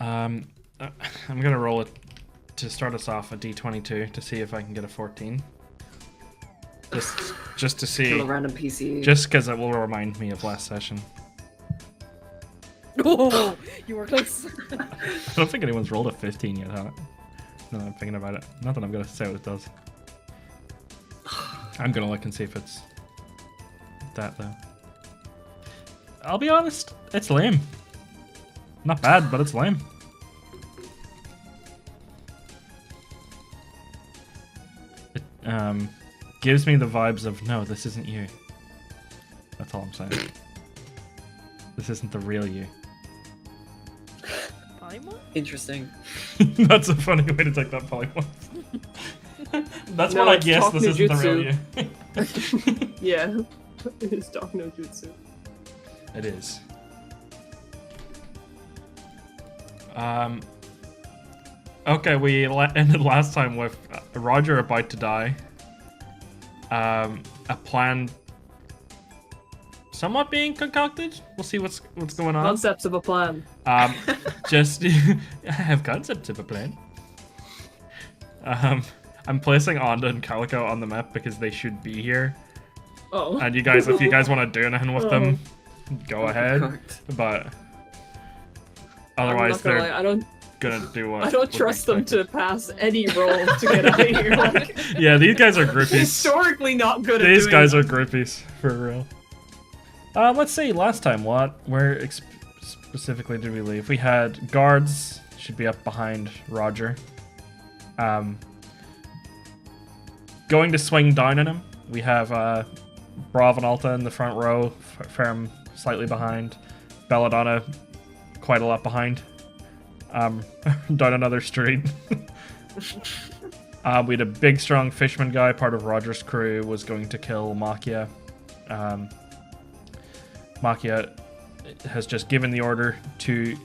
Um, I'm gonna roll it to start us off a d22 to see if I can get a 14. Just to see. Kill a random PC. Just because it will remind me of last session. Oh, you were close. I don't think anyone's rolled a 15 yet, huh? No, I'm thinking about it. Not that I'm gonna say what it does. I'm gonna look and see if it's that though. I'll be honest, it's lame. Not bad, but it's lame. It gives me the vibes of no, this isn't you. That's all I'm saying. This isn't the real you. Interesting. That's a funny way to take that polymorph. That's No, what I it's guess talk this isn't the real ninjutsu. you. Yeah, it's dark no jutsu. It is. Okay, we ended last time with Roger about to die. A plan somewhat being concocted. We'll see what's going on. Concepts of a plan. Just I have concepts of a plan. I'm placing Onda and Calico on the map because they should be here. Oh. And you guys, if you guys want to do anything with them, go ahead. But otherwise, they're gonna do what? I don't trust them to pass any roll to get out of here. Like, yeah, these guys are groupies. historically not good at These doing guys are groupies for real. Let's see. Last time, where specifically did we leave? We had guards. Should be up behind Roger. Going to swing down on him. We have Bravv and Alta in the front row. Ferrum slightly behind. Belladonna quite a lot behind. Down another street. We had a big, strong fisherman guy, part of Roger's crew, was going to kill Makia. Makia has just given the order to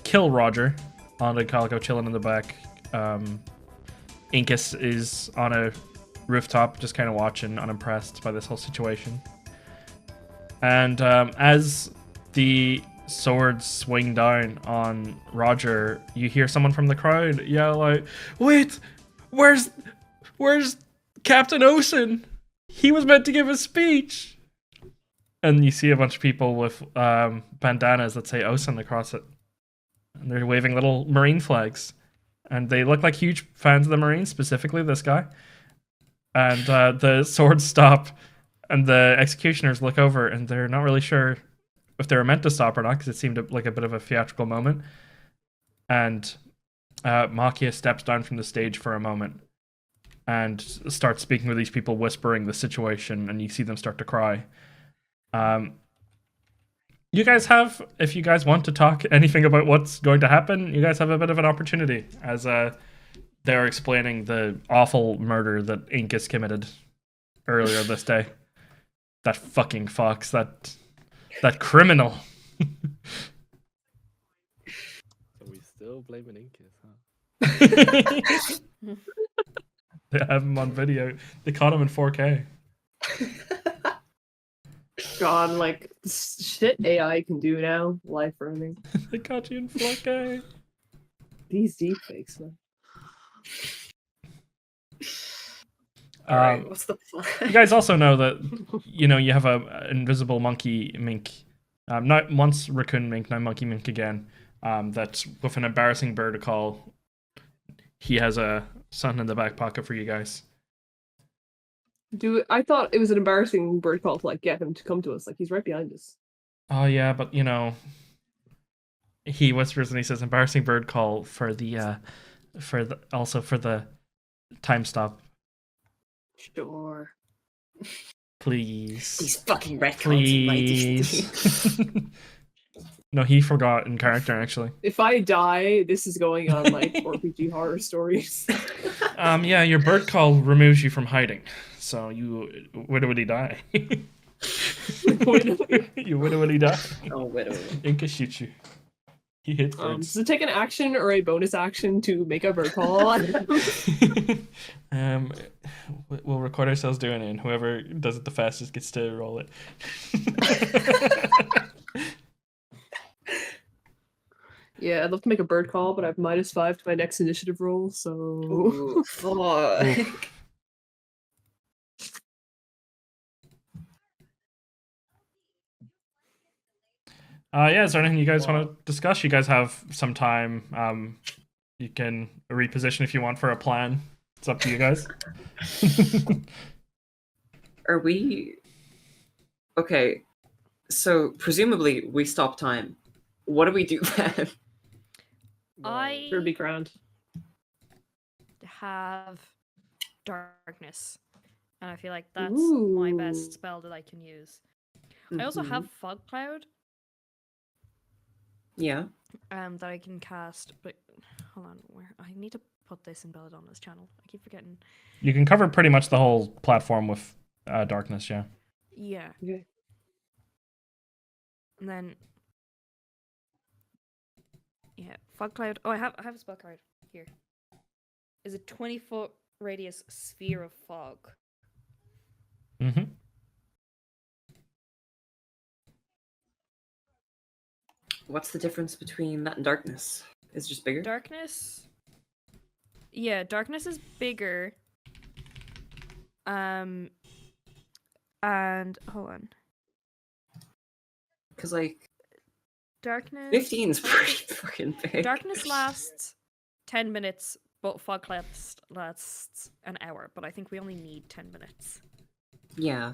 kill Roger. Onda and Calico chilling in the back. Incus is on a rooftop, just kind of watching, unimpressed by this whole situation. And as the swords swing down on Roger, you hear someone from the crowd yell out, "Wait, where's Captain Ocean? He was meant to give a speech." And you see a bunch of people with bandanas that say Ocean across it. And they're waving little marine flags. And they look like huge fans of the Marines, specifically this guy. And the swords stop, and the executioners look over, and they're not really sure if they were meant to stop or not, because it seemed like a bit of a theatrical moment. And Makia steps down from the stage for a moment and starts speaking with these people, whispering the situation, and you see them start to cry. You guys have, if you guys want to talk anything about what's going to happen, you guys have a bit of an opportunity, as they're explaining the awful murder that Incus committed earlier this day. That fucking fox, that criminal. So we still blaming Incus, huh? They have him on video. They caught him in 4K. God, like, shit AI can do now. Life running. They caught you in 4K. These deepfakes, man. Alright, what's the plan? You guys also know that, you have a invisible monkey mink. Not once raccoon mink, now monkey mink again. That's with an embarrassing bird call. He has a something in the back pocket for you guys. I thought it was an embarrassing bird call to like get him to come to us. Like, he's right behind us. Oh yeah, but he whispers and he says embarrassing bird call for the time stop. Sure. Please. These fucking retcons, Please. No, he forgot in character actually. If I die, this is going on like RPG horror stories. Yeah, your bird call removes you from hiding. So you wittily die. You wittily die. Oh, widow. Inca shoots you. He hits birds. Does it take an action or a bonus action to make a bird call? We'll record ourselves doing it, and whoever does it the fastest gets to roll it. Yeah, I'd love to make a bird call, but I have -5 to my next initiative roll, so. Ooh, fuck. Yeah, is there anything you guys want to discuss? You guys have some time. You can reposition if you want for a plan. It's up to you guys. Are we... Okay, so presumably we stop time. What do we do then? I It'd be grand. have darkness, and I feel like that's my best Ooh. spell that I can use. I also have fog cloud, Yeah. that I can cast. But hold on, where I need to put this in Belladonna's channel. I keep forgetting. You can cover pretty much the whole platform with darkness, yeah. Yeah, Okay. and then yeah, fog cloud. Oh, I have a spell card here. Is a 20-foot radius sphere of fog. Mm-hmm. What's the difference between that and darkness? It's just bigger? Darkness. Yeah, darkness is bigger. And hold on. Because, like, Darkness. 15's pretty fucking big. Darkness lasts 10 minutes, but fog lasts an hour. But I think we only need 10 minutes. Yeah.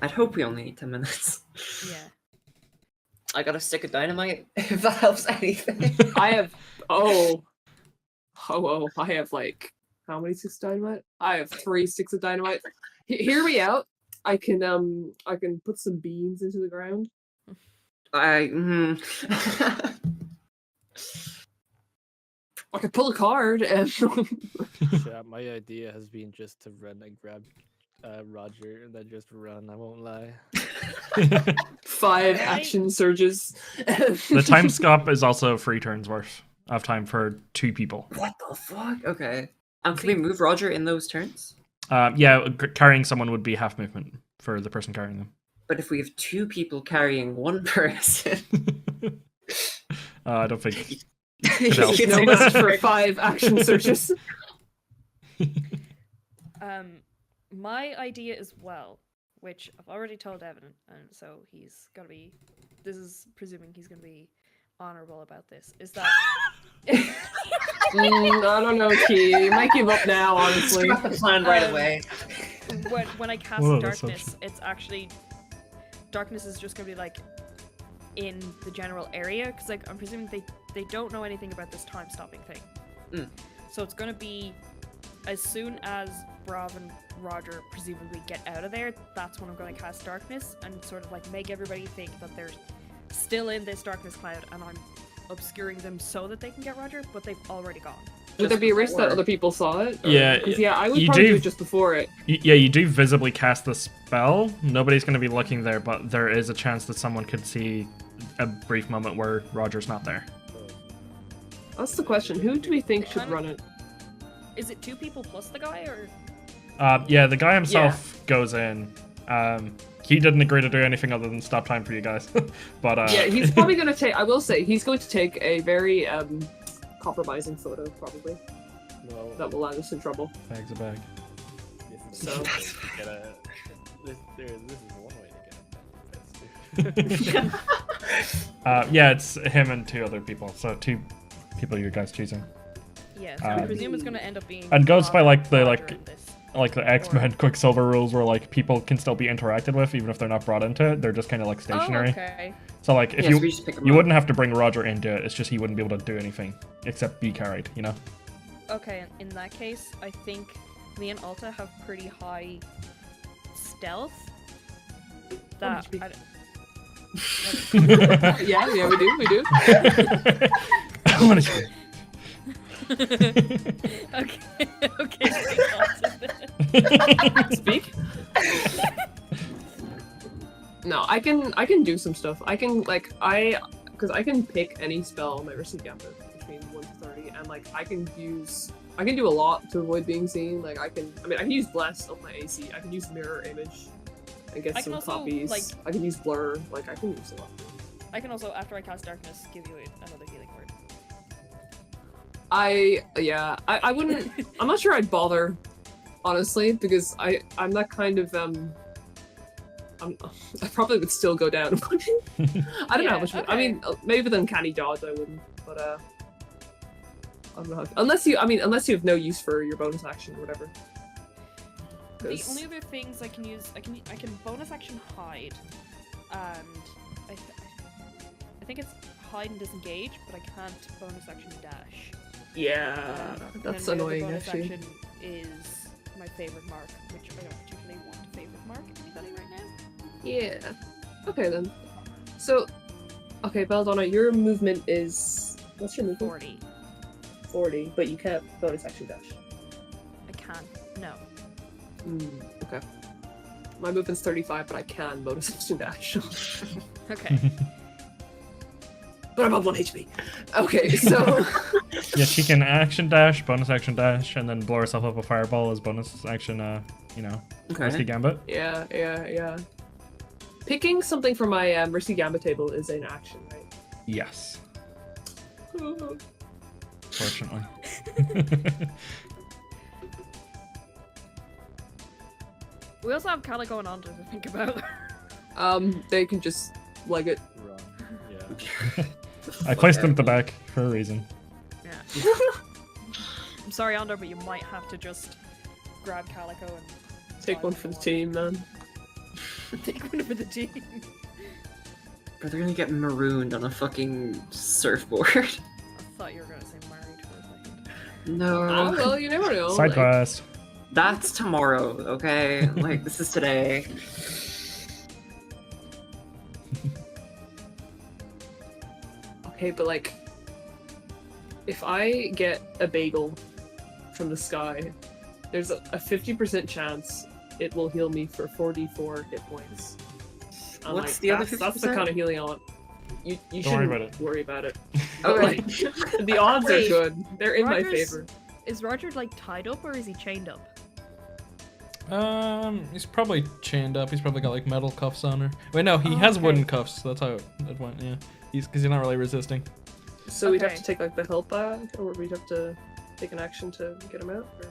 I'd hope we only need 10 minutes. Yeah. I got a stick of dynamite, if that helps anything. I have. Oh, I have like. How many sticks of dynamite? I have 3 sticks of dynamite. Hear me out. I can put some beans into the ground. I could pull a card and. Yeah, my idea has been just to run and grab Roger and then just run. I won't lie. 5 action surges. The time scope is also 3 turns worth of time for 2 people. What the fuck? Okay. Can we move Roger in those turns? Yeah, carrying someone would be half movement for the person carrying them. But if we have 2 people carrying 1 person... I don't think... You No know, match for 5 action surges. My idea as well, which I've already told Evan, and so he's gonna be. This is presuming he's gonna be honorable about this. Is that? I don't know, Key. You might give up now, honestly. Scrap the plan right away. When I cast Whoa, that's darkness, it's actually darkness is just gonna be like in the general area because like I'm presuming they don't know anything about this time stopping thing. So it's gonna be as soon as Bravv and Roger presumably get out of there, that's when I'm going to cast darkness and sort of like make everybody think that they're still in this darkness cloud and I'm obscuring them so that they can get Roger, but they've already gone. Would there be a risk that other people saw it? Or... Yeah, yeah, I would you probably do- do it just before it. Yeah, you do visibly cast the spell. Nobody's going to be looking there, but there is a chance that someone could see a brief moment where Roger's not there. That's the question. Who do we think should run it? Is it 2 people plus the guy, or? Yeah, the guy himself goes in. He didn't agree to do anything other than stop time for you guys. But Yeah, he's probably going to take... I will say, he's going to take a very compromising photo, probably. No. That will land us in trouble. bag's a bag. This So- this is one way to get a Yeah, it's him and 2 other people. So 2 people you guys choosing. Yeah, so I presume it's going to end up being. And goes by like the Roger and this. like the X-Men Quicksilver rules where like people can still be interacted with even if they're not brought into it. They're just kind of like stationary. Oh, okay. So like if Yeah, so we just pick 'em you up. wouldn't have to bring Roger into it. It's just he wouldn't be able to do anything except be carried, you know? Okay, in that case, I think me and Alta have pretty high stealth. That HP? I Yeah, we do. I want to okay. Speak. No, I can do some stuff. I can because I can pick any spell on my Risky Gambit between 1 to 30, and like I can do a lot to avoid being seen. Like I can use Bless on my AC. I can use Mirror Image and get I can some also, copies. like- I can use Blur. Like I can use a lot. I can also, after I cast darkness, give you another healing word. I wouldn't. I'm not sure I'd bother, honestly, because I'm that kind of I probably would still go down. I don't know how much. okay. I mean, maybe with uncanny dodge I wouldn't, but I don't know. Unless you have no use for your bonus action or whatever. The 'Cause- only other things I can use, I can bonus action hide, and I think it's hide and disengage, but I can't bonus action dash. Yeah, And that's then my other annoying bonus actually. action is my favorite mark, which I don't particularly want a favorite mark anybody right now. Yeah. Okay then. So, okay, Belladonna, your movement is what's your movement? 40. 40, but you can't bonus action dash. I can't. No. Okay. My movement's 35, but I can bonus action dash. Okay. But I'm on 1 HP. Okay, so Yeah, she can action dash, bonus action dash, and then blow herself up a fireball as bonus action. Risky Gambit. yeah. Picking something from my Mercy Gambit table is an action, right? Yes. Fortunately. We also have Calico and Andre to think about. They can just leg it. Run. Yeah. I placed them at the back for a reason. Yeah. I'm sorry, Andre, but you might have to just grab Calico and Take one for the team, man. Take one for the team. But they're gonna get marooned on a fucking surfboard. I thought you were gonna say married for a second. No. Oh, well, you never know. Side like- quest. That's tomorrow, okay? Like, this is today. Okay, but like, if I get a bagel from the sky, there's a 50% chance it will heal me for 44 hit points. I'm What's like, the other that's the 50%? kind of healing I want. You Don't shouldn't worry about it. Oh, But, like, like, the odds are Wait, good. They're in my Roger's- favor. Is Roger like tied up or is he chained up? He's probably chained up. He's probably got like metal cuffs on her. Wait, no, he has Okay. wooden cuffs. That's how it went. Yeah, because he's not really resisting. So we'd have Okay. to take like the help back, or we'd have to take an action to get him out. Or...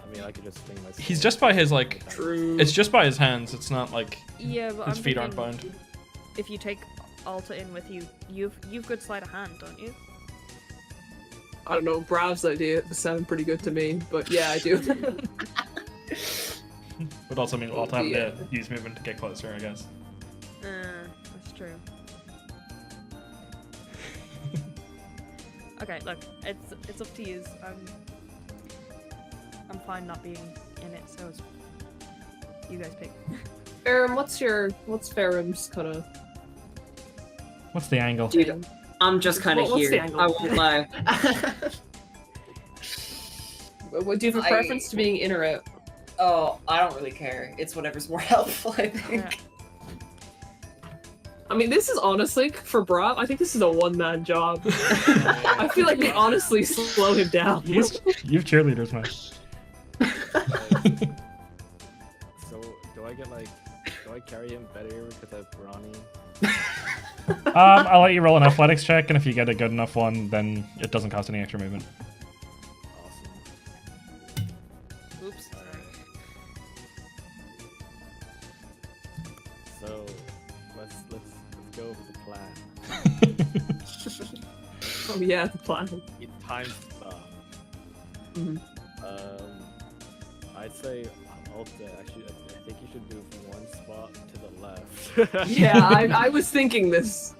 I mean, I could just swing my sword. He's just by his like. True. It's just by his hands. It's not like Yeah, but his I'm feet aren't thinking bound. if you take Alta in with you, you've good sleight of hand, don't you? I don't know. Brav's idea sounded pretty good to me, but yeah, I do. Would also mean we'll have Yeah. to use movement to get closer, I guess. That's true. Okay, look, it's up to you. I'm fine not being in it, so it's, you guys pick. Ferrum, what's Ferrum's kind of? What's the angle? Dude, I'm just kind of What's the here. angle? I won't lie. What do you have a preference to being in or out? Oh, I don't really care. It's whatever's more helpful, I think. Yeah. I mean, this is honestly for Bravv. I think this is a one-man job. I feel like we honestly slow him down. You've cheerleaders, man. So, do I carry him better because I have Brawny? I'll let you roll an athletics check, and if you get a good enough one, then it doesn't cost any extra movement. Awesome. Oops. Sorry. So, let's go with the plan. Oh yeah, the plan. It time stop. Mhm. I'd say Alta. Actually, I think you should move one spot to the left. Yeah, I was thinking this.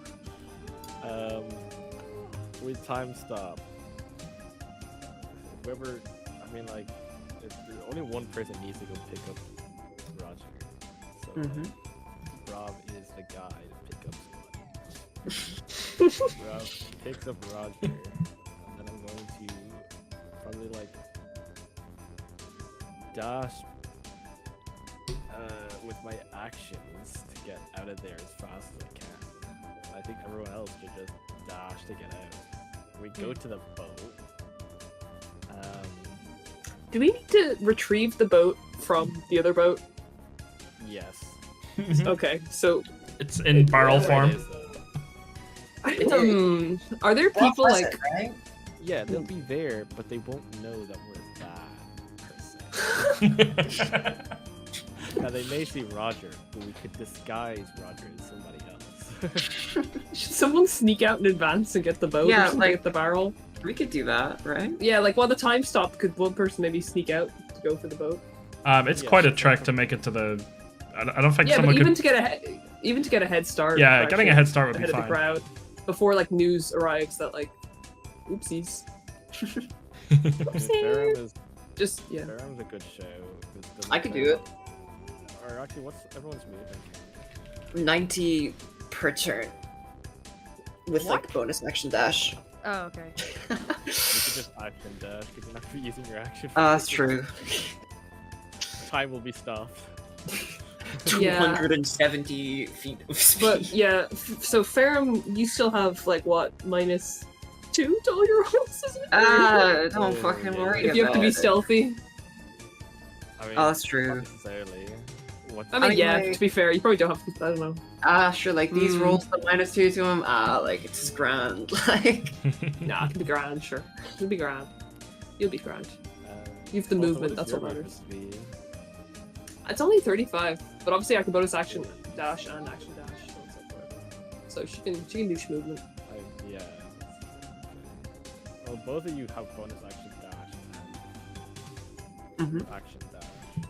With time stop. Whoever, I mean, like, only one person needs to go pick up Roger. So, Mhm. Bravv is the guy to pick up somebody. Bravv picks up Roger, and then I'm going to probably like dash with my actions to get out of there as fast as I can. I think everyone else should just dash to get out. We go to the boat. Do we need to retrieve the boat from the other boat? Yes. Okay, so It's in barrel Yeah, form. It is, though. Are there Well, people like? pleasant, right? Yeah, they'll be there, but they won't know that we're that person. Now they may see Roger, but we could disguise Roger as somebody else. Should someone sneak out in advance and get the boat? Yeah, or something, like- get the barrel. We could do that, right? Yeah, like while the time stopped, could one person maybe sneak out to go for the boat? It's Yeah, quite a sure. trek to make it to the. I don't think Yeah, but someone even could. to get a head start. Yeah, or getting a actually head start would be ahead of the fine. crowd before like news arrives that like, oopsies. Ferrum is Just yeah. Ferrum's a good show. 'cause I could do it. Or actually, what's everyone's moving? 90 per turn. With What? like bonus action dash. Oh, okay. You could just action dash because you're not using your action. That's true. Time will be stopped. Yeah. 270 feet of speed. But yeah, so Ferrum, you still have like what -2 to all your rolls, isn't it? Don't Yeah, fucking yeah. worry If you have to be about it. stealthy. I mean, Oh, that's true. Not necessarily. What's I mean, yeah. Anyway. To be fair, you probably don't have to. I don't know. Sure, like these Mm. rolls the -2 to him, like it's just grand. Like Nah, it can be grand, sure. It'll be grand. You'll be grand. You have the also, movement, is that's your what movement matters. speed? It's only 35, but obviously I can bonus action dash and action dash. So she can do movement. Yeah. Well, both of you have bonus action dash and Mhm. action dash.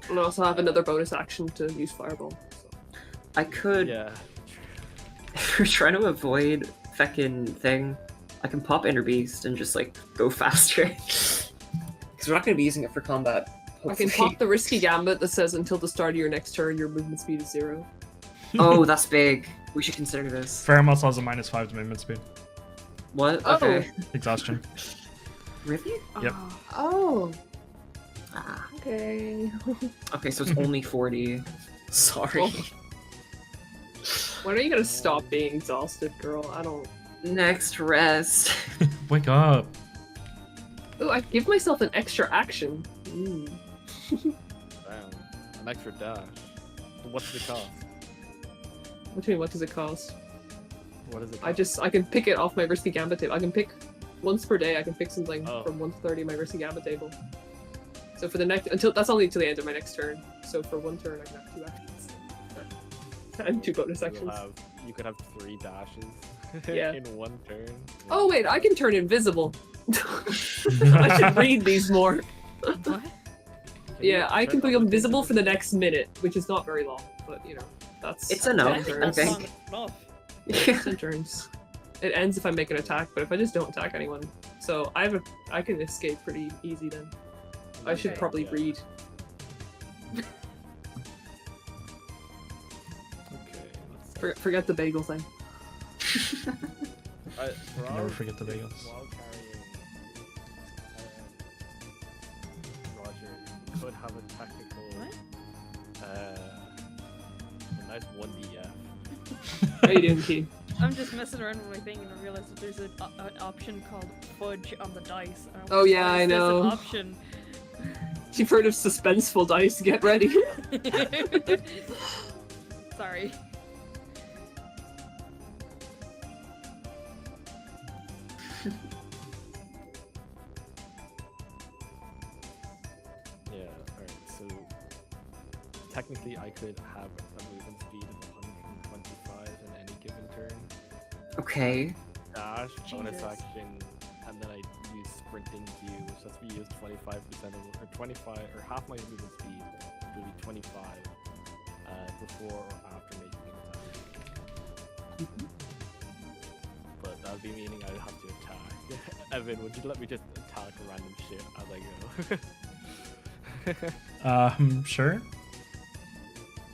And I also have another bonus action to use fireball. So. I could Yeah. if we're trying to avoid feckin' thing, I can pop Inner Beast and just like go faster. Because we're not gonna be using it for combat. I can hopefully. pop the risky gambit that says until the start of your next turn your movement speed is 0. Oh, that's big. We should consider this. Ferrum also has a -5 to movement speed. What? Oh. Okay. Exhaustion. Really? Yep. Oh, Ah. okay. Okay, so it's only 40. Sorry. Oh. When are you gonna stop being exhausted, girl? I don't. Next rest. Wake up. Ooh, I give myself an extra action. Damn. An extra dash. What's the cost? What do you mean? What does it cost? What is it? I can pick it off my risky gambit table. I can pick once per day. I can pick something Oh. from 1 to 30 my risky gambit table. So for the next that's only until the end of my next turn. So for one turn I can have 2 actions and 2 bonus actions. You could have 3 dashes Yeah. in one turn. Oh wait, I can turn invisible. I should read these more. What? Yeah, I can turn become on invisible for the next minute, which is not very long, but you know, that's It's enough, It I ends, think. it's in turns. It ends if I make an attack, but if I just don't attack anyone, so I can escape pretty easy then. I should Okay. probably Yeah. read. Okay, let's Forget the bagel thing. for can never our forget the bagels. While carrying Roger, you could have a tactical. What? A nice 1DF. How you doing, Key? I'm just messing around with my thing and I realized that there's an option called fudge on the dice. And Oh, yeah, why I is this know. An option. You've heard of suspenseful dice. Get ready. Sorry. Yeah, alright, so technically I could have a movement speed of 125 in any given turn. Okay. Dash, bonus Jesus. action, and then I use sprinting Q, which lets me use 25% of, or 25, or half my movement speed, which will be 25, before or after making an attack. But that would be meaning I would have to attack. Evan, would you let me just attack random shit as I go? Sure.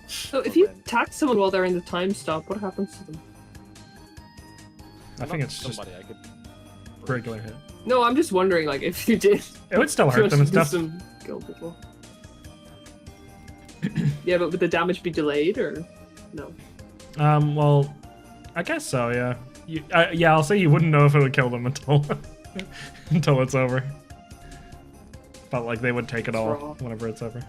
So if you attack someone while they're in the time stop, what happens to them? I think it's just somebody I could regular hit. No, I'm just wondering, like, if you did. It would still hurt them and do stuff. some kill people. Yeah, but would the damage be delayed or no? Well, I guess so. Yeah. Yeah, I'll say you wouldn't know if it would kill them until until it's over. But like they would take it all Raw. whenever it's over.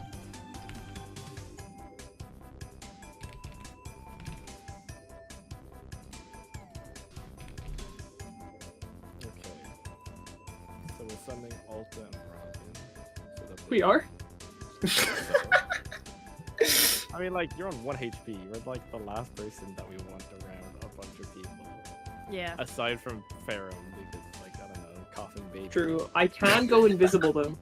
sending Alta and Bravv in. So that We they- are? I mean, like, you're on 1 HP. You're like the last person that we want around a bunch of people. Yeah. Aside from Ferrum, because, like, I don't know, coughing baby. True. I can go invisible though.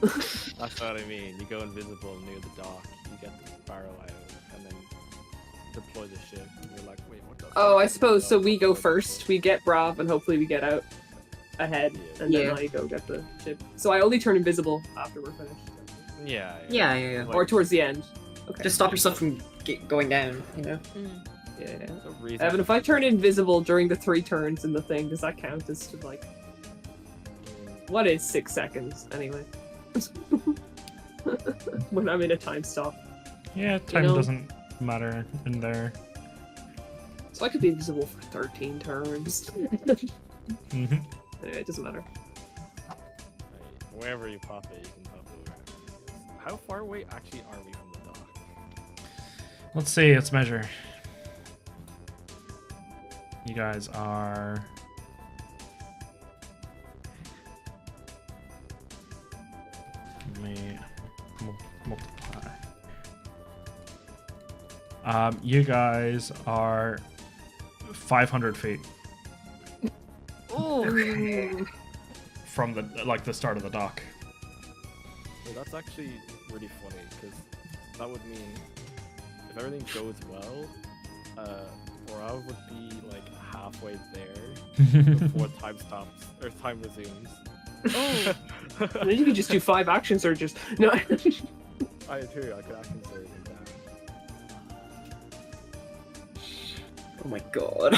That's what I mean. You go invisible near the dock, you get the barrel out, and then deploy the ship, and you're like, wait, what the Oh, fuck I is suppose this? so. We go first. We get Bravv, and hopefully we get out ahead, and Yeah. then I go get the ship. So I only turn invisible after we're finished, Yeah. Like, or towards the end. Okay. Just stop yourself from going down, you know? Mm. Yeah. so reason- Evan, if I turn invisible during the 3 turns in the thing, does that count as to like what is 6 seconds anyway? When I'm in a time stop, Yeah, time know? doesn't matter in there. so I could be invisible for 13 turns. Mhm. Anyway, it doesn't matter. Right, wherever you pop it, you can pop it wherever. How far away actually are we from the dock? Let's see, let's measure. You guys are... Let me multiply. You guys are 500 feet Oh. from the start of the dock. Well, that's actually really funny, because that would mean if everything goes well, Bravv would be like halfway there before time stops or time resumes. Oh. And then you could just do 5 action surges. No. I too, I could action surge it down. Oh my god.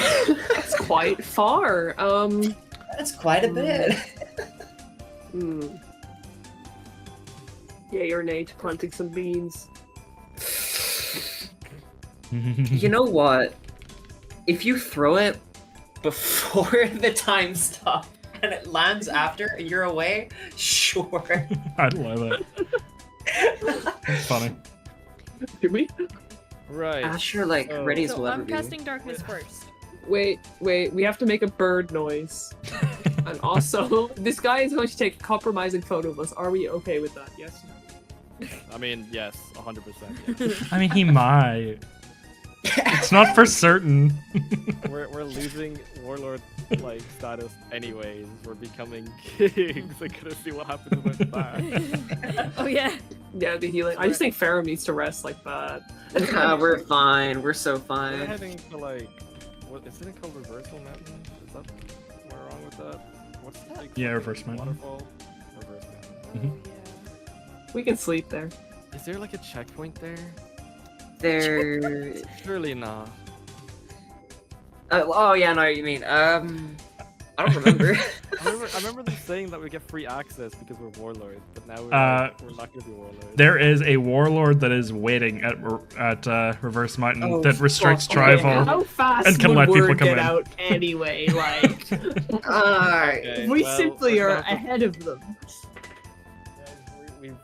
That's quite far. That's quite a bit. Yeah, you're Nate planting some beans. You know what? If you throw it before the time stop and it lands after and you're away, sure. I love it. It's funny. Do we? Right. Asher, like, ready as So will ever I'm be. casting darkness first. Wait, we have to make a bird noise. And also, this guy is going to take a compromising photo of us. Are we okay with that? Yes? I mean, yes, 100%. Yes. I mean, he might. It's not for certain. we're losing warlord like status anyways. We're becoming kings. I'm gonna see what happens with that. Oh yeah. Yeah, the healing. I just think Ferrum needs to rest like bad. We're fine. We're so We're fine. heading to like, what isn't it called Reversal Mountain? Is that am I wrong with that? What's the big Yeah, fucking Reverse Mountain. waterfall? Reverse Mountain. Mhm. Oh, yeah. We can sleep there. Is there like a checkpoint there? There. Surely not. Oh yeah, no, you mean I don't remember. I remember them saying that we get free access because we're warlords, but now we're, we're not gonna be warlords. There is a warlord that is waiting at Reverse Mountain Oh, that restricts fuck. travel. How fast And can would let people word come get in. out anyway? Like, Alright. Okay, we well, simply we're are gonna have ahead of them.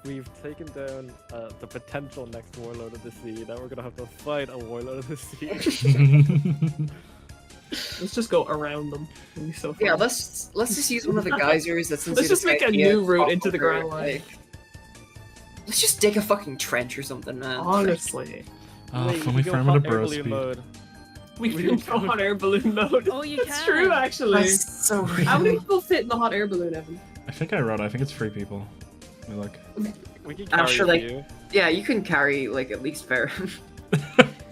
We've taken down the potential next warlord of the sea. Now we're gonna have to fight a warlord of the sea. Let's just go around them. It'll be so fun. Yeah, let's just use one of the geysers that's Let's just make a new route into the ground line. Like, let's just dig a fucking trench or something, man. Honestly, Oh, Wait, if you only can go Ferrum had a hot air bro balloon speed. mode. we can go hot air balloon mode. Oh, you It's can. true, actually. That's so How many real. people fit in the hot air balloon, Evan? I think I wrote. I think it's 3 people. Let me look. We can I'm carry sure, a like- few. Yeah, you can carry like at least Ferrum.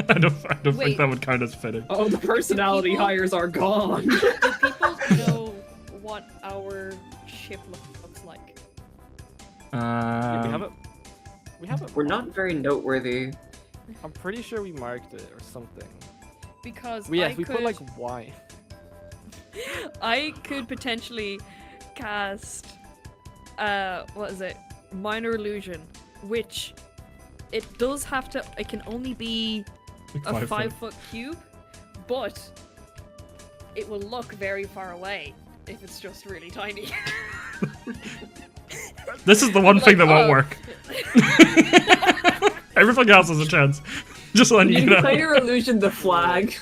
I don't think Wait. that would count as fitting. Oh, the personality people- hires are gone. Do people know what our ship looks like? Yeah, we have it. We have it. We're not very noteworthy. I'm pretty sure we marked it or something. Because Yes, I we could, put like wine. I could potentially cast what is it? Minor illusion, which it does have to. It can only be a 5 foot. 5-foot cube, but it will look very far away if it's just really tiny. This is the one Like, thing that won't oh. work. Everything else has a chance. Just letting you You know. minor illusion the flag.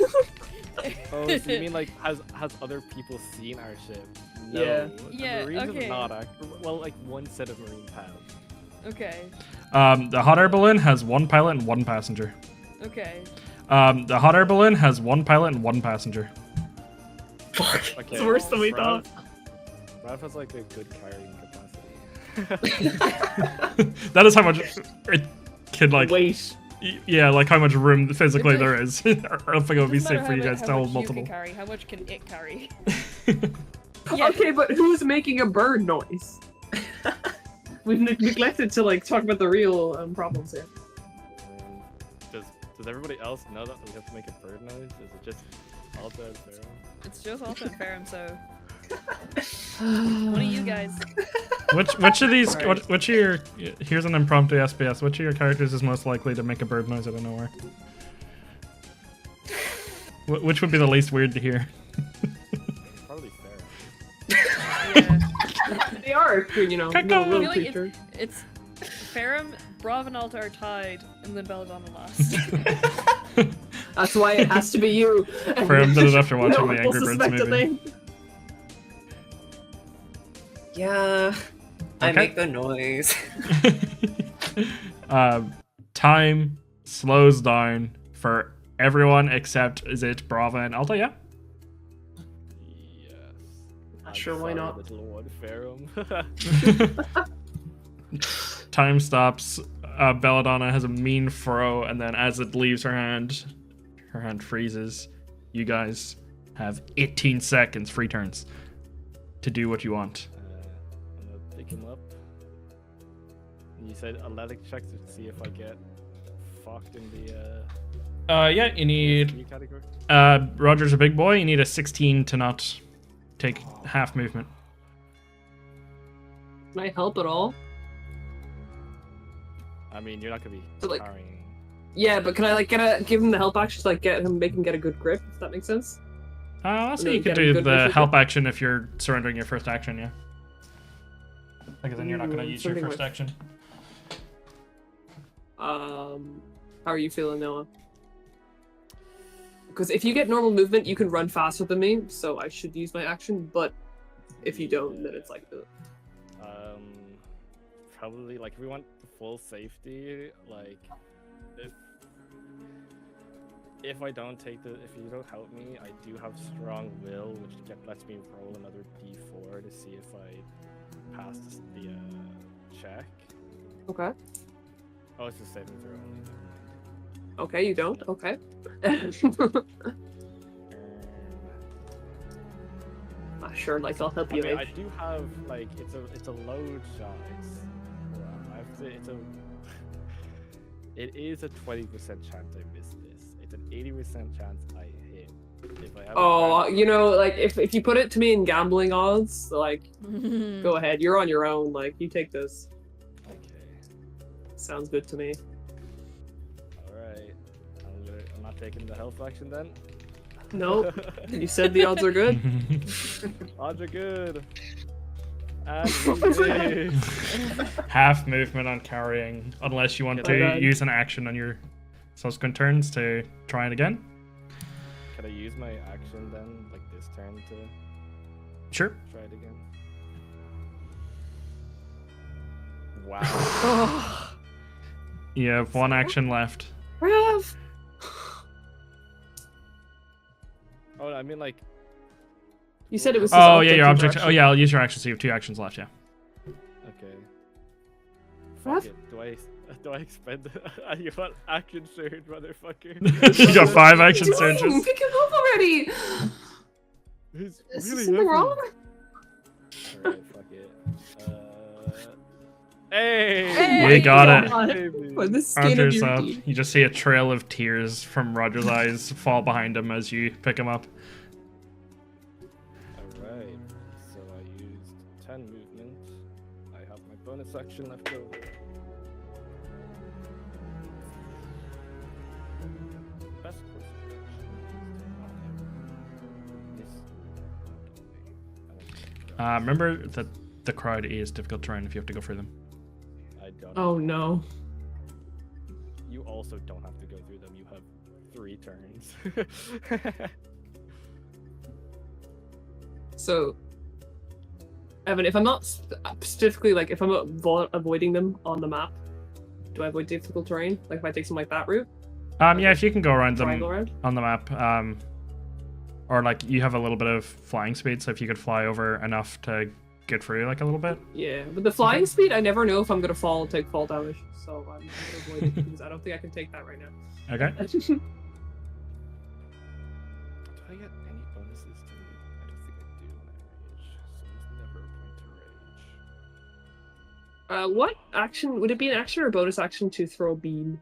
Oh, so you mean like has other people seen our ship? No. Yeah. The Yeah, Marines okay. have not. Well, like one set of Marines have. Okay. The hot air balloon has 1 pilot and 1 passenger. Okay. The hot air balloon has 1 pilot and 1 passenger. Fuck. Okay. It's worse than we thought. Bravv has like a good carrying capacity. That is how much it can like. Wait. Yeah, like how much room physically there is. I don't think it would be Doesn't safe matter for you how guys mu- to how hold much multiple. You can carry. How much can it carry? Okay, but who's making a bird noise? We've neglected to like talk about the real problems here. Does everybody else know that we have to make a bird noise? Is it just Alta and Ferrum? It's just Alta and Ferrum, so. One of you guys. Which of these? Right. Which of your? Here's an impromptu SBS. Which of your characters is most likely to make a bird noise out of nowhere? Which would be the least weird to hear? Probably Ferrum. Yeah. They are, you know, Caca. no I little feel like creature. it's Ferrum, Bravv, and Alta are tied, and then Belladonna last. That's why it has to be you. Ferrum did it after watching No the one Angry will Birds suspect a movie. thing. Yeah. I Okay. make the noise. Time slows down for everyone except is it Bravv and Alta? Yeah. Yes. Not sure why not. Little one Ferrum. Time stops. Belladonna has a mean throw, and then as it leaves her hand freezes. You guys have 18 seconds, free turns, to do what you want. I'm gonna pick him up. You said athletic checks to see if I get fucked in the Yeah, you need. new category. Roger's a big boy. You need a 16 to not take half movement. Can I help at all? I mean, you're not gonna be So, like- carrying. Yeah, but can I like give him the help action to like make him get a good grip? If that makes sense. I'll say No, you could get a do good the visual. help action if you're surrendering your first action, yeah. Because then you're not going to Ooh, use your something first like- action. How are you feeling, Noah? Because if you get normal movement, you can run faster than me, so I should use my action. But if you don't, then it's like the. Probably like if we want full safety, like if I don't take if you don't help me, I do have strong will, which lets me roll another d4 to see if I pass the check. Okay. Oh, it's a saving throw only. Okay, you don't. Okay. Sure, like I'll help I you. mean, I Age. do have like it's a load shot. It is a 20% chance I miss this. It's an 80% chance I hit. If I have Oh, you know, like if you put it to me in gambling odds, like Hmm. go ahead, you're on your own. Like you take this. Okay. Sounds good to me. All right. I'm not taking the health action then. Nope. You said the odds are good. Odds are good. And we win. Half movement on carrying, unless you want My to bad. use an action on your subsequent turns to try it again. Can I use my action then, like this turn, to Sure. try it again? Wow. Oh, You have one action left. Bravv. Oh, I mean like. You said it was. his Oh yeah, your object. interaction. Oh yeah, I'll use your action. So you have 2 actions left. Yeah. Okay. What? Fuck it. Do I expend? You want action surge, motherfucker? You got 5 action Doing? surges. Pick him up already. It's Is really something heavy. wrong? Alright, fuck it. Hey! Hey! You got it. God. Baby. For the skin of Rogers your up. teeth. You just see a trail of tears from Roger's eyes fall behind him as you pick him up. Alright, so I used 10 movement. I have my bonus action left over. Best course of action. Remember that the crowd is difficult terrain if you have to go through them. I don't. Oh no. You also don't have to go through them. You have 3 turns. So, Evan, if I'm not specifically like if I'm avoiding them on the map, do I avoid difficult terrain? Like if I take something like that route? Yeah, if you can go around them Triangle around? on the map, or like you have a little bit of flying speed, so if you could fly over enough to get through like a little bit. Yeah, but the flying speed, I never know if I'm gonna fall and take fall damage, so I'm gonna avoid it because I don't think I can take that right now. Okay. Do I get any bonuses to I don't think I do when I rage, so there's never a point to rage. What action would it be? An action or a bonus action to throw a beam?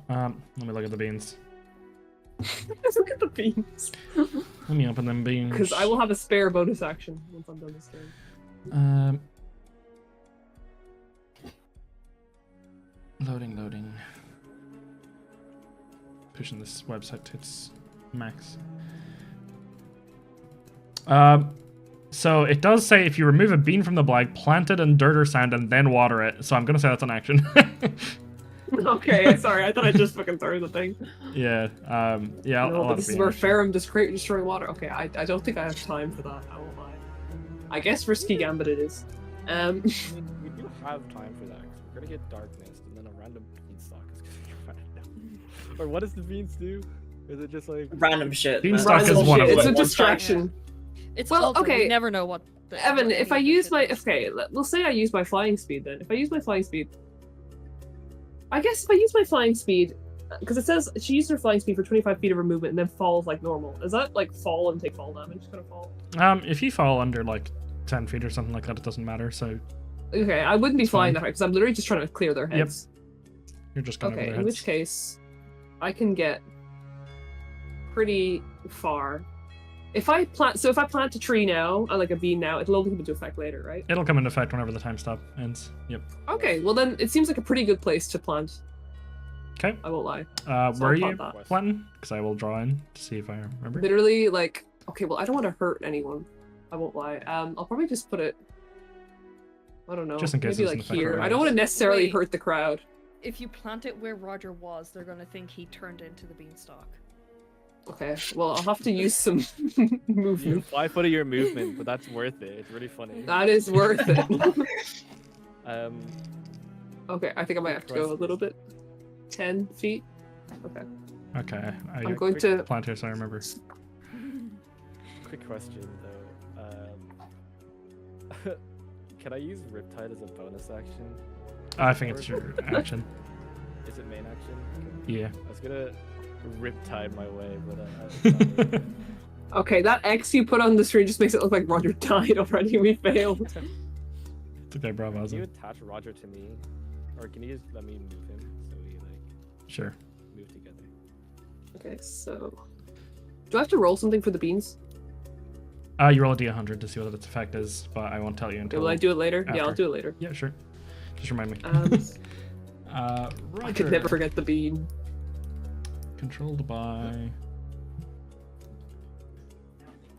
Let me look at the beans. Let's look at the beams. Let me open them beans. Because I will have a spare bonus action once I'm done this game. Loading. Pushing this website to its max. So it does say if you remove a bean from the blag, plant it in dirt or sand, and then water it. So I'm gonna say that's an action. Okay, sorry, I thought I just fucking threw the thing. Yeah. Yeah. No, I'll but this is where Ferrum just destroying water. Okay, I don't think I have time for that. I won't lie. I guess risky gambit it is. I mean, we do have time for that, because we're gonna get darkness, and then a random beanstalk is gonna be random. Or what does the beans do? Is it just like Random shit. man. Beanstalk is Random one of shit. It's them. a distraction. It's Well, well, okay. You never know what. Evan, if I any use of my this is. we'll say I use my flying speed then. If I use my flying speed, I guess if I use my flying speed, because it says she used her flying speed for 25 feet of her movement and then falls like normal. Is that like fall and take fall damage kind of fall? If you fall under like 10 feet or something like that, it doesn't matter. So Okay, I wouldn't be It's flying fine. that high because I'm literally just trying to clear their heads. you're just going Okay, over in their which heads. case, I can get pretty far. If I plant a tree now, like a bean now, it'll only come into effect later, right? It'll come into effect whenever the time stop ends. Yep. Okay, well then it seems like a pretty good place to plant. Okay. I won't lie. Where I'll are you plant that. planting? Because I will draw in to see if I remember. Literally, like, okay, well I don't want to hurt anyone. I won't lie. I'll probably just put it. I don't know. Just in case maybe it's like an effect here. or I don't want to necessarily Wait. hurt the crowd. If you plant it where Roger was, they're gonna think he turned into the beanstalk. Okay, well I'll have to use some you movement. 5 foot of your movement, but that's worth it. It's really funny. That is worth it. Okay, I think I might have to go a little bit. 10 feet. Okay. Okay. I'm going to. plant here so I remember. Quick question though. Can I use Riptide as a bonus action? I think it's your action. Is it main action? Yeah. I was gonna Riptide my way, but Okay, that X you put on the screen just makes it look like Roger died already. We failed. It's okay, Bravv. Can you attach Roger to me, or can you just let me move him so we like Sure. move together? Okay, so. Do I have to roll something for the beans? You roll a d100 to see what its effect is, but I won't tell you Okay, until. will I do it later? Yeah, I'll after. do it later. Yeah, sure. Just remind me. I Roger. could never forget the bean. Controlled by.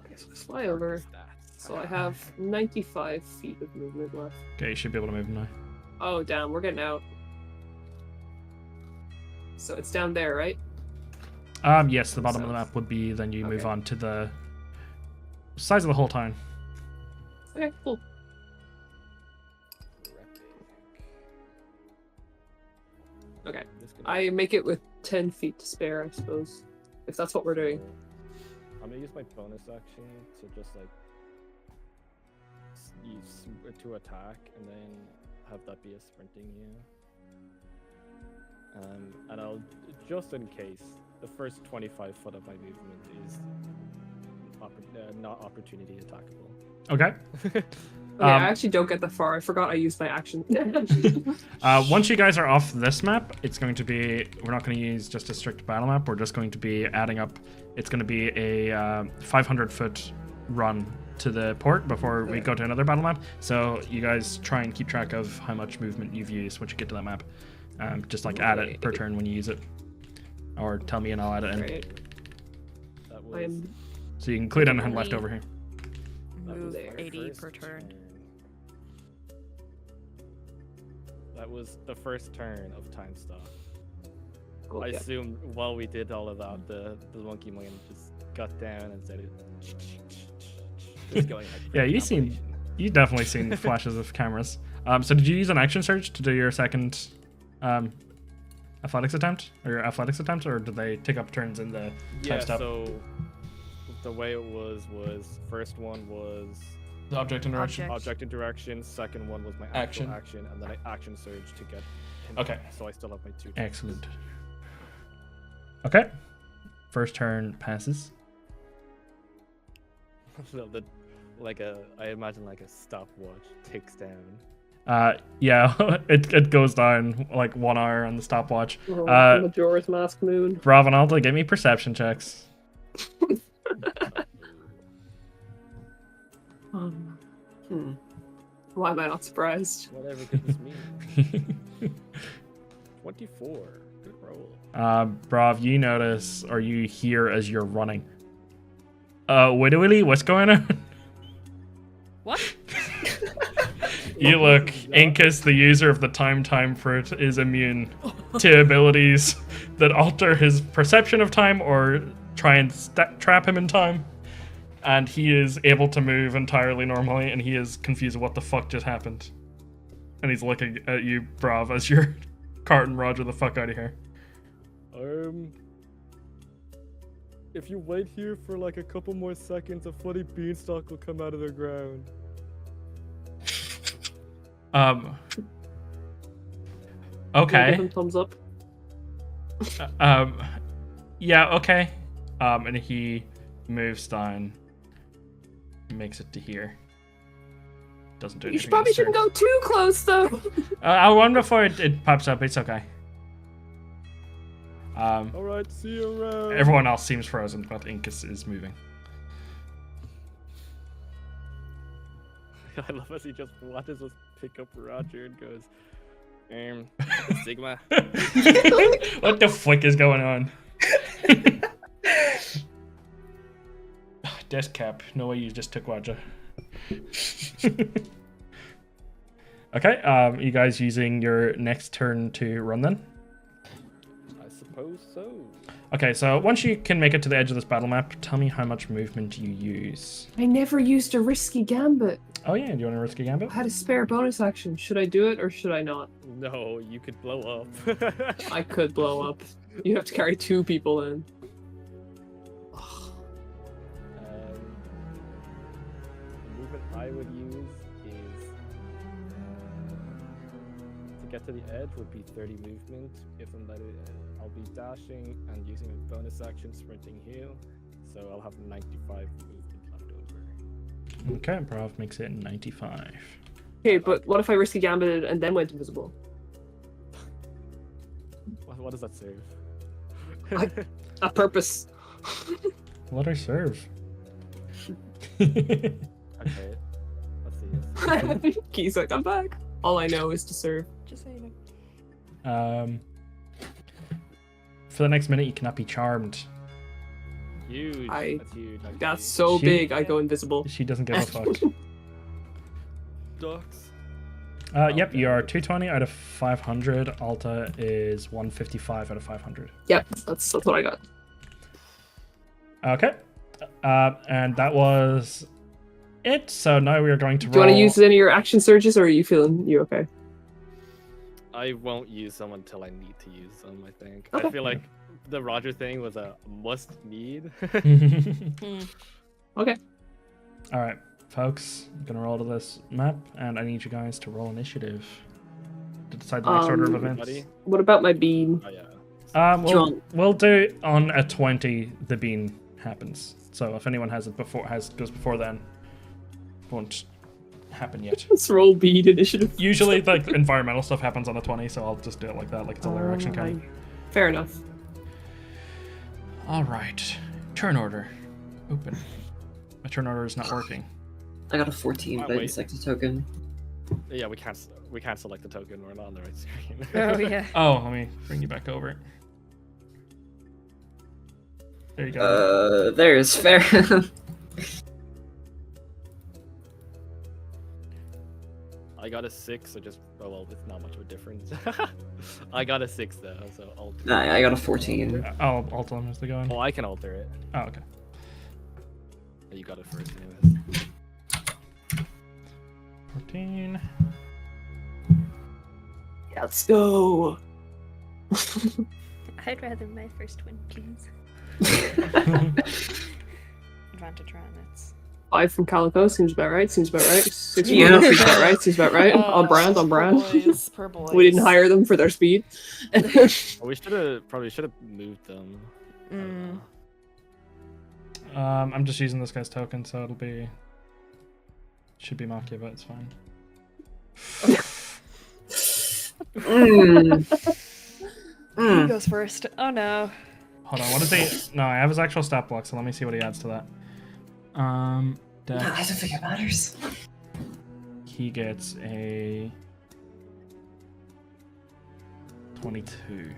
Okay, so let's fly over. Stats. So I have 95 feet of movement left. Okay, you should be able to move now. Oh, damn, we're getting out. So it's down there, right? Yes, the bottom of the South. map would be. Then you move Okay. on to the size of the whole town. Okay, cool. Okay. I make it with 10 feet to spare, I suppose. If that's what we're doing. I'm gonna use my bonus action to just like use to attack and then have that be a sprinting you. And I'll just in case the first 25 foot of my movement is not opportunity attackable. Okay. Okay, I actually don't get that far. I forgot I used my action. Once you guys are off this map, it's going to be. We're not going to use just a strict battle map. We're just going to be adding up. It's going to be a 500-foot run to the port before we go to another battle map. So you guys try and keep track of how much movement you've used once you get to that map. Just like add it per turn when you use it, or tell me and I'll add it in. Right. That was, So you can include anything left over here. that was Move my 80 first per turn. That was the first turn of time stop. Cool, I yeah. assume while we did all of that, the monkey man just got down and said it. Just going, like, Yeah, you combination. you definitely seen flashes of cameras. So did you use an action surge to do your second athletics attempt, or did they take up turns in the Yeah, time step? so the way it was first one was The object interaction. object interaction, second one was my Action. action, and then I action surge to get him. Okay. So I still have my 2 turns. Excellent. Okay. First turn passes. So I imagine like a stopwatch ticks down. Yeah, it goes down like 1 hour on the stopwatch. Oh, Majora's Mask moon. Bravv and Alta, give me perception checks. Why am I not surprised? Whatever could this mean? 24. Good roll. Bravv, you notice or you hear as you're running. Willy, what's going on? What? You look, Incus, the user of the time fruit, is immune to abilities that alter his perception of time or try and trap him in time. And he is able to move entirely normally, and he is confused with what the fuck just happened. And he's looking at you, Bravv, as you're carting Roger the fuck out of here. If you wait here for like a couple more seconds, a funny beanstalk will come out of the ground. Okay. Give him thumbs up. Yeah, okay. And he moves down, makes it to here. Doesn't do You anything. probably this turn. shouldn't go too close, though. I'll run before it pops up. It's okay. Alright, see you around. Everyone else seems frozen, but Incus is moving. I love as he just watches us pick up Roger and goes, Sigma. What the fuck is going on? Desk cap. No way you just took Roger. Okay, you guys using your next turn to run then? I suppose so. Okay, so once you can make it to the edge of this battle map, tell me how much movement you use. I never used a risky gambit. Oh yeah, do you want to risk a gambit? I had a spare bonus action. Should I do it or should I not? No, you could blow up. I could blow up. You have to carry 2 people in. The movement I would use is to get to the edge would be 30 movement. If I'm let it, I'll be dashing and using a bonus action sprinting heal, so I'll have 95 movement left over. Okay, Bravv makes it 95. Okay, but what if I risky gambited and then went invisible? What does that serve? A purpose. What I serve? Okay, let's see. Key's like, I'm back. All I know is to serve. Just so you know. For the next minute, you cannot be charmed. Huge. I- That's huge. That's so She- big, I go invisible. She doesn't give a fuck. Ducks. Yep, you are 220 out of 500. Alta is 155 out of 500. Yep, that's what I got. Okay. And that was it. So now we are going to Do you want roll. to use any of your action surges, or are you feeling you okay? I won't use them until I need to use them, I think. Okay. I feel like the Roger thing was a must need. Okay. All right, folks. I'm gonna roll to this map, and I need you guys to roll initiative to decide the next order of events. Buddy? What about my bean? Oh yeah. We'll do it on a 20. The bean happens. So if anyone has it before, goes before then, won't happen yet. Let's roll bean initiative. Usually, like environmental stuff happens on a 20, so I'll just do it like that, like it's a layer action kind. Fair enough. All right, turn order, open. My turn order is not working. I got a 14, but I wait. didn't select a token. Yeah, we can't select the token. We're not on the right screen. Oh yeah. Oh, let me bring you back over. There you go. There's Ferrum. I got a 6, so just well, it's not much of a difference. I got a 6 though, so I'll. Nah, I got a 14. Oh, Altalune has to go in. Oh, I can alter it. Oh, okay. You got it first, anyways. 14. Yeah, let's go. I'd rather my first win, please. Advantage round, it's 5 from Calico seems about right. Seems about right. 6 from Yeah. Luna, seems about right. Seems about right. On brand. On brand. Per boys. We didn't hire them for their speed. We should have moved them. I'm just using this guy's token, so it'll be... Should be Makia, but it's fine. He goes first. Oh no. Hold on, what is he? No, I have his actual stat block, so let me see what he adds to that. I Dex, don't think it matters. he gets a 22.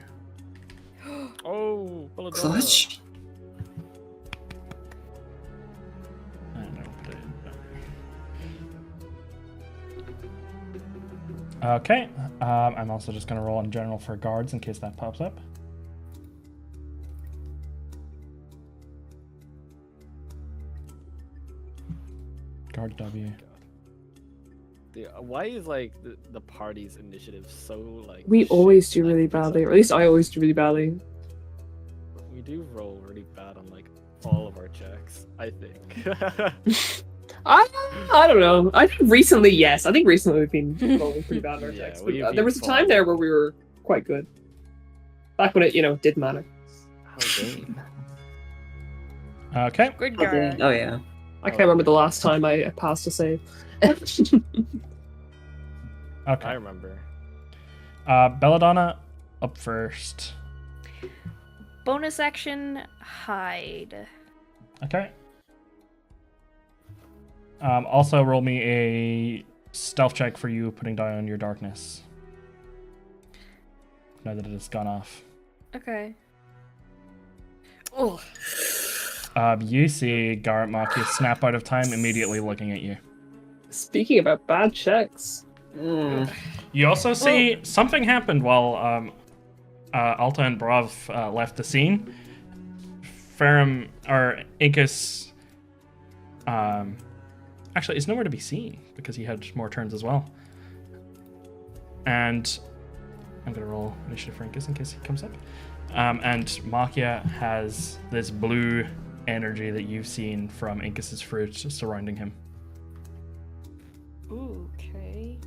Oh, Belladonna. Clutch? I don't know, put it in. Okay, I'm also just going to roll in general for guards in case that pops up. Guard W. Dude, why is like the party's initiative so like? We always do shit? really Like, badly, or at least I always do really badly. We do roll really bad on like all of our checks. I think. I don't know. I think recently, yes. I think recently we've been rolling pretty bad on our Yeah, checks. we've But, been there was a time falling. there where we were quite good. Back when it, didn't matter. How dare. Okay, Good Oh, girl. oh yeah. I can't remember the last time I passed a save. okay. I remember. Belladonna up first. Bonus action, hide. Okay. Also roll me a stealth check for you putting down your darkness. Now that it has gone off. Okay. Oh. You see Garrett Makia snap out of time immediately looking at you. Speaking about bad checks. You also see something happened while Alta and Bravv left the scene. Ferrum or Incus actually is nowhere to be seen because he had more turns as well. And I'm gonna roll initiative for Incus in case he comes up. And Makia has this blue energy that you've seen from Incus's fruit surrounding him. Okay.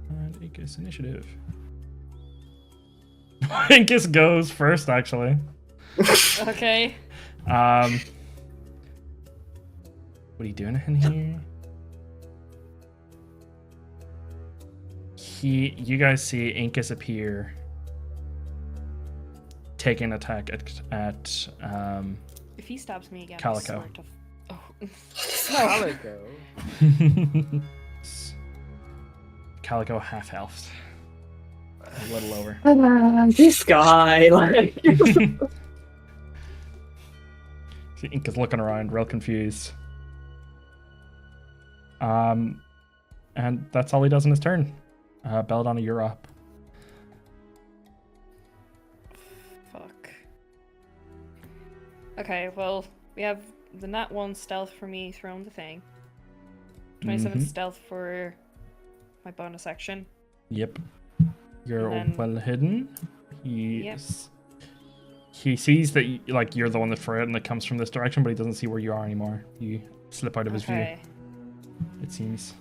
And Incus initiative. Incus goes first, actually. Okay. What are you doing in here? You guys see Incus appear, take an attack at If he stabs me again, Calico. I swear to Calico. Calico half health. A little over. This guy, like. See Incus looking around, real confused. And that's all he does in his turn. Belladonna, you're up. Fuck. Okay, well, we have the nat 1 stealth for me throwing the thing. 27 stealth for my bonus action. Yep. You're And then- well hidden. He sees that you're the one that threw it and it comes from this direction, but he doesn't see where you are anymore. You slip out of his view, Okay. it seems.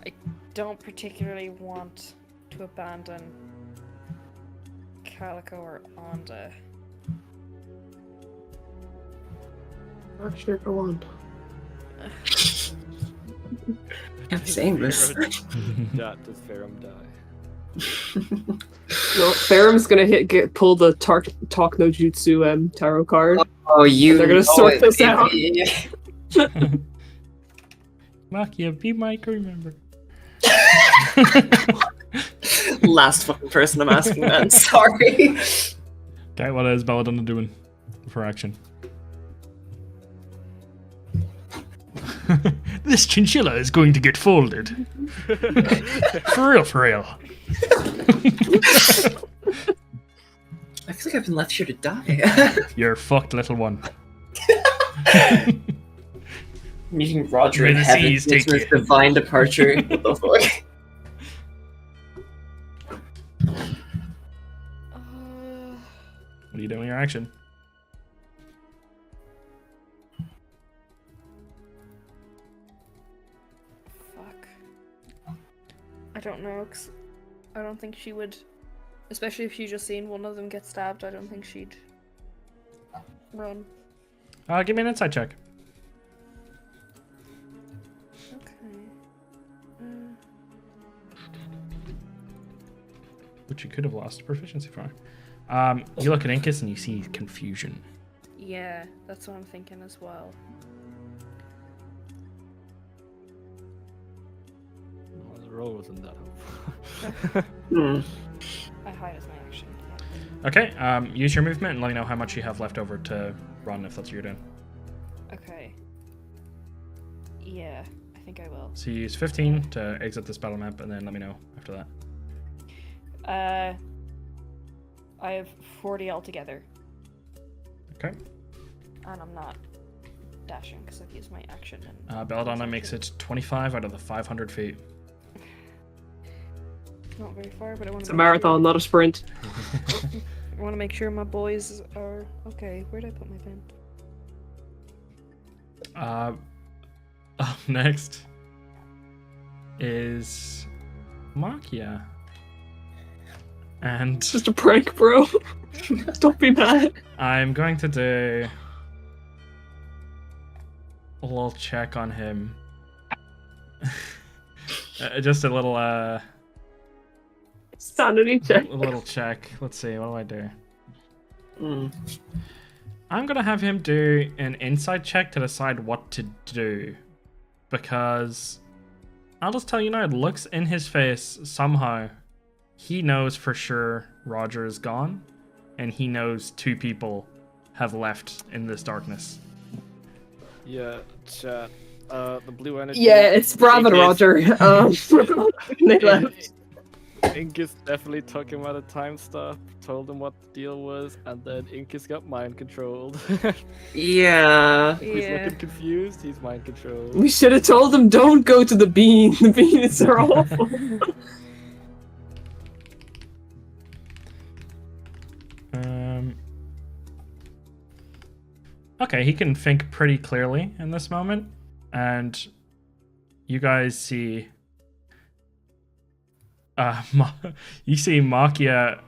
Don't particularly want to abandon Calico or Onda. Sure, go on. I'm saying this. Yeah, does Ferrum die? No, Ferrum's gonna pull the talk no jutsu tarot card. Oh, you. They're gonna sort this out. Makia, be my crew member. Last fucking person I'm asking that. Sorry. Okay, what is Belladonna doing for action? This chinchilla is going to get folded. For real, for real. I feel like I've been left here to die. You're fucked, little one. Meeting Roger May in the heaven. seas take This you. divine departure. What the fuck? What are you doing in your action? Fuck. I don't know, 'cause I don't think she would, especially if she just seen one of them get stabbed. I don't think she'd run. Give me an insight check. Okay. Which you could have lost proficiency for. You look at Incus and you see confusion. Yeah, that's what I'm thinking as well. Well, the roll wasn't that helpful. I hide as my action. Okay, use your movement and let me know how much you have left over to run if that's what you're doing. Okay. Yeah, I think I will. So you use 15 to exit this battle map and then let me know after that. I have 40 altogether, Okay. and I'm not dashing because I've used my action. And Belladonna makes it 25 out of the 500 feet. not very far, but I want It's to. a marathon, not a sprint. I want to make sure my boys are okay. Where did I put my pen? Up next is Makia. And Just a prank, bro. Don't be mad. I'm going to do a little check on him. Just a little Sanity check. a little check. Let's see, what do I do? Hmm. I'm gonna have him do an insight check to decide what to do, because I'll just tell you now, it looks in his face somehow he knows for sure Roger is gone, and he knows two people have left in this darkness. Yeah, chat. The blue energy. Yeah, it's Bravv and Roger. They left. Incus definitely took him at a time stop, told him what the deal was, and then Incus got mind controlled. Yeah. He's looking confused, he's mind controlled. We should have told them don't go to the bean. The beans are awful. Okay, he can think pretty clearly in this moment, and you guys see you see Makia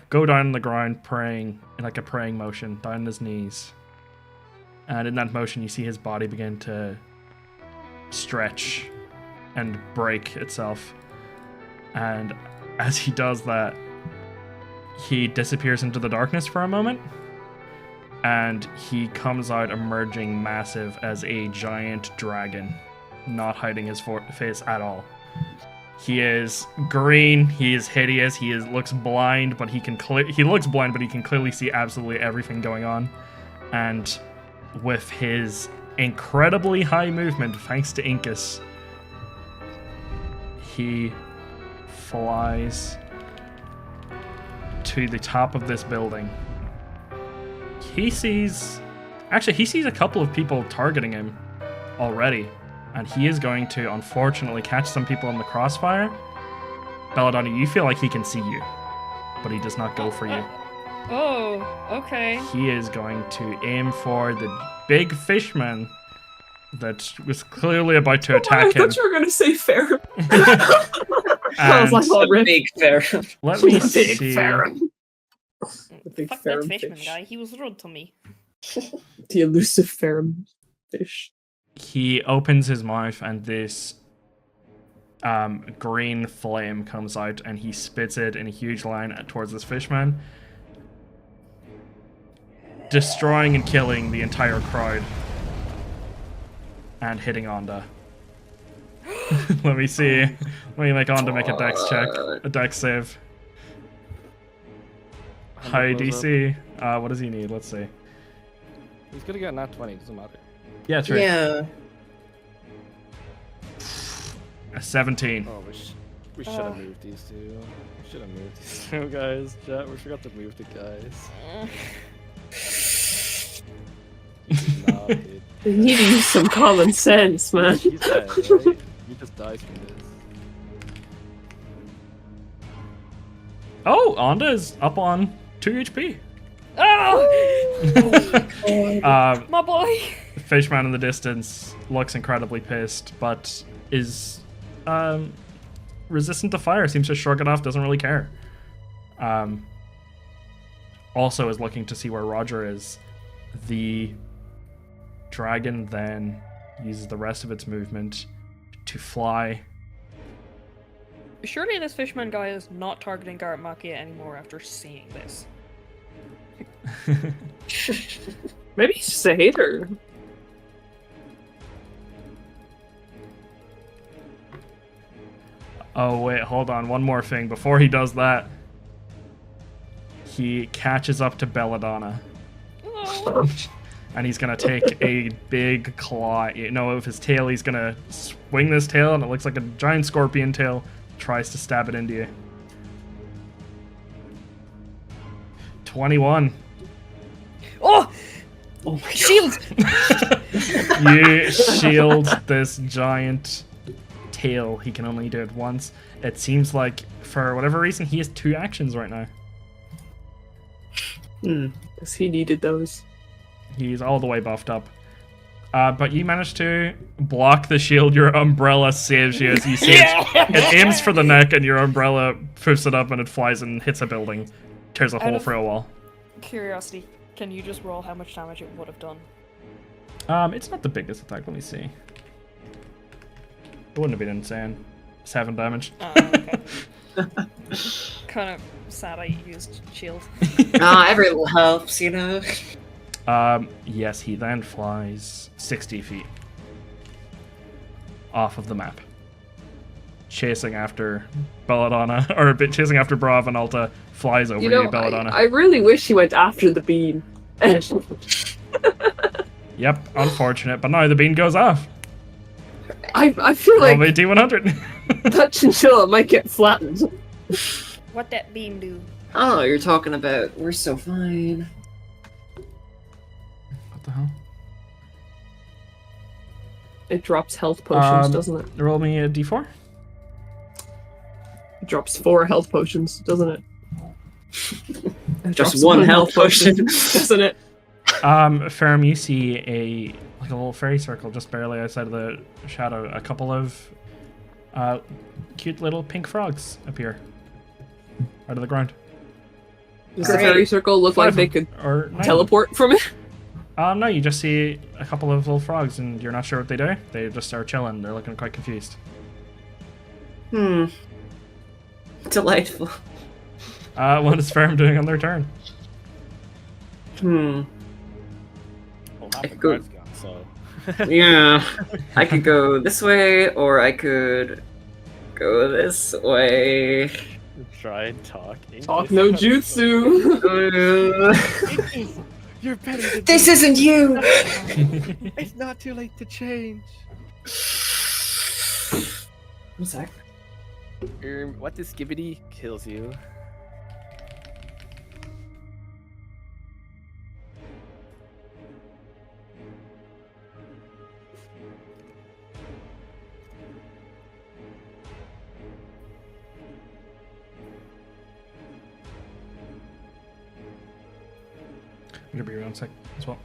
go down on the ground praying in like a praying motion, down on his knees. And in that motion you see his body begin to stretch and break itself. And as he does that, he disappears into the darkness for a moment. And he comes out emerging massive as a giant dragon, not hiding his face at all. He is green, he is hideous, he looks blind, but he looks blind, but he can clearly see absolutely everything going on. And with his incredibly high movement, thanks to Incus, he flies to the top of this building. He sees a couple of people targeting him already, and he is going to unfortunately catch some people in the crossfire. Belladonna, you feel like he can see you, but he does not go for you. Oh, okay. He is going to aim for the big fishman that was clearly about to I attack him. thought you were gonna say Ferrum. I was And like, oh, The rip. big Ferrum. let me The big see. Ferrum. The big Fuck Ferrum that fishman fish. guy. He was rude to me. The elusive Ferrum fish. He opens his mouth and this green flame comes out and he spits it in a huge line towards this fishman, destroying and killing the entire crowd and hitting Onda. Let me see. Let me make Onda make a dex check. A dex save. High DC. What does he need? Let's see. He's gonna get a nat 20, doesn't matter. Yeah, true. Yeah. A 17. Oh, we should have moved these two. We should have moved these two guys. Chat, we forgot to move the guys. Nah, dude. You need to use some common sense, man. He's dead, right? He just dies from this. Oh, Onda is up on 2 HP. Oh, my boy. Fishman in the distance looks incredibly pissed, but is resistant to fire. Seems to shrug it off. Doesn't really care. Also is looking to see where Roger is. The dragon then uses the rest of its movement to fly. Surely this fishman guy is not targeting Garrett Makia anymore after seeing this. Maybe he's just a hater. Oh wait, hold on. One more thing. Before he does that, he catches up to Belladonna. Oh. And he's gonna take a big claw. With his tail, he's gonna swing this tail, and it looks like a giant scorpion tail. Tries to stab it into you. 21. Oh! Oh my Shield! You shield this giant tail. He can only do it once. It seems like, for whatever reason, he has 2 actions right now. Because he needed those. He's all the way buffed up. But you managed to block the shield. Your umbrella saves you as you see it aims for the neck, and your umbrella poofs it up, and it flies and hits a building. Tears a hole of- through a wall. Curiosity, can you just roll how much damage it would have done? It's not the biggest attack. Let me see. It wouldn't have been insane. 7 damage. Oh, okay. Kind of sad I used shield. Every little helps, you know. Yes, he then flies 60 feet off of the map, chasing after Belladonna, or chasing after Bravv, and Alta flies over you, Belladonna. I really wish he went after the bean. Yep, unfortunate, but now the bean goes off. I feel like Roll me D100. that chinchilla might get flattened. What that beam do? I don't know what you're talking about. We're so fine. What the hell? It drops health potions, doesn't it? Roll me a D4. It drops 4 health potions, doesn't it? It Just drops one health potion. doesn't it? Ferrum, you see a little fairy circle just barely outside of the shadow. A couple of cute little pink frogs appear out of the ground. Does the Great. fairy circle look like 5 they could or 9. teleport from it? No, you just see a couple of little frogs, and you're not sure what they do. They just are chilling. They're looking quite confused. Delightful. What is Ferrum doing on their turn? Well, half I the could go- guard's gone, so. Yeah. I could go this way, or I could go this way. Try and talk English. Talk no jutsu. Uh, You're better than this me. isn't you! It's not too late to change. One sec. What this skibidi kills you? I'm gonna be around a sec as well.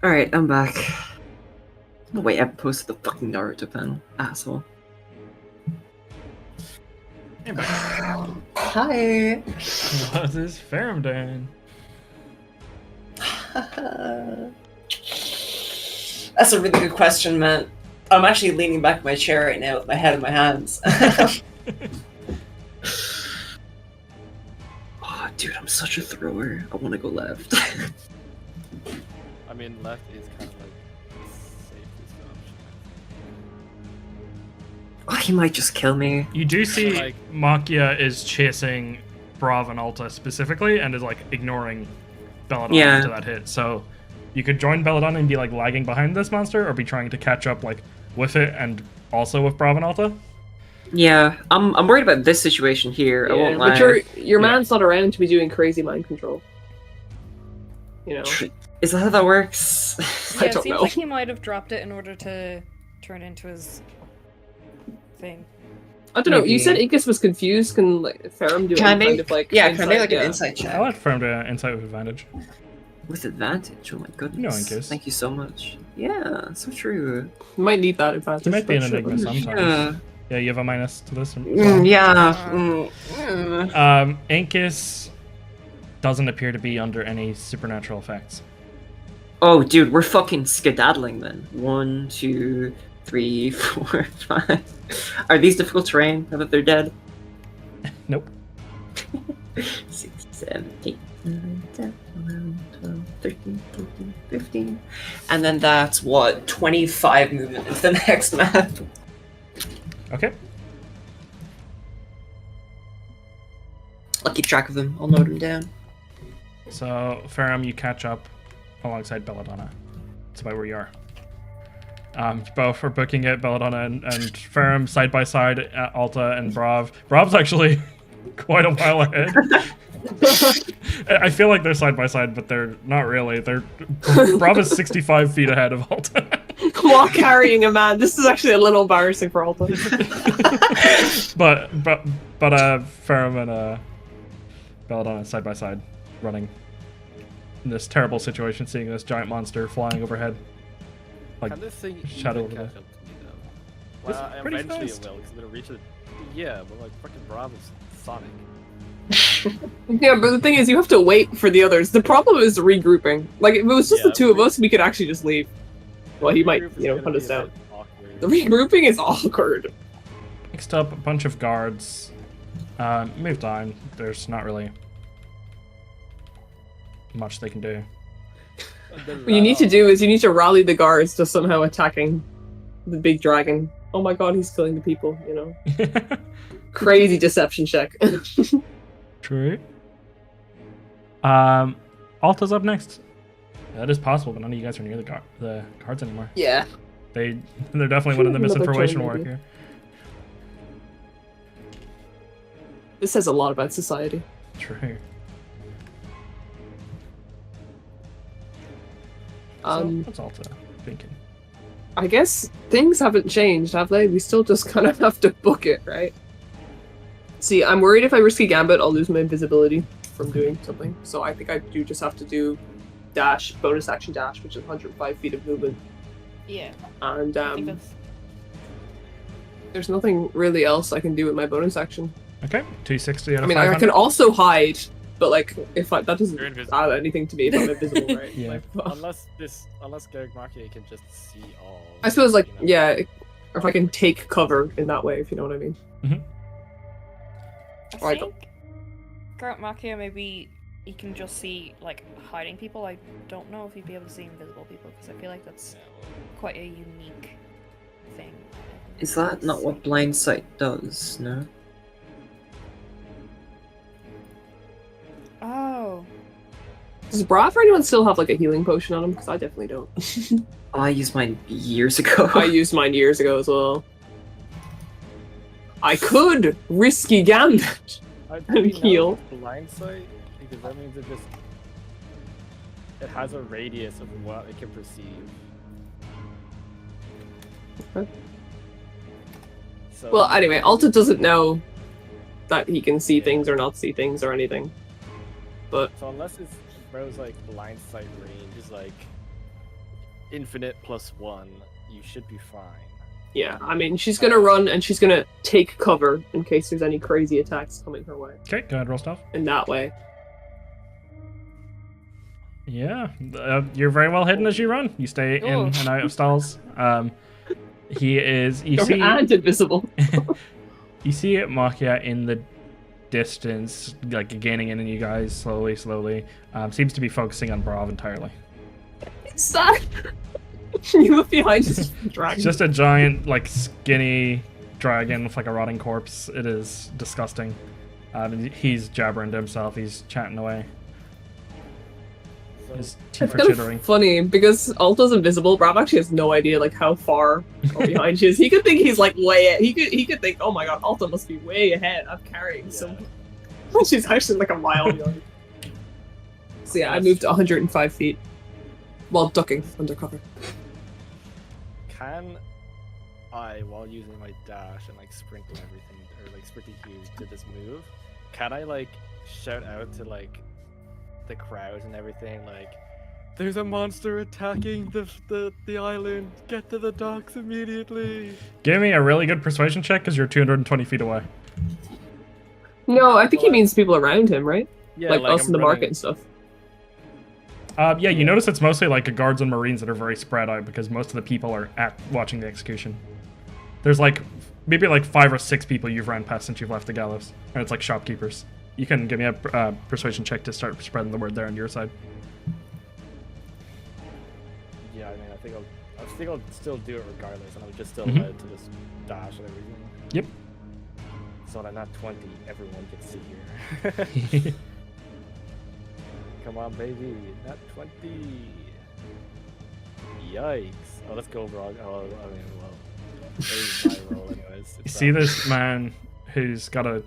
Alright, I'm back. Oh wait, I posted the fucking Naruto panel. Asshole. Hi! What is Ferrum doing? That's a really good question, man. I'm actually leaning back in my chair right now with my head in my hands. Oh, dude, I'm such a thrower. I want to go left. I mean, left is kind of like the safest option. Oh, he might just kill me. You do see Like- Makia is chasing Bravv and Alta specifically, and is like ignoring Belladonna Yeah. into that hit. So you could join Belladonna and be like lagging behind this monster, or be trying to catch up like with it and also with Bravv and Alta. Yeah, I'm worried about this situation here. I Yeah, won't lie. but your Yeah. man's not around to be doing crazy mind control. You know. Is that how that works? Yeah, I it don't seems know. like he might have dropped it in order to turn into his thing. I don't know. Maybe. You said Incus was confused. Can like Ferrum do Can I any kind make of like? yeah? Can I make insight? like an Yeah. insight check? I let Ferrum to insight with advantage. With advantage, oh my goodness. Incus. Thank you so much. Yeah, so true. You might need that advantage. You might be an but sure. enigma sometimes. Yeah. Yeah, you have a minus to this. Yeah. Incus doesn't appear to be under any supernatural effects. Oh, dude, we're fucking skedaddling then. 1, 2, 3, 4, 5. Are these difficult terrain now that they're dead? Nope. 6, 7, 8, 9, 10, 11, 12, 13, 14, 15. And then that's what? 25 movement into the next map. Okay. I'll keep track of them. I'll note them down. So, Ferrum, you catch up alongside Belladonna. It's about where you are. Both are booking it, Belladonna and Ferrum side by side at Alta and Bravv. Bravv's actually quite a while ahead. I feel like they're side by side, but they're not really. Bravv is 65 feet ahead of Alta. While carrying a man, this is actually a little embarrassing for Alta. but Ferrum and Belladonna side by side, running in this terrible situation, seeing this giant monster flying overhead. Like, Can this thing shadow even over catch up to me though? It's Well, pretty eventually fast. it will, because it'll reach it. Yeah, but like fucking Bravv is Sonic. Yeah, but the thing is, you have to wait for the others. The problem is regrouping. Like, if it was just Yeah, the two of us, we could actually just leave. Well, he might, Regroup is you know, gonna hunt be us a down. bit awkward. The regrouping is awkward. Next up, a bunch of guards. Move down. There's not really much they can do. What you need to do is you need to rally the guards to somehow attacking the big dragon. Oh my god, he's killing the people, you know? Crazy deception check. True. Alta's up next. That is possible, but none of you guys are near the guards anymore. Yeah. They're definitely winning the Another misinformation turn, war maybe. here. This says a lot about society. True. So, what's Alta thinking? I guess things haven't changed, have they? We still just kind of have to book it, right? See, I'm worried if I risk a gambit, I'll lose my invisibility from doing something. So I think I do just have to do dash, bonus action dash, which is 105 feet of movement. Yeah, And I think that's there's nothing really else I can do with my bonus action. Okay, 260 out of I mean, 500. I can also hide, but like, if that doesn't You're invisible. add anything to me if I'm invisible, right? Yeah. Like, Unless Garrick Marquis can just see all. I suppose, like, you know. yeah, or if I can take cover in that way, if you know what I mean. I Right. think Grant Macchia, maybe he can just see like hiding people. I don't know if he'd be able to see invisible people because I feel like that's Yeah, well, quite a unique thing. Is that not what blind sight does? No. Oh, Does Bravv or anyone still have like a healing potion on him? Because I definitely don't. Oh, I used mine years ago. I used mine years ago as well. I could risky gambit. do we know Heal. if it's blind sight, because that means it has a radius of what it can perceive. Okay. So, Well, anyway, Alta doesn't know that he can see things or not see things or anything. But So unless it's bro's like blind sight range is like infinite +1, you should be fine. yeah, I mean, she's gonna run and she's gonna take cover in case there's any crazy attacks coming her way. Okay, go ahead, roll stuff. In that way. Yeah, you're very well hidden as you run. You stay in and out of stalls. He is. You see, and invisible. you see Makia in the distance, like gaining in on you guys slowly. Seems to be focusing on Bravv entirely. It's that. You look behind this dragon. It's just a giant, like skinny dragon with like a rotting corpse. It is disgusting. He's jabbering to himself. He's chatting away. His teeth are It's chittering. funny because Alta's invisible. Bravv actually has no idea like how far or behind she is. He could think he's like way. He could think, oh my god, Alta must be way ahead. I'm carrying some. She's actually like a mile behind. So yeah, I moved 105 feet while ducking under cover. Can I, while using my dash and like sprinting everything, or like sprinting cues to this move, can I like shout out to like the crowd and everything, like, there's a monster attacking the island, get to the docks immediately? Give me a really good persuasion check because you're 220 feet away. No, I think he means people around him, right? Yeah, like us I'm in the running- market and stuff. Yeah, you notice it's mostly like guards and marines that are very spread out because most of the people are watching the execution. There's like maybe like 5 or 6 people you've ran past since you've left the gallows, and it's like shopkeepers. You can give me a persuasion check to start spreading the word there on your side. Yeah, I mean, I think I'll still do it regardless, and I'm just still allowed to just dash and everything. Yep. So that not 20, everyone gets to hear. Come on, baby, not 20. Yikes. Oh, let's go, Bravv. Oh, I mean, well, there's my roll anyways. You see this man who's got a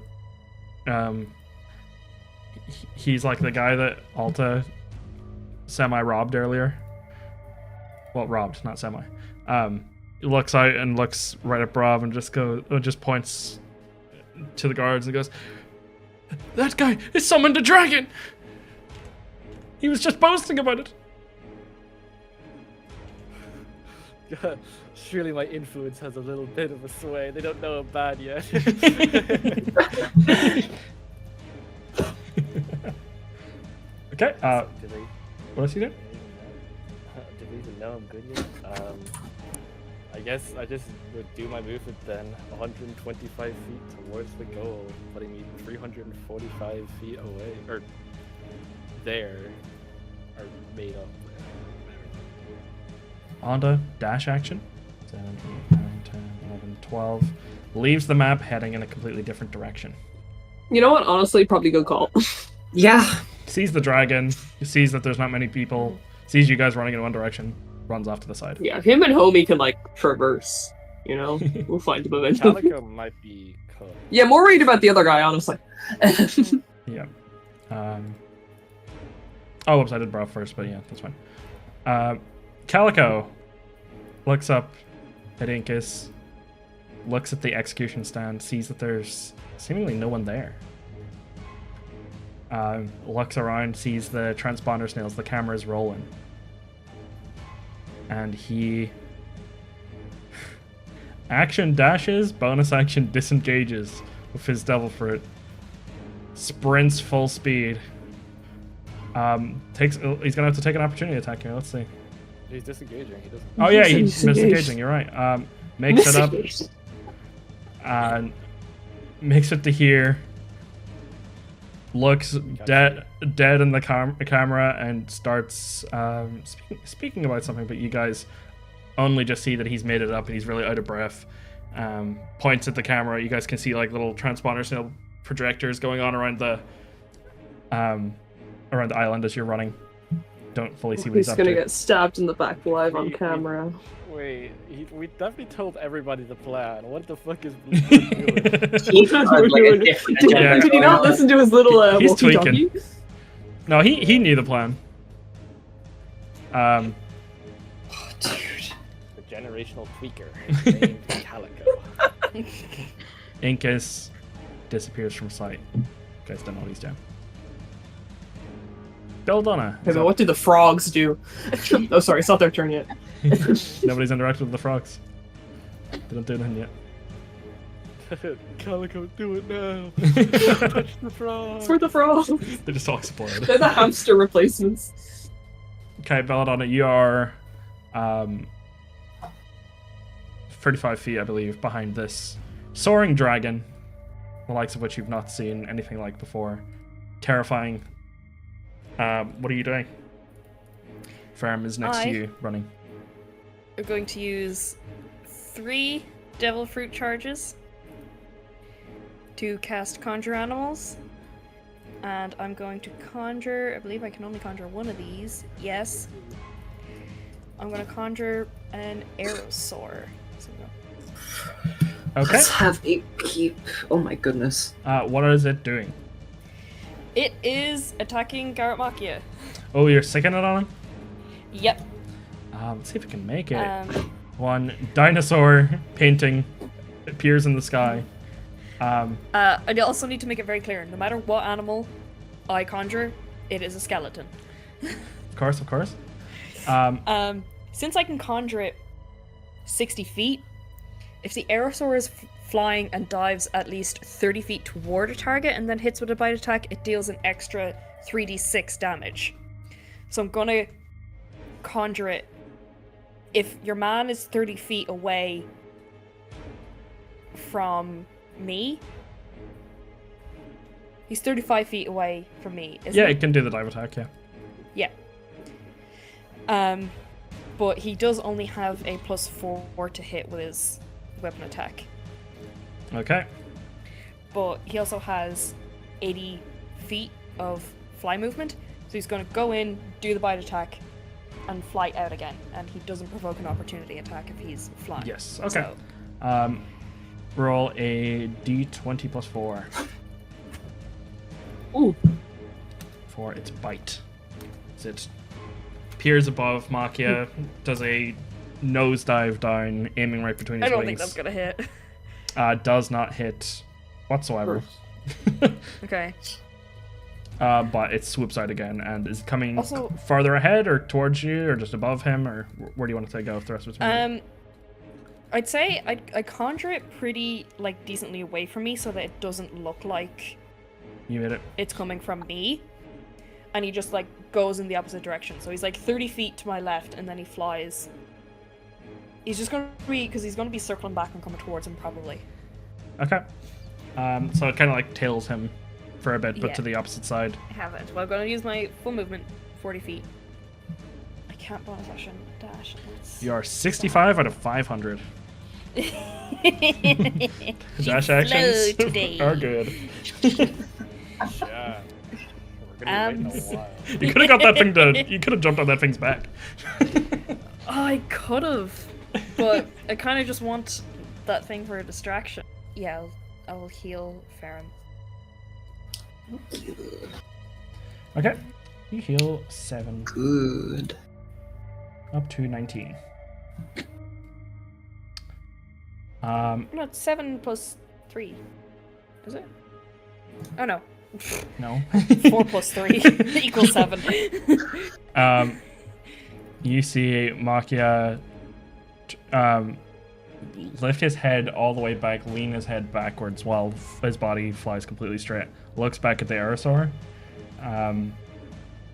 he's like the guy that Alta semi-robbed earlier. Well, robbed, not semi. He looks out and looks right at Bravv and just points to the guards and goes, "That guy is summoned a dragon! He was just boasting about it." Surely my influence has a little bit of a sway. They don't know I'm bad yet. Okay, Do they, what else you doing? do they even know I'm good yet? I guess I just would do my movement then. 125 feet towards the goal, putting me 345 feet away. Or there. Or made up. Onto dash action. 7, 8, 9, 10, 11, 12. Leaves the map heading in a completely different direction. You know what? Honestly, probably good call. Yeah. Sees the dragon, sees that there's not many people, sees you guys running in one direction, runs off to the side. Yeah, him and Homie can like traverse. You know, we'll find the momentum. Calico might be cooked. Yeah, more worried about the other guy, honestly. Yeah. Oh, whoops, I did Bravv first, but yeah, that's fine. Calico looks up at Incus, looks at the execution stand, sees that there's seemingly no one there. Looks around, sees the transponder snails, the camera's rolling. And he action dashes, bonus action disengages with his devil fruit. Sprints full speed. He's gonna have to take an opportunity attack here. Let's see. He's disengaging. He doesn't. Oh yeah, he's disengaging. You're right. Makes it up. Makes it to here. Looks dead in the camera and starts speaking about something, but you guys only just see that he's made it up and he's really out of breath. Points at the camera. You guys can see like little transponder snail projectors going on around the island as you're running. Don't fully see what he's up to. He's gonna get stabbed in the back live on camera. Wait, we definitely told everybody the plan. What the fuck is Blue doing? He had like a different agenda. Did you not listen to his little He's walkie-talkie? tweaking. No, he knew the plan. Oh, dude. The generational tweaker named Calico. Incus disappears from sight. You guys don't know what he's doing. Belladonna. Hey, but what did the frogs do? Oh, sorry, it's not their turn yet. Nobody's interacted with the frogs. They don't do anything yet. Calico, do it now. Touch the frog. It's for the frogs. They just all explode. They're the hamster replacements. Okay, Belladonna, you are 35 feet, I believe, behind this soaring dragon, the likes of which you've not seen anything like before. Terrifying. What are you doing? Ferrum is next to you, running. We're going to use 3 devil fruit charges to cast Conjure Animals. And I'm going to conjure, I believe I can only conjure one of these. Yes. I'm going to conjure an Aerosaur. Okay. Let's have it keep. Oh my goodness. What is it doing? It is attacking Garrett Machia. Oh, you're sicking it on him? Yep. Let's see if it can make it. One dinosaur painting appears in the sky. I also need to make it very clear, no matter what animal I conjure, it is a skeleton. Of course. Since I can conjure it 60 feet, if the Aerosaur is flying and dives at least 30 feet toward a target and then hits with a bite attack, it deals an extra 3d6 damage. So I'm gonna conjure it. If your man is 30 feet away from me, he's 35 feet away from me, isn't Yeah, he? it can do the dive attack, yeah. Yeah. But he does only have a +4 to hit with his weapon attack. Okay. But he also has 80 feet of fly movement, so he's going to go in, do the bite attack, and fly out again. And he doesn't provoke an opportunity attack if he's flying. Yes, okay. So, Roll a d20 plus 4. Ooh. For its bite. As it peers above Machia, does a nosedive down, aiming right between his I don't wings. think that's going to hit. Does not hit whatsoever. Okay. But it swoops out again and is coming Also- farther ahead or towards you or just above him, or where do you want to go with the rest of its movement? I'd say I conjure it pretty, like, decently away from me so that it doesn't look like You hit it. it's coming from me. And he just, like, goes in the opposite direction. So he's, like, 30 feet to my left, and then he flies. He's just going to be, because he's going to be circling back and coming towards him, probably. Okay. So it kind of like tails him for a bit, but Yeah. to the opposite side. I haven't. Well, I'm going to use my full movement, 40 feet. I can't bonus action dash. You are 65 out of 500. Dash slow actions today. are good. Yeah. We're gonna be waiting a while. You could have got that thing to. You could have jumped on that thing's back. I could have, but I kind of just want that thing for a distraction. Yeah, I'll heal Ferrum. Okay. You heal 7 Good. up to 19. No, it's 7 plus 3. Is it? Oh no. No. 4 plus 3 equals 7. You see Machia lift his head all the way back, lean his head backwards while his body flies completely straight. Looks back at the Aerosaur,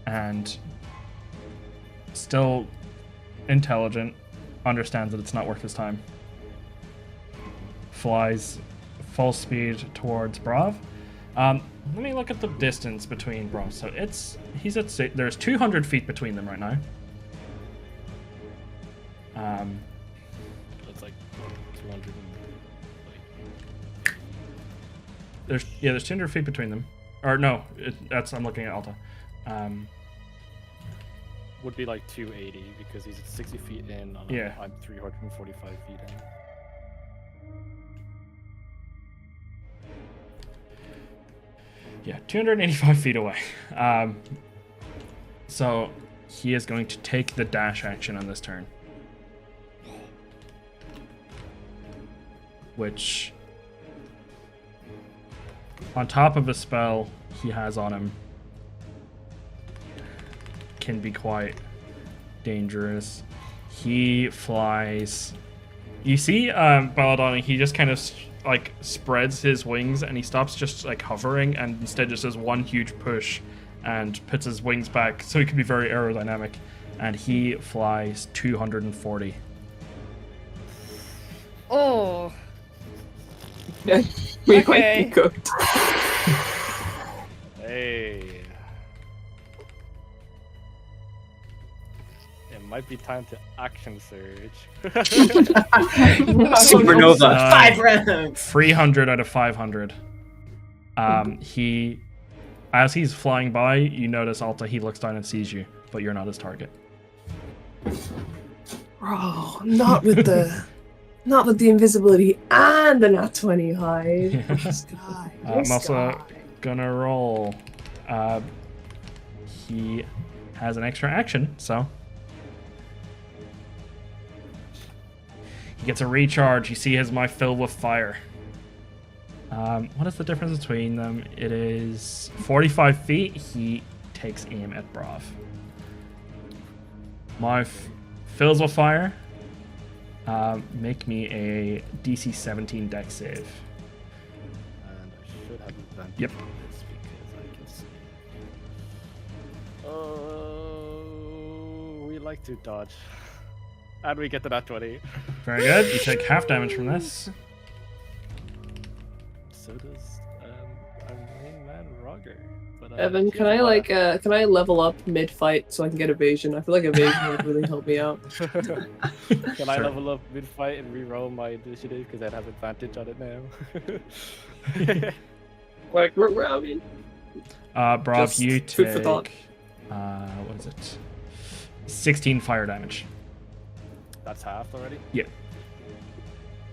and still intelligent, understands that it's not worth his time. Flies full speed towards Bravv. Let me look at the distance between Bravv. So he's at there's 200 feet between them right now. That's like 200 and, There's 200 feet between them. Or no, I'm looking at Alta. would be like 280 because he's at 60 feet in. Yeah. I'm 345 feet in. Yeah, 285 feet away. So he is going to take the dash action on this turn. Which, on top of a spell he has on him, can be quite dangerous. He flies. You see, Belladonna, he just kind of like spreads his wings and he stops just like hovering and instead just does one huge push and puts his wings back so he can be very aerodynamic and he flies 240. Oh. Yeah, we Okay. might be cooked. Hey. It might be time to action surge. Supernova. Uh, 5 rounds. 300 out of 500. He, as he's flying by, you notice Alta. He looks down and sees you, but you're not his target. Bro, not with the invisibility and the nat 20 hide. This guy. I'm also gonna roll. He has an extra action, so he gets a recharge. You see his eye filled with fire. What is the difference between them? It is 45 feet. He takes aim at Bravv. My fills with fire. Make me a DC 17 dex save. And I should have advantage Yep. on this because I can see. Oh, we like to dodge. And we get to that 20. Very good. You take half damage from this. So does our main man Roger. But, Evan, can I can I level up mid-fight so I can get evasion? I feel like evasion would really help me out. Can I Sure. level up mid-fight and re-roll my initiative because I'd have advantage on it now? Like, I mean, Bravv, Just you food for thought. take what is it? 16 fire damage. That's half already? Yeah.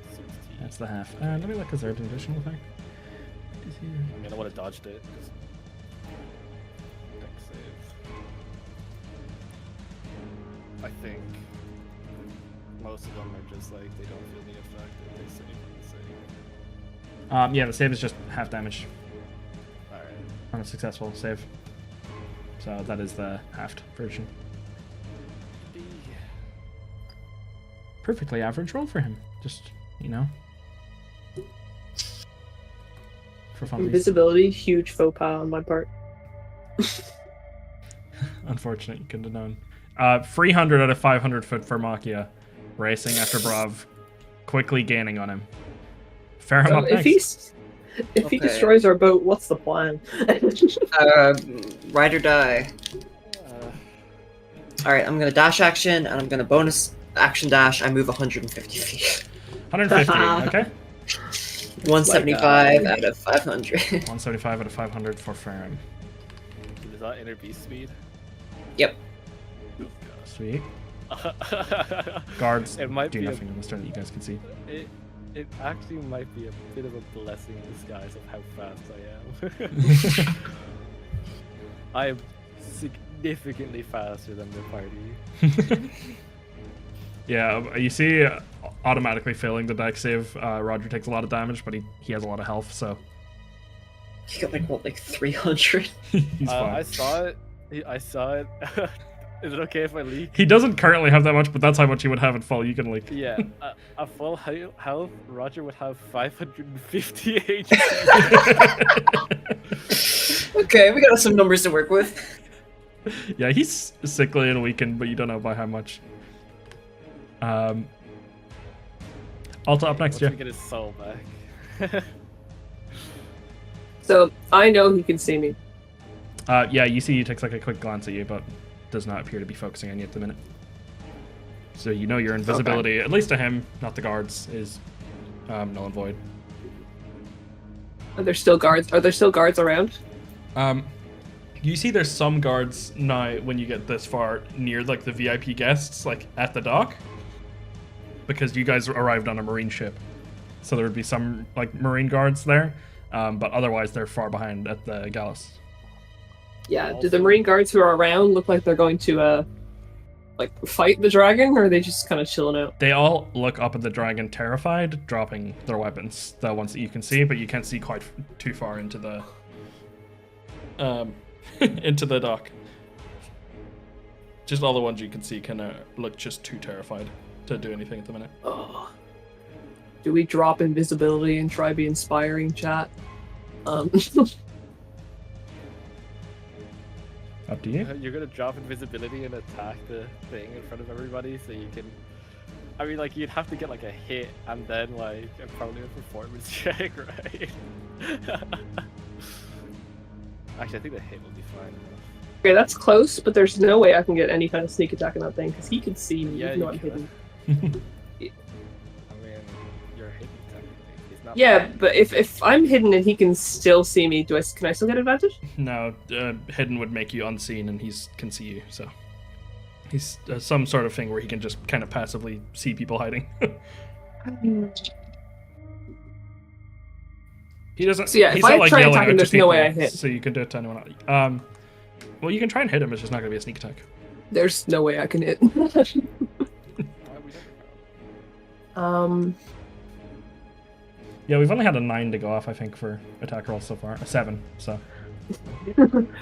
16. That's the half. Let me look. Is there an additional thing? I mean, I would have dodged it. Dex save. I think most of them are just like, they don't feel the effect that they save when they save. Yeah, the save is just half damage Alright. on a successful save. So that is the halved version. Perfectly average roll for him. Just, you know. For fun. invisibility, huge faux pas on my part. Unfortunate, you couldn't have known. 300 out of 500 foot for Makia, racing after Bravv, quickly gaining on him. Ferrum So up if next. if he Okay. destroys our boat, what's the plan? Ride or die. Alright, I'm gonna dash action, and I'm gonna bonus action dash. I move 150 feet. 150, okay? 175 out of 500. 175 out of 500 for Ferrum. Is that inner beast speed? Yep. Sweet. Guards It might do be a- nothing in the start that you guys can see. It actually might be a bit of a blessing in disguise of how fast I am. I am significantly faster than the party. Yeah, you see automatically failing the dex save. Roger takes a lot of damage, but he has a lot of health, so You got like 300. he's fine. I saw it. I saw it. Is it okay if I leak? He doesn't currently have that much, but that's how much he would have at full. You can leak. Yeah, a full health, Roger would have 550 HP. Okay, we got some numbers to work with. Yeah, he's sickly and weakened, but you don't know by how much. Alta up next, Once yeah. we get his soul back. So I know he can see me. Yeah, you see he takes like a quick glance at you, but does not appear to be focusing on you at the minute. So you know your invisibility, at least to him, not the guards, is null and void. Are there still guards? Are there still guards around? You see there's some guards now when you get this far near like the VIP guests, like at the dock, because you guys arrived on a marine ship. So there would be some like marine guards there, but otherwise they're far behind at the gallows. Yeah. Do the marine guards who are around look like they're going to like fight the dragon, or are they just kind of chilling out? They all look up at the dragon terrified, dropping their weapons, the ones that you can see, but you can't see quite too far into the into the dock. Just all the ones you can see kind of look just too terrified to do anything at the minute. Oh. Do we drop invisibility and try be inspiring, chat? Up to you. You're gonna drop invisibility and attack the thing in front of everybody, so you can. I mean, like you'd have to get like a hit and then like probably a performance check, right? Actually, I think the hit will be fine. Okay, that's close, but there's no way I can get any kind of sneak attack on that thing because he can see me Yeah, even though you I'm hidden. I mean, you're hidden technically. He's not. Yeah, but if I'm hidden and he can still see me, can I still get advantage? No, hidden would make you unseen, and he can see you. So he's some sort of thing where he can just kind of passively see people hiding. He doesn't. So yeah, he's if I not, like, try yelling attacking, out to there's no way I people, hit. So you can do it to anyone else. Well, you can try and hit him. It's just not going to be a sneak attack. There's no way I can hit. Yeah, we've only had a 9 to go off, I think, for attack rolls so far. A 7, so.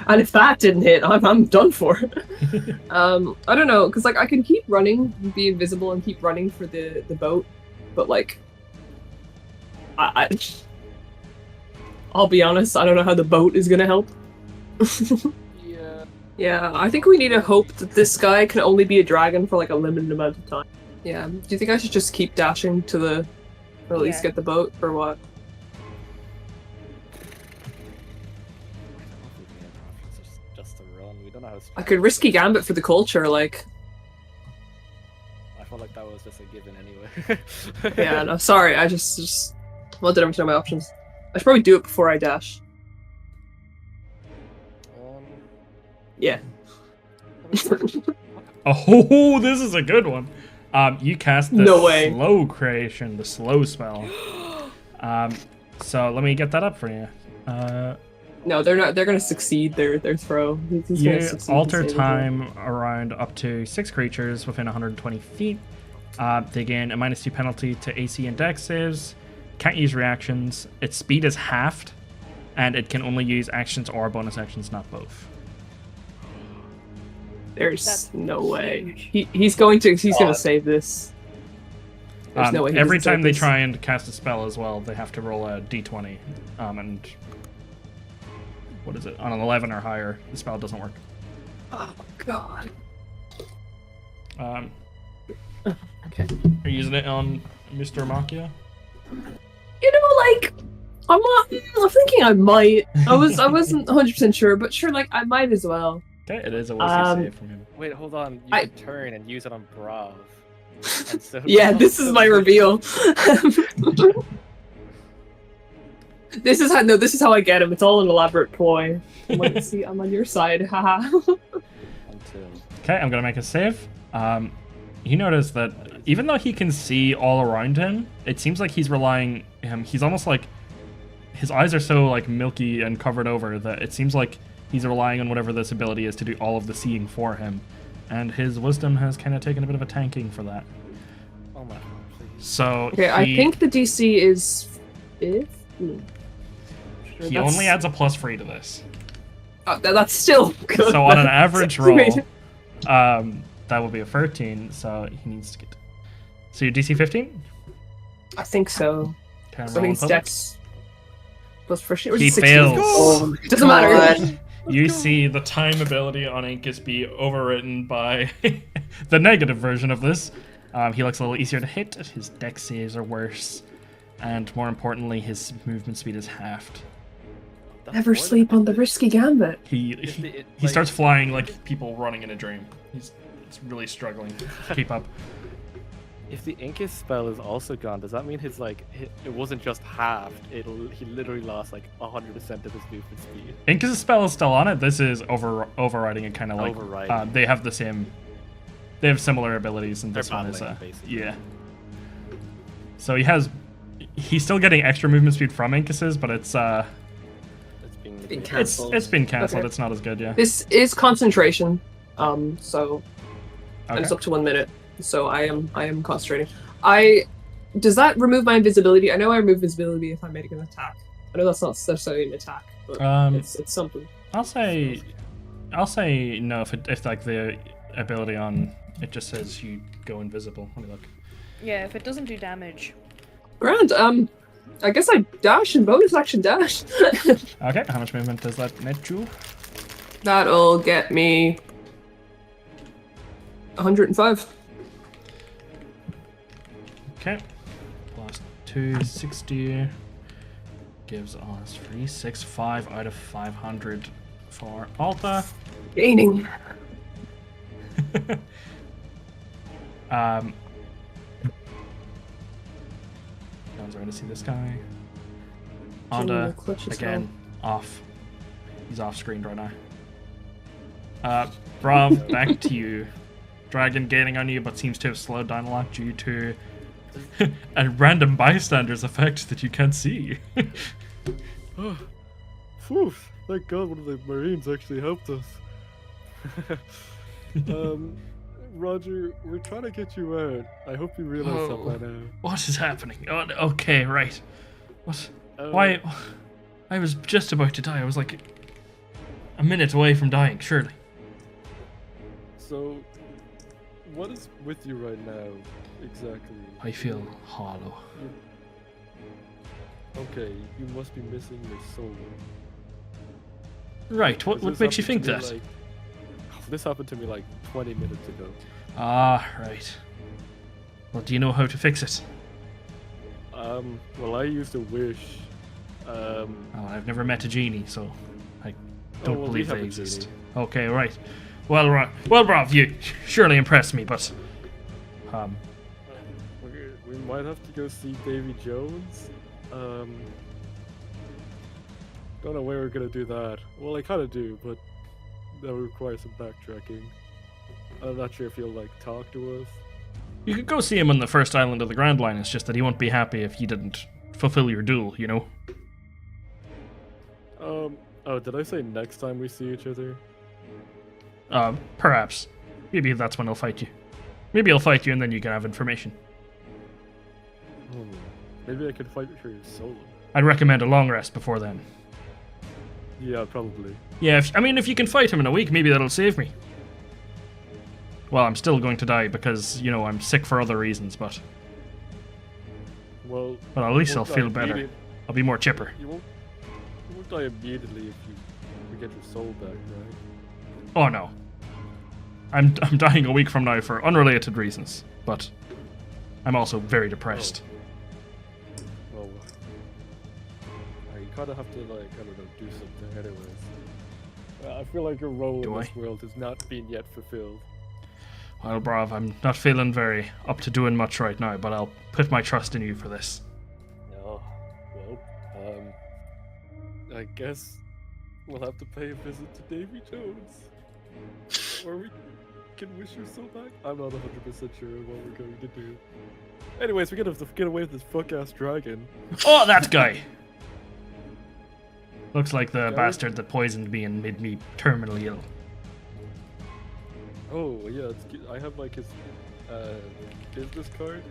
And if that didn't hit, I'm done for. I don't know, because like I can keep running, be invisible, and keep running for the boat, but like, I'll be honest, I don't know how the boat is gonna help. Yeah. Yeah, I think we need to hope that this guy can only be a dragon for like a limited amount of time. Yeah, do you think I should just keep dashing to the, or at least Yeah. get the boat, or what? Just to run. We don't know how. I could risky gambit for the culture, like. I felt like that was just a given anyway. Yeah, no, sorry, I just wanted to know my options. I should probably do it before I dash. Yeah. Oh, this is a good one. You cast the No way. slow creation, the slow spell. So let me get that up for you. No, they're not. They're gonna succeed their throw. He's gonna You succeed alter to save time around up to 6 creatures within 120 feet. They gain a -2 penalty to AC and Dex saves. Can't use reactions. Its speed is halved, and it can only use actions or bonus actions, not both. There's That's no way. huge. He's gonna save this. There's no way. He Every doesn't save time they this. try and cast a spell as well, they have to roll a d20. And what is it? On an 11 or higher, the spell doesn't work. Oh god. Okay. Are you using it on Mr. Makia? You know, like, I'm thinking I might. I wasn't 100% sure, but sure, like I might as well. Okay, it is a wisdom save from him. Wait, hold on. You I- can turn and use it on Bravv. And so Yeah, this is my reveal. This is how I get him. It's all an elaborate ploy. I'm like, see, I'm on your side, haha. Until. Okay, I'm gonna make a save. You notice that even though he can see all around him, it seems like he's relying he's almost like his eyes are so like milky and covered over that it seems like he's relying on whatever this ability is to do all of the seeing for him. And his wisdom has kind of taken a bit of a tanking for that. Oh my god, please. So Okay, I think the DC is 5. he only adds a +3 to this. That's still good. So on an average roll, Wait. that would be a 13. So he needs to get. So your DC 15? I think so. Okay, I'm So I rolling think it's public. Dex plus first year. He 16. fails. Oh, doesn't matter. God. You see the time ability on Incus be overwritten by the negative version of this. He looks a little easier to hit, his dex saves are worse, and more importantly, his movement speed is halved. That's Never more than sleep I on the did. risky gambit. He starts flying like people running in a dream. He's really struggling to keep up. If the Incus spell is also gone, does that mean it wasn't just halved? He literally lost like 100% of his movement speed. Incus' spell is still on it. This is overriding it, kind of like Overriding. they have they have similar abilities, and They're this one is battling, basically. yeah. So he's still getting extra movement speed from Incus's, but it's It's being Been negated. cancelled. it's been cancelled. Okay. It's not as good, yeah. This is concentration. So and Okay. it's up to 1 minute. So I am concentrating. Does that remove my invisibility? I know I remove visibility if I'm making an attack. I know that's not necessarily an attack, but it's something. I'll say no if like the ability on it just says you go invisible. Let me look. Yeah, if it doesn't do damage. Grand. I guess I dash and bonus action dash. Okay, how much movement does that net you? That'll get me 105. Okay. Plus 260 gives us 365 out of 500 for Alta. Gaining. No one's going to see this guy. Honda, again, off. He's off screen right now. Bravv, back to you. Dragon gaining on you, but seems to have slowed down a lot due to a random bystander's effect that you can't see. Oh, phew, thank God one of the Marines actually helped us. Roger, we're trying to get you out. I hope you realize that by now. What is happening? Oh, okay, right. What? Why? I was just about to die. I was like a minute away from dying, surely. So, what is with you right now, exactly? I feel hollow. Okay, you must be missing your soul. Right, what makes you think that? This happened to me like 20 minutes ago. Ah, right. Well, do you know how to fix it? Well, I used a wish. Oh, I've never met a genie, so I don't believe they exist. Okay, right. Well, Bravv, you surely impressed me, but we might have to go see Davy Jones. Don't know where we're gonna do that. Well, I kind of do, but that would require some backtracking. I'm not sure if he'll like talk to us. you could go see him on the first island of the Grand Line. It's just that he won't be happy if you didn't fulfill your duel, you know? Oh, did I say next time we see each other? Perhaps. Maybe that's when he'll fight you. Maybe he'll fight you and then you can have information. Maybe I could fight for your solo. I'd recommend a long rest before then. Yeah, probably. Yeah, if you can fight him in a week, maybe that'll save me. Well, I'm still going to die because, you know, I'm sick for other reasons, but... Well, at least I'll feel better. I'll be more chipper. You won't die immediately if you get your soul back, right? Oh no. I'm dying a week from now for unrelated reasons, but I'm also very depressed. Well, you kind of have to, like, I don't know, do something anyways. I feel like your role in this world has not been yet fulfilled. Well, Bravv, I'm not feeling very up to doing much right now, but I'll put my trust in you for this. Oh, well, I guess we'll have to pay a visit to Davy Jones. Or we can wish your soul back. I'm not 100% sure what we're going to do. Anyways, we gotta get away with this fuck-ass dragon. Oh, that guy! Looks like the bastard that poisoned me and made me terminally ill. Oh, yeah, I have, like, his business card.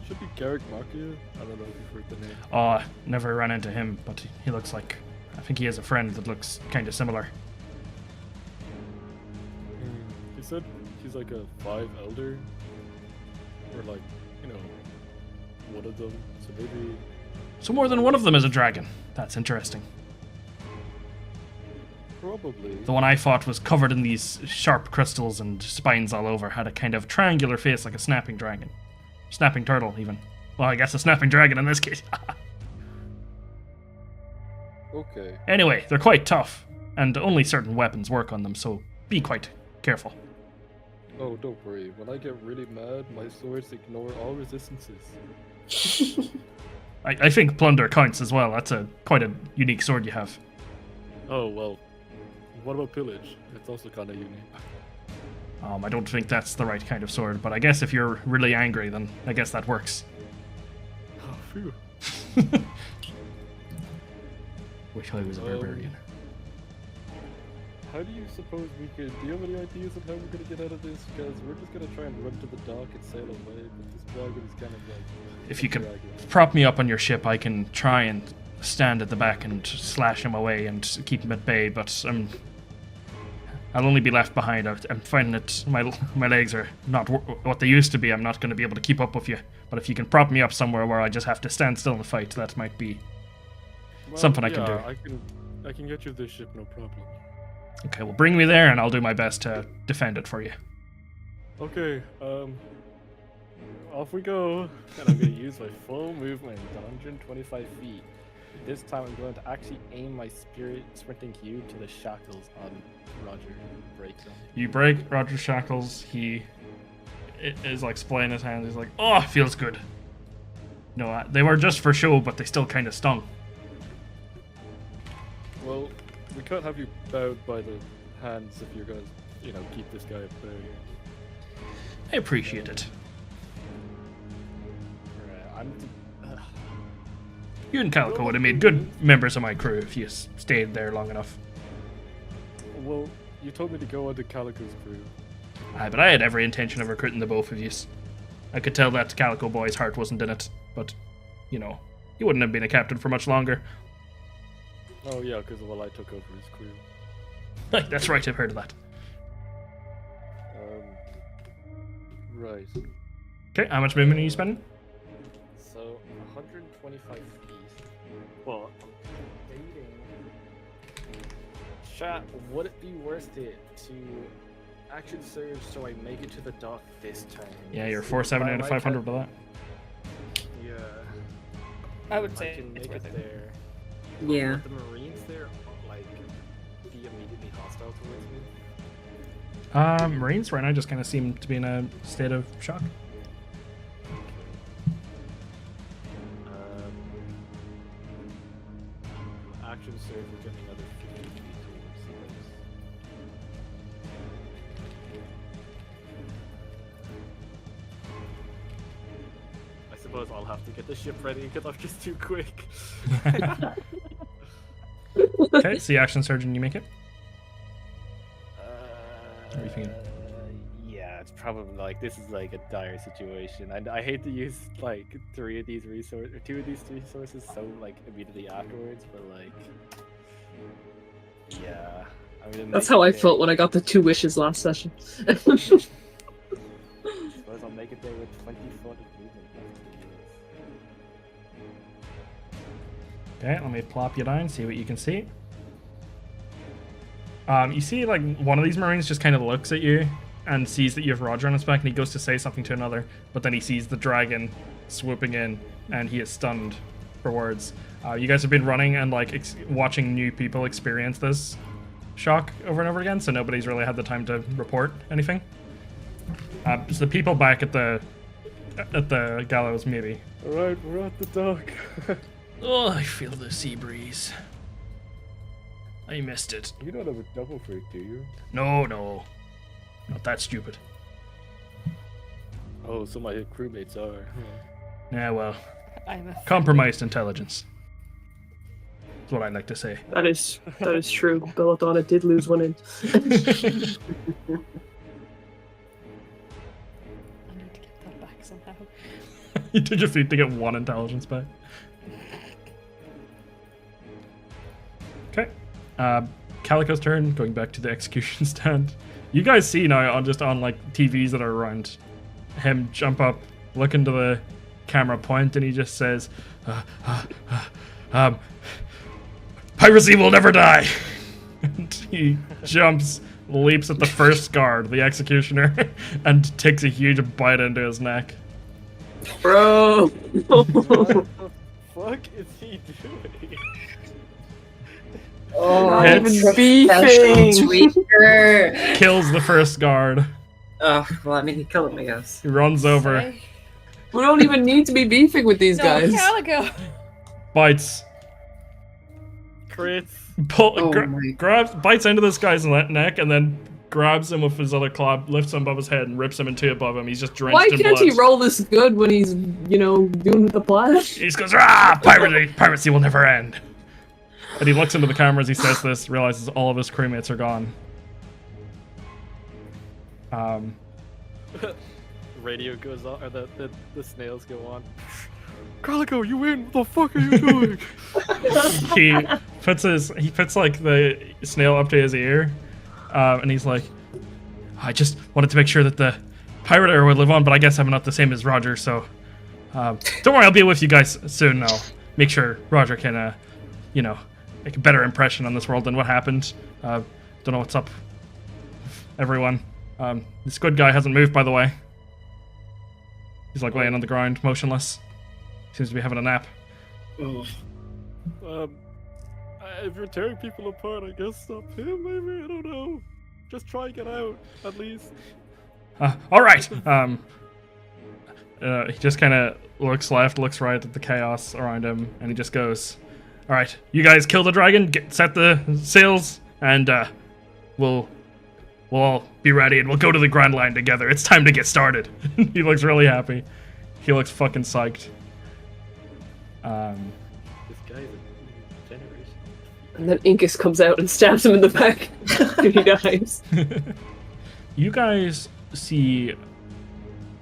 Should be Garrick Markia. I don't know if you've heard the name. Oh, never ran into him, but he looks like... I think he has a friend that looks kind of similar. He said he's like a 5 elder. Or, like, you know, one of them. So maybe... So more than one of them is a dragon. That's interesting. Probably. The one I fought was covered in these sharp crystals and spines all over, had a kind of triangular face like a snapping dragon. Snapping turtle, even. Well, I guess a snapping dragon in this case. Okay. Anyway, they're quite tough, and only certain weapons work on them, so be quite careful. Oh, don't worry. When I get really mad, my swords ignore all resistances. I think plunder counts as well. That's quite a unique sword you have. Oh, well. What about pillage? It's also kind of unique. I don't think that's the right kind of sword, but I guess if you're really angry, then I guess that works. Oh, phew. Wish I was a barbarian. How do you suppose we could... Do you have any ideas on how we're going to get out of this? Because we're just going to try and run to the dock and sail away, but this dragon is kind of like... If you could prop me up on your ship, I can try and stand at the back and slash him away and keep him at bay, but I'll only be left behind. I'm finding that my legs are not what they used to be. I'm not going to be able to keep up with you. But if you can prop me up somewhere where I just have to stand still and fight, that might be something I can do. I can get you this ship, no problem. Okay, well, bring me there, and I'll do my best to defend it for you. Okay, off we go. And I'm going to use my full movement, 125 feet. This time I'm going to actually aim my spirit sprinting cube to the shackles on Roger and break them. You break Roger's shackles. He is like splaying his hands. He's like, oh, feels good. No, they were just for show, but they still kind of stung. Well, we can't have you bowed by the hands if you're going to, keep this guy at bay. I appreciate it. You and Calico would have made good members of my crew if you stayed there long enough. Well, you told me to go onto Calico's crew. Aye, but I had every intention of recruiting the both of you. I could tell that Calico boy's heart wasn't in it, but, he wouldn't have been a captain for much longer. Oh yeah, because I took over his crew. That's right, I've heard of that. Right. Okay, how much movement are you spending? So, 125 feet. But I'm debating. Chat, would it be worth it to action surge so I make it to the dock this time? Yeah, you're 470 out of 500 for that. Yeah. I would say I can it's make worth it it. there. Yeah. Would the Marines there, be immediately hostile towards me? Marines right now just kind of seem to be in a state of shock. Action surge will get me another 50 feet towards those. I suppose I'll have to get the ship ready because I'm just too quick. Okay, see action surge and you make it? What are you thinking? Yeah, it's probably this is a dire situation. And I hate to use two of these resources so immediately afterwards, but yeah. That's how I felt when I got the 2 wishes last session. I suppose I'll make it there with 20 foot of movement. Okay, let me plop you down, see what you can see. You see, one of these Marines just kind of looks at you and sees that you have Roger on his back, and he goes to say something to another, but then he sees the dragon swooping in, and he is stunned for words. You guys have been running and, watching new people experience this shock over and over again, so nobody's really had the time to report anything. So the people back at the gallows, maybe. Alright, we're at the dock. Oh, I feel the sea breeze. I missed it. You don't have a double freak, do you? No. Not that stupid. Oh, so my crewmates are. Yeah, well, I'm a compromised intelligence. That's what I like to say. That is true. Belladonna did lose one in. I need to get that back somehow. You took your feet to get 1 intelligence back. Okay. Calico's turn, going back to the execution stand. You guys see now on TVs that are around him jump up, look into the camera, point, and he just says, piracy will never die. And he jumps, leaps at the first guard, the executioner, and takes a huge bite into his neck. Bro! What the fuck is he doing? Oh, Not Hits. even beefing! Tweaker. Kills the first guard. Oh, well, he killed him, I guess. He runs over, Say- We don't even need to be beefing with these No, guys. Calico! bites, Crits. Oh my grabs, bites into this guy's neck, and then grabs him with his other claw, lifts him above his head, and rips him in two above him. He's just drenched Why in can't blood. he roll this good when he's, doing the plan? He just goes, "Ah, piracy will never end." And he looks into the camera as he says this, realizes all of his crewmates are gone. Radio goes on, or the snails go on. Calico, you win! What the fuck are you doing? he puts the snail up to his ear, and he's like, "I just wanted to make sure that the pirate era would live on, but I guess I'm not the same as Roger, so don't worry, I'll be with you guys soon. I'll make sure Roger can, make a better impression on this world than what happened. Don't know what's up, everyone. This good guy hasn't moved, by the way. He's like laying on the ground, motionless. Seems to be having a nap. If you're tearing people apart, I guess stop him, maybe? I don't know. Just try and get out, at least. All right. He just kind of looks left, looks right at the chaos around him, and he just goes, "All right, you guys kill the dragon, set the sails, and we'll all be ready, and we'll go to the Grand Line together. It's time to get started." He looks really happy. He looks fucking psyched. This guy's a generation. And then Incus comes out and stabs him in the back. And he dies. You guys see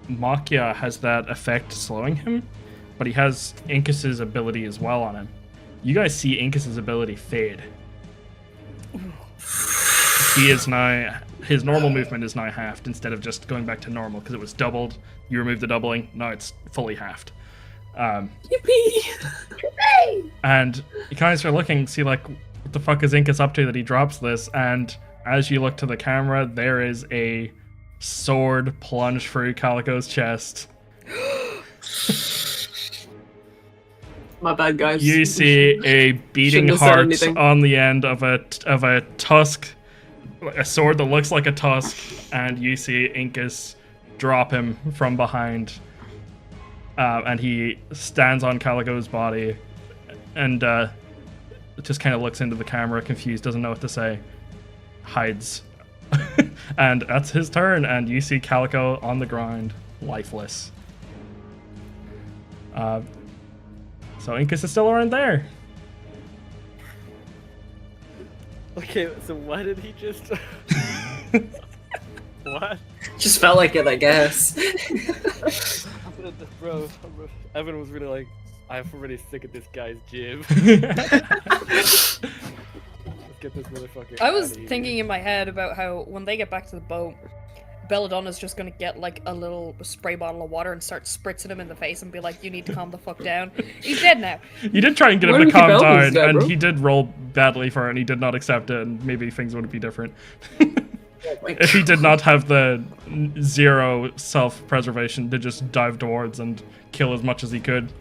Makia has that effect slowing him, but he has Incus's ability as well on him. You guys see Incus's ability fade. He is now, his normal movement is now halved instead of just going back to normal because it was doubled. You removed the doubling, now it's fully halved. Yippee! And you guys are looking, see like, what the fuck is Incus up to that he drops this? And as you look to the camera, there is a sword plunge through Calico's chest. My bad, guys. You see a beating Shouldn't have said heart anything. on the end of a tusk, a sword that looks like a tusk, and you see Incus drop him from behind, and he stands on Calico's body, and just kind of looks into the camera, confused, doesn't know what to say, hides, and that's his turn. And you see Calico on the ground, lifeless. So Incus is still around there. Okay, so why did he just... What? Just felt like it, I guess. Bro, Evan was really like, I'm already sick of this guy's jib. Let's get this motherfucker I was outta here. thinking in my head about how when they get back to the boat, Belladonna's just gonna get like a little spray bottle of water and start spritzing him in the face and be like, "You need to calm the fuck down. He's dead now." You did try and get Why him to did he calm keep down, Elvis dead, and bro? he did roll badly for it, and he did not accept it, and maybe things would be different. If he did not have the zero self-preservation to just dive towards and kill as much as he could.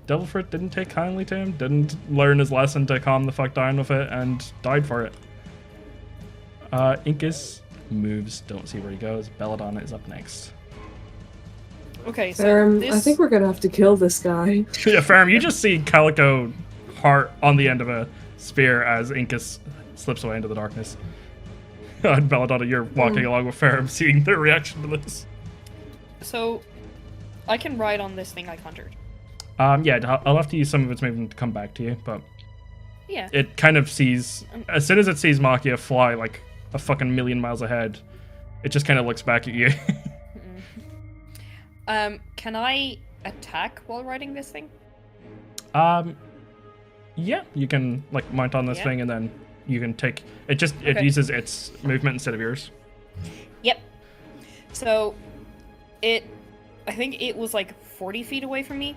Devilfruit didn't take kindly to him, didn't learn his lesson to calm the fuck down with it, and died for it. Incus moves, don't see where he goes. Belladonna is up next. Okay, so this... I think we're gonna have to kill this guy. Yeah, Ferrum, you just see Calico heart on the end of a spear as Incus slips away into the darkness. And Belladonna, you're walking along with Ferrum, seeing their reaction to this. So, I can ride on this thing I conjured. Yeah, I'll have to use some of its movement to come back to you, but Yeah. it kind of sees, as soon as it sees Makia fly like a fucking million miles ahead, it just kind of looks back at you. Can I attack while riding this thing? Yeah, you can like mount on this Yeah. thing and then you can take it. It Okay. uses its movement instead of yours. Yep. So, I think it was like 40 feet away from me.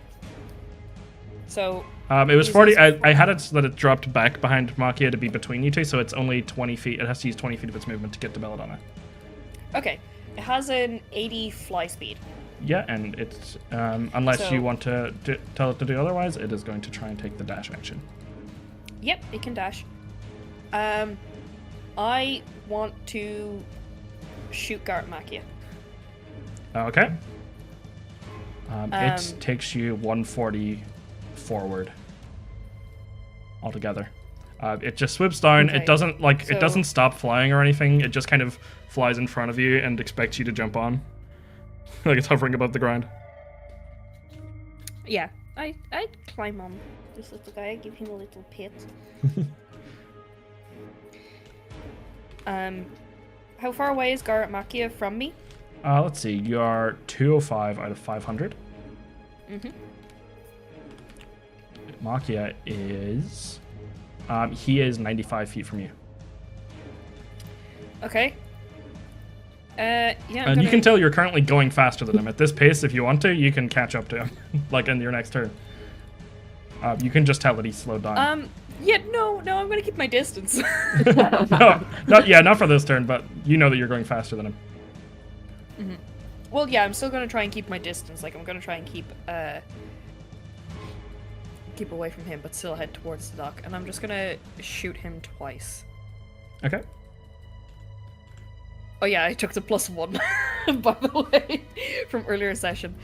So, It was uses 40. I had it so that it dropped back behind Makia to be between you two, so it's only 20 feet. It has to use 20 feet of its movement to get to Belladonna. okay. It has an 80 fly speed. Yeah, and it's unless So- you want to tell it to do otherwise, it is going to try and take the dash action. Yep, it can dash. I want to shoot Garrett Makia. Okay. It takes you 140 forward altogether. It just swoops down. Okay. It doesn't it So- doesn't stop flying or anything. It just kind of flies in front of you and expects you to jump on. Like it's hovering above the ground. Yeah, I climb on this little guy, give him a little pet. How far away is Garrett Makia from me? Let's see. You are 205 out of 500. Mm-hmm. Makia is... he is 95 feet from you. Okay. Yeah, And you can tell you're currently going faster than him. At this pace, if you want to, you can catch up to him, like in your next turn. You can just tell that he's slowed down. Yeah, no, I'm gonna keep my distance. No, not for this turn, but you know that you're going faster than him. Mhm. Well, yeah, I'm still gonna try and keep my distance. Like, I'm gonna try and keep away from him, but still head towards the dock. And I'm just gonna shoot him twice. Okay. Oh yeah, I took the +1, by the way, from earlier session.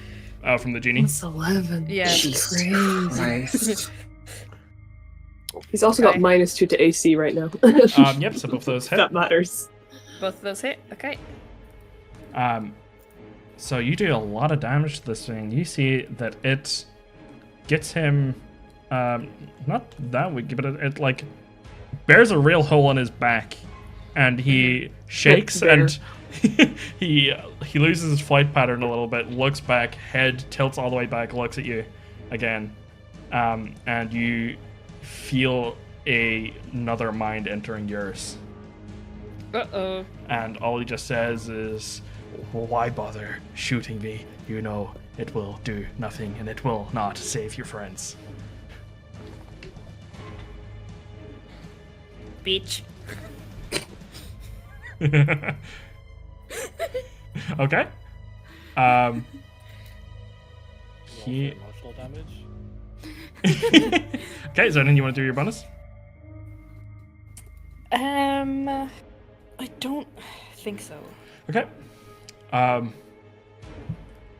Oh, from the genie. It's 11. Yeah. Jesus Crazy. Christ. He's also Okay. got -2 to AC right now. Yep. So both of those hit. That matters. Both of those hit. Okay. So you do a lot of damage to this thing. You see that it gets him, not that weak, but it like bears a real hole in his back, and he shakes Bear. and he loses his flight pattern a little bit. Looks back, head tilts all the way back, looks at you again, and you feel another mind entering yours. Uh-oh. And all he just says is, "Why bother shooting me? You know it will do nothing, and it will not save your friends." Bitch. Okay. Roll He. for emotional damage. Okay, is there anything you want to do your bonus? I don't think so. Okay.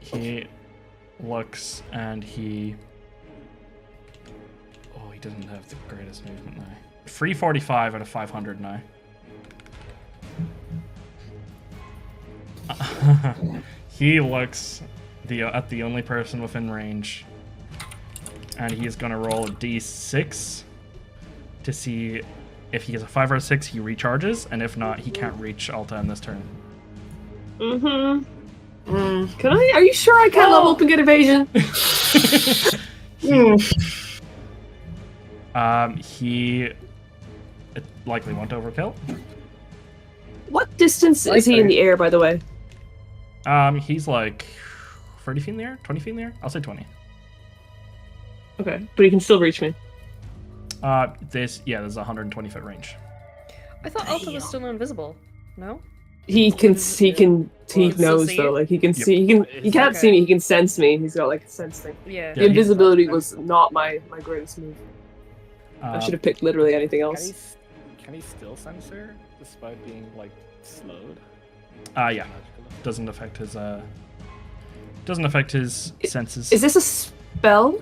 He looks and he. Oh, he doesn't have the greatest movement now. 345 out of 500 now. He looks at the only person within range, and he's gonna roll a d6 to see if he gets a 5 or a 6. He recharges, and if not, he can't reach Alta in this turn. Mm-hmm. Can I? Are you sure I can't level up and get evasion? He likely won't overkill. What distance is he in the air, by the way? He's like 30 feet in the air, 20 feet in the air. I'll say 20. Okay, but he can still reach me. There's a 120 foot range. I thought Alta was still invisible. No? He Well, knows still though. see Like he can Yep. see. He can't see me. He can sense me. He's got like a sense thing. Yeah. Yeah, The he- invisibility was not my greatest move. I should have picked literally anything else. Can he still sense her despite being like slowed? Yeah, Magically? doesn't affect his senses. Is this a spell?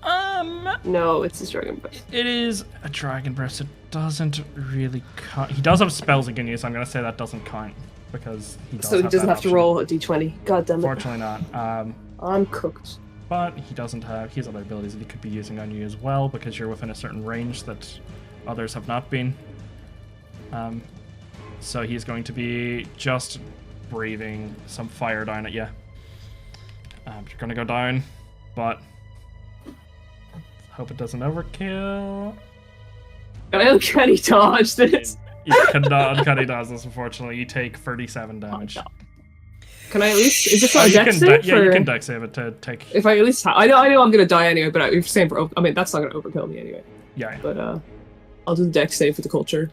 Um, No, it's his dragon breath. it is a dragon breath. It doesn't really count. He does have spells he can use. So I'm gonna say that doesn't count because he does So he have doesn't that have to option. roll a d20. God damn it. Fortunately not. I'm cooked. But he doesn't have. He has other abilities that he could be using on you as well because you're within a certain range that others have not been. So he's going to be just breathing some fire down at you. You're gonna go down, but hope it doesn't overkill. I uncanny dodged it. You cannot uncanny dodge this, unfortunately. You take 37 damage. Can I at least? Is this not a you dex can save? yeah, you or- can dex save it to take. If I at least, I know I'm gonna die anyway. But you're saying for, I mean, that's not gonna overkill me anyway. Yeah. But I'll do the dex save for the culture.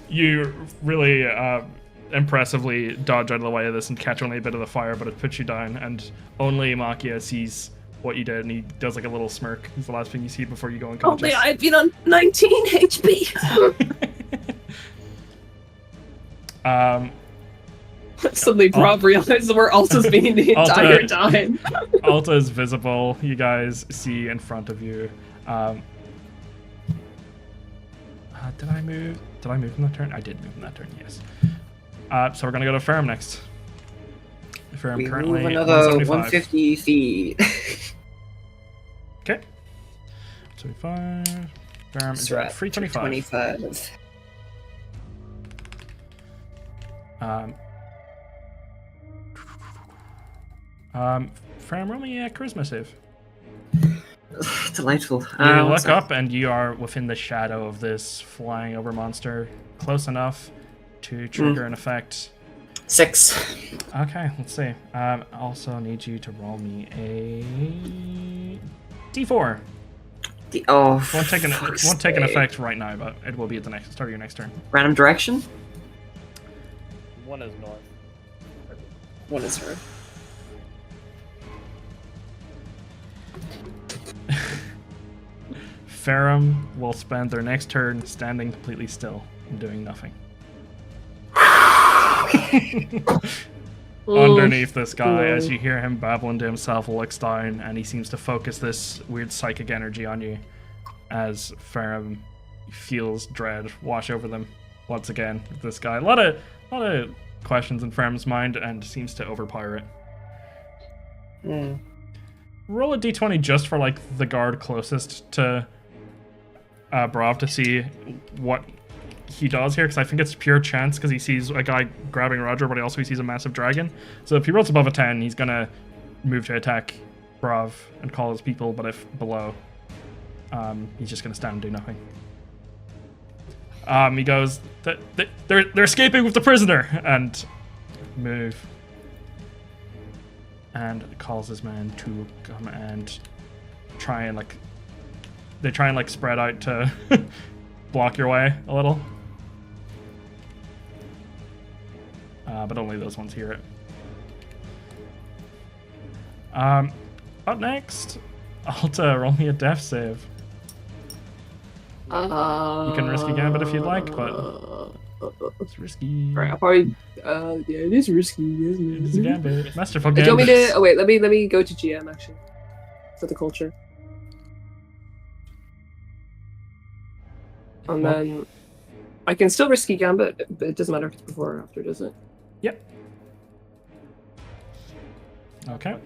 You really impressively dodge out of the way of this and catch only a bit of the fire, but it puts you down, and only Makia sees what you did, and he does like a little smirk. It's the last thing you see before you go unconscious. Only I've been on 19 HP. Suddenly, Bravv realizes we're also being the Alta- entire time. Alta is visible. You guys see in front of you. Did I move? Did I move in that turn? I did move in that turn. Yes. So we're gonna go to Ferrum next. Ferrum We currently move another 175. 150 feet. Okay. 75. Ferrum is So at 325. 25. Ferrum, roll me a charisma save. Delightful. You One look sec. up and you are within the shadow of this flying over monster, close enough to trigger an effect. 6. Okay, let's see. Also need you to roll me a d4. Oh, It won't take an fuck's sake. effect right now, but it will be at the start of your next turn. Random direction? One is north. What is her? Ferrum will spend their next turn standing completely still and doing nothing. Underneath this guy, as you hear him babbling to himself, looks down and he seems to focus this weird psychic energy on you as Ferrum feels dread wash over them once again. This guy, a lot of questions in Ferrum's mind and seems to overpower it. Roll a d20 just for like the guard closest to Bravv to see what he does here, because I think it's pure chance because he sees a guy grabbing Roger, but he also sees a massive dragon. So if he rolls above a 10, he's gonna move to attack Bravv and call his people, but if below, he's just gonna stand and do nothing. He goes, they're escaping with the prisoner, and move. And calls his men to come and try and spread out to block your way a little. But only those ones hear it. Up next, Alta, roll me a death save. You can risk a gambit if you'd like, but it's risky. Right, I'll probably. Yeah, it is risky, isn't it? It's a gambit. Masterful Do you want me gambit. to? Oh wait, let me go to GM actually for the culture. And then I can still risky gambit, but it doesn't matter if it's before or after, does it? Yep. Okay.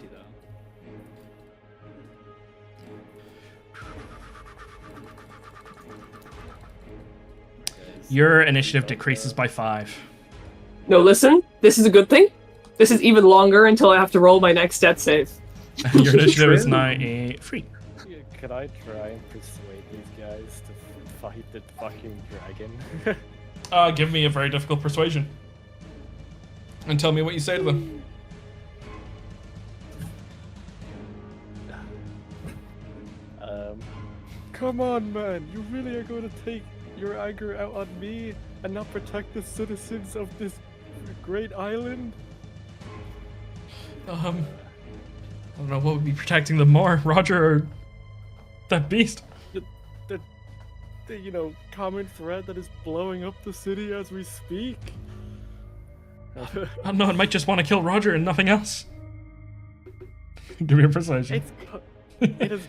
Your initiative decreases by 5. No, listen. This is a good thing. This is even longer until I have to roll my next death save. Your initiative is now a 3. Could I try and persuade these guys to fight the fucking dragon? Give me a very difficult persuasion. And tell me what you say to them. Come on, man. You really are going to take your anger out on me and not protect the citizens of this great island? I don't know what would be protecting them more, Roger or that beast. The common threat that is blowing up the city as we speak. I don't know, it might just want to kill Roger and nothing else. Give me a persuasion. It is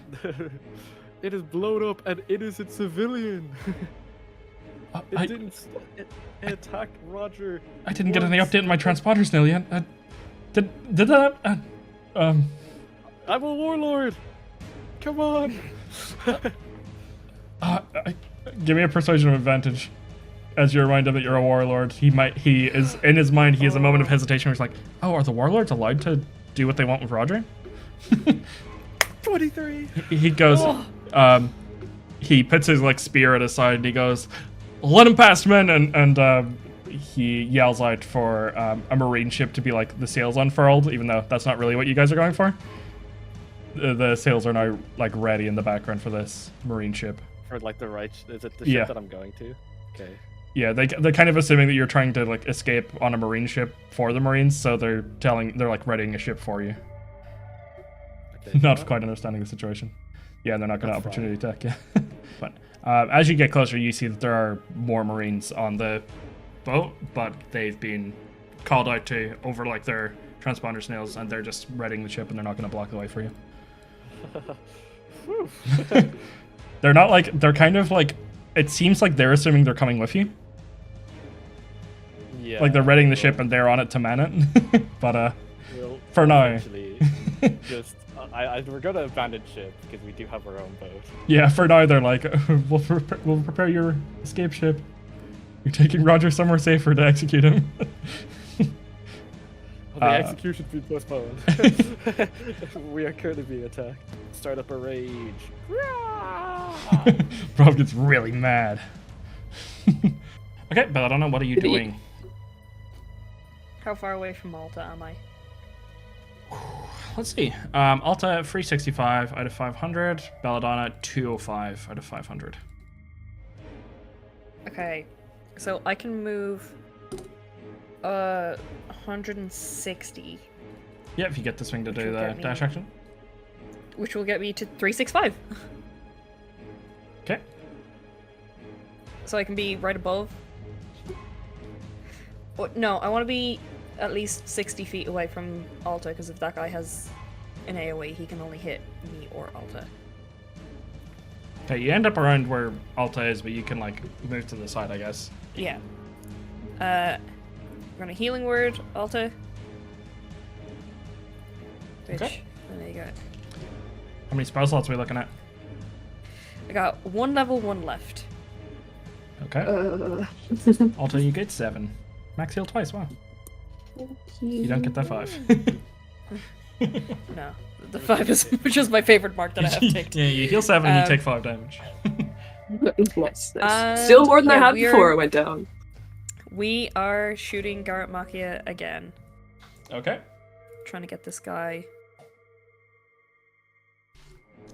it is blown up an innocent civilian. It attacked Roger. I didn't get any update on my transponders now yet. Did that? I'm a warlord. Come on. Give me a persuasion of advantage. As you're reminded that you're a warlord, he is in his mind. He has a moment of hesitation where he's like, "Oh, are the warlords allowed to do what they want with Roger?" 23. He goes. He puts his spear at his side and he goes, "Let him pass, men!" And he yells out for a marine ship to be the sails unfurled, even though that's not really what you guys are going for. The sails are now ready in the background for this marine ship. Or is it the ship that I'm going to? Okay. Yeah, they're kind of assuming that you're trying to escape on a marine ship for the Marines, so they're readying a ship for you. Okay. Not quite understanding the situation. Yeah, they're not going to opportunity attack you. But as you get closer, you see that there are more Marines on the boat, but they've been called out to over their transponder snails, and they're just readying the ship, and they're not going to block the way for you. They're not they're kind of it seems like they're assuming they're coming with you. Yeah. They're readying the ship and they're on it to man it. But for now. We're going to abandon ship because we do have our own boat. Yeah, for now they're we'll prepare your escape ship. You're taking Roger somewhere safer to execute him. The execution be postponed. We are currently being attacked. Start up a rage. Bravv gets really mad. Okay, Belladonna, what are you doing? How far away from Malta am I? Let's see. Alta 365 out of 500. Belladonna 205 out of 500. Okay, so I can move 160, Yeah, if you get this thing to Which do will the get me- dash action. which will get me to 365. Okay. So I can be right above. But no, I want to be at least 60 feet away from Alta, because if that guy has an AoE, he can only hit me or Alta. Okay, you end up around where Alta is, but you can like move to the side, I guess. Yeah. We're gonna healing word, Alta. Which, Okay. there you go. How many spell slots are we looking at? I got one level 1 left. Okay. Alta, you get 7. Max heal twice, wow. You don't get that 5. No, the 5 is which is my favorite mark that I have ticked. Yeah, you heal 7 and you take 5 damage. Nice. And, Still more than I yeah, had we're- before I went down. We are shooting Garrett Machia again. Okay. Trying to get this guy.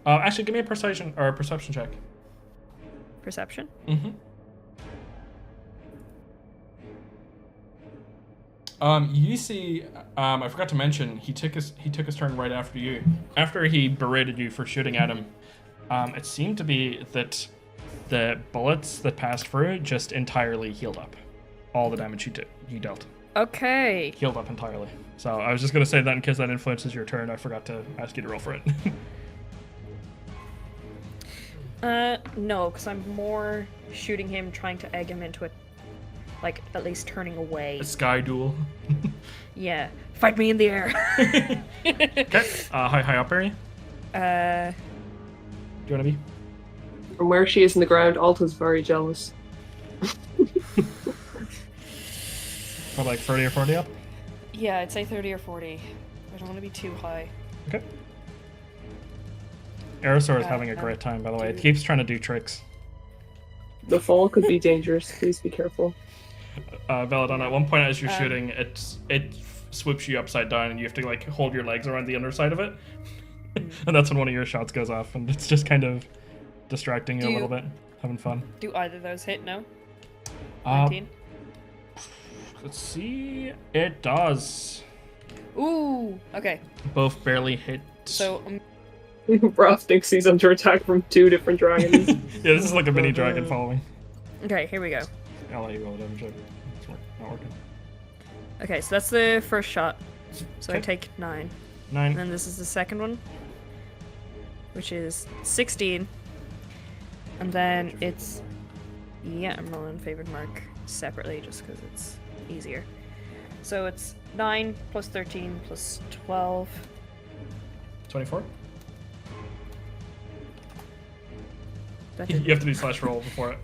Actually, give me a perception check. Perception? Mm-hmm. You see, I forgot to mention, he took his turn right after you. After he berated you for shooting at him, it seemed to be that the bullets that passed through just entirely healed up. All the damage you dealt Okay. healed up entirely. So I was just gonna say that in case that influences your turn. I forgot to ask you to roll for it. No, because I'm more shooting him, trying to egg him into it. Like, at least turning away. A sky duel. Yeah. Fight me in the air. Okay. High up area. Uh, Do you want to be? From where she is in the ground, Alta's very jealous. Probably like 30 or 40 up. yeah, I'd say 30 or 40. I don't want to be too high. Okay. Aerosaur is having a great time, by the way. It keeps trying to do tricks. The fall could be dangerous. Please be careful. Belladonna, at one point as you're shooting, it swoops you upside down and you have to like hold your legs around the underside of it. And that's when one of your shots goes off, and it's just kind of distracting you a little bit. Having fun. Do either of those hit? No? Uh, 19? Let's see. It does. Ooh! Okay. Both barely hit. So, Bravv thinks he's under attack from 2 different dragons. Yeah, this is like a mini dragon following. okay, here we go. I'll let you roll a damage check. It's not working. Okay, so that's the first shot. So I Okay. take 9. 9. And then this is the second one, which is 16. And then it's... Yeah, I'm rolling favored mark separately just because it's easier. So it's 9 plus 13 plus 12. 24. That You didn't- have to do slash roll before it.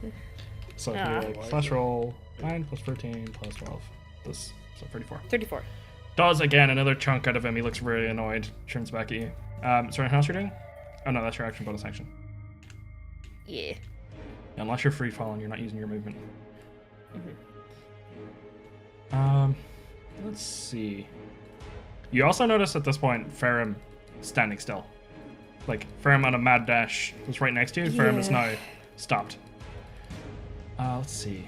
So if Ah. you like slash roll 9 plus 13 plus 12. This, so 34. 34. Does again another chunk out of him. He looks really annoyed. Turns back at you. Sorry, how else you're doing? Oh no, that's your action bonus action. Yeah. Unless you're free falling, you're not using your movement. Mhm. Let's see. You also notice at this point Ferrum standing still. Like Ferrum on a mad dash was right next to you. Ferrum is Yeah. now stopped. Let's see.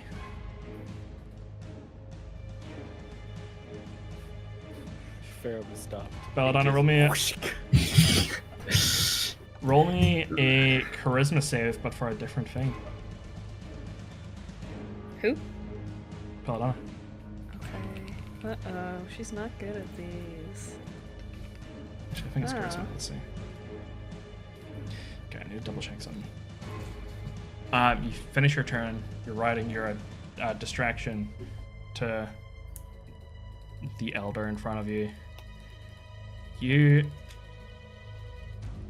Ferrum is stopped. Belladonna, roll me a charisma save, but for a different thing. Who? Belladonna. Okay. Uh-oh, she's not good at these. Actually, I think it's Ah. charisma. Let's see. Okay, I need to double check something. You finish your turn. You're riding your distraction to the elder in front of you. You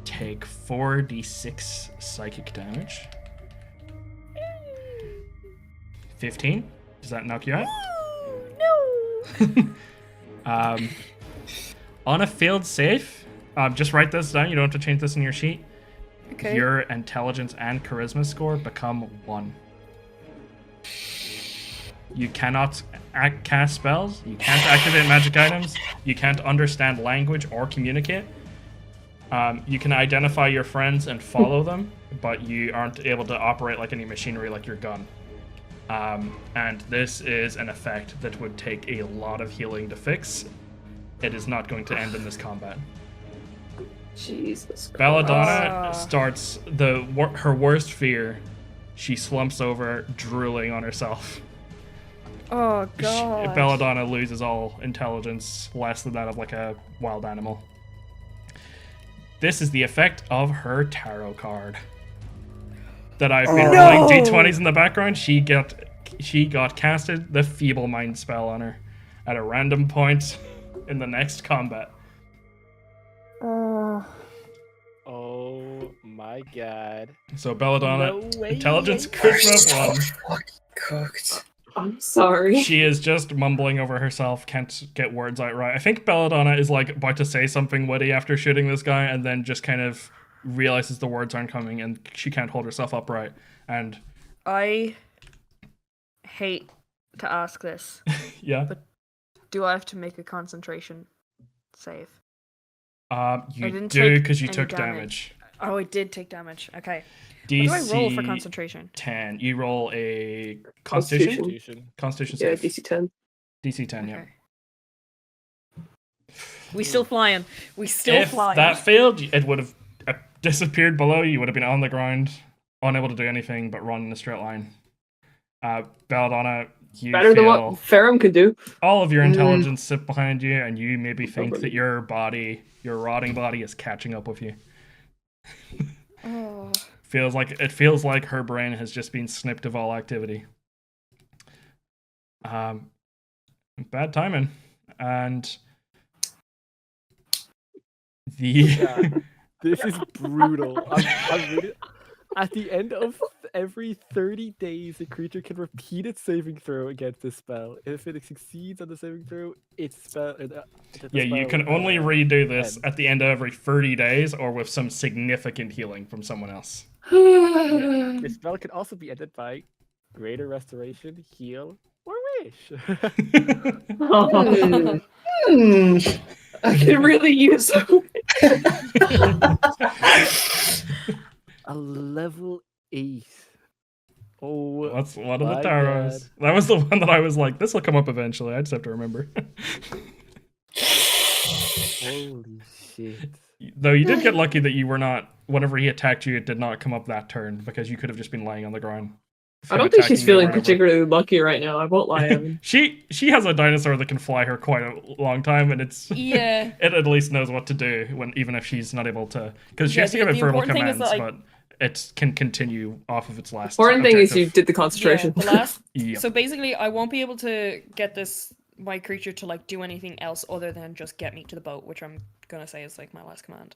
take 4d6 psychic damage. 15? Does that knock you out? No! On a failed save, just write this down. You don't have to change this in your sheet. Okay. Your intelligence and charisma score become 1. You cannot cast spells. You can't activate magic items. You can't understand language or communicate. You can identify your friends and follow them, but you aren't able to operate like any machinery like your gun. And this is an effect that would take a lot of healing to fix. It is not going to end in this combat. Jesus Christ. Belladonna starts her worst fear. She slumps over, drooling on herself. Oh god. Belladonna loses all intelligence, less than that of like a wild animal. This is the effect of her tarot card that I've been rolling d20s in the background. She got casted the Feeble Mind spell on her at a random point in the next combat. Oh my god. So Belladonna, No way. intelligence charisma of 1. Fucking cooked. I'm sorry. She is just mumbling over herself, can't get words out right. I think Belladonna is like about to say something witty after shooting this guy, and then just kind of realizes the words aren't coming, and she can't hold herself upright. And I hate to ask this. yeah, Do I have to make a concentration save? you didn't do take because you any took damage. Oh, I did take damage. Okay. DC What do I roll for concentration? 10. You roll a Constitution. Constitution. Constitution Yeah, save. DC 10. DC 10. Yeah. Okay. We still flying. We still If flying. that failed, it would have disappeared below. You would have been on the ground, unable to do anything but run in a straight line. Belladonna, you Better than feel what Ferrum could do. all of your intelligence sit behind you, and you maybe think that your body, your rotting body, is catching up with you. Oh. It feels like her brain has just been snipped of all activity. Bad timing, and Yeah, this is brutal. I'm really... At the end of every 30 days, the creature can repeat its saving throw against this spell. If it succeeds on the saving throw, yeah, you can only redo this at the end of every 30 days or with some significant healing from someone else. The spell can also be ended by greater restoration, heal, or wish. I could really use A level 8. Oh, That's one of the my tarots. God. That was the one that I was like, this will come up eventually. I just have to remember. Holy shit. Though you did get lucky that you were not, whenever he attacked you, it did not come up that turn because you could have just been laying on the ground. I don't think she's Attacking you or feeling whatever. particularly lucky right now. I won't lie. Evan. She has a dinosaur that can fly her quite a long time, and it's Yeah. it at least knows what to do when even if she's not able to, because she Yeah, has to give it the verbal important thing is commands, that, like- but it can continue off of its last. Important thing is you objective. did the concentration. Yeah, the last. Yep. So basically, I won't be able to get my creature to like do anything else other than just get me to the boat, which I'm gonna say is like my last command.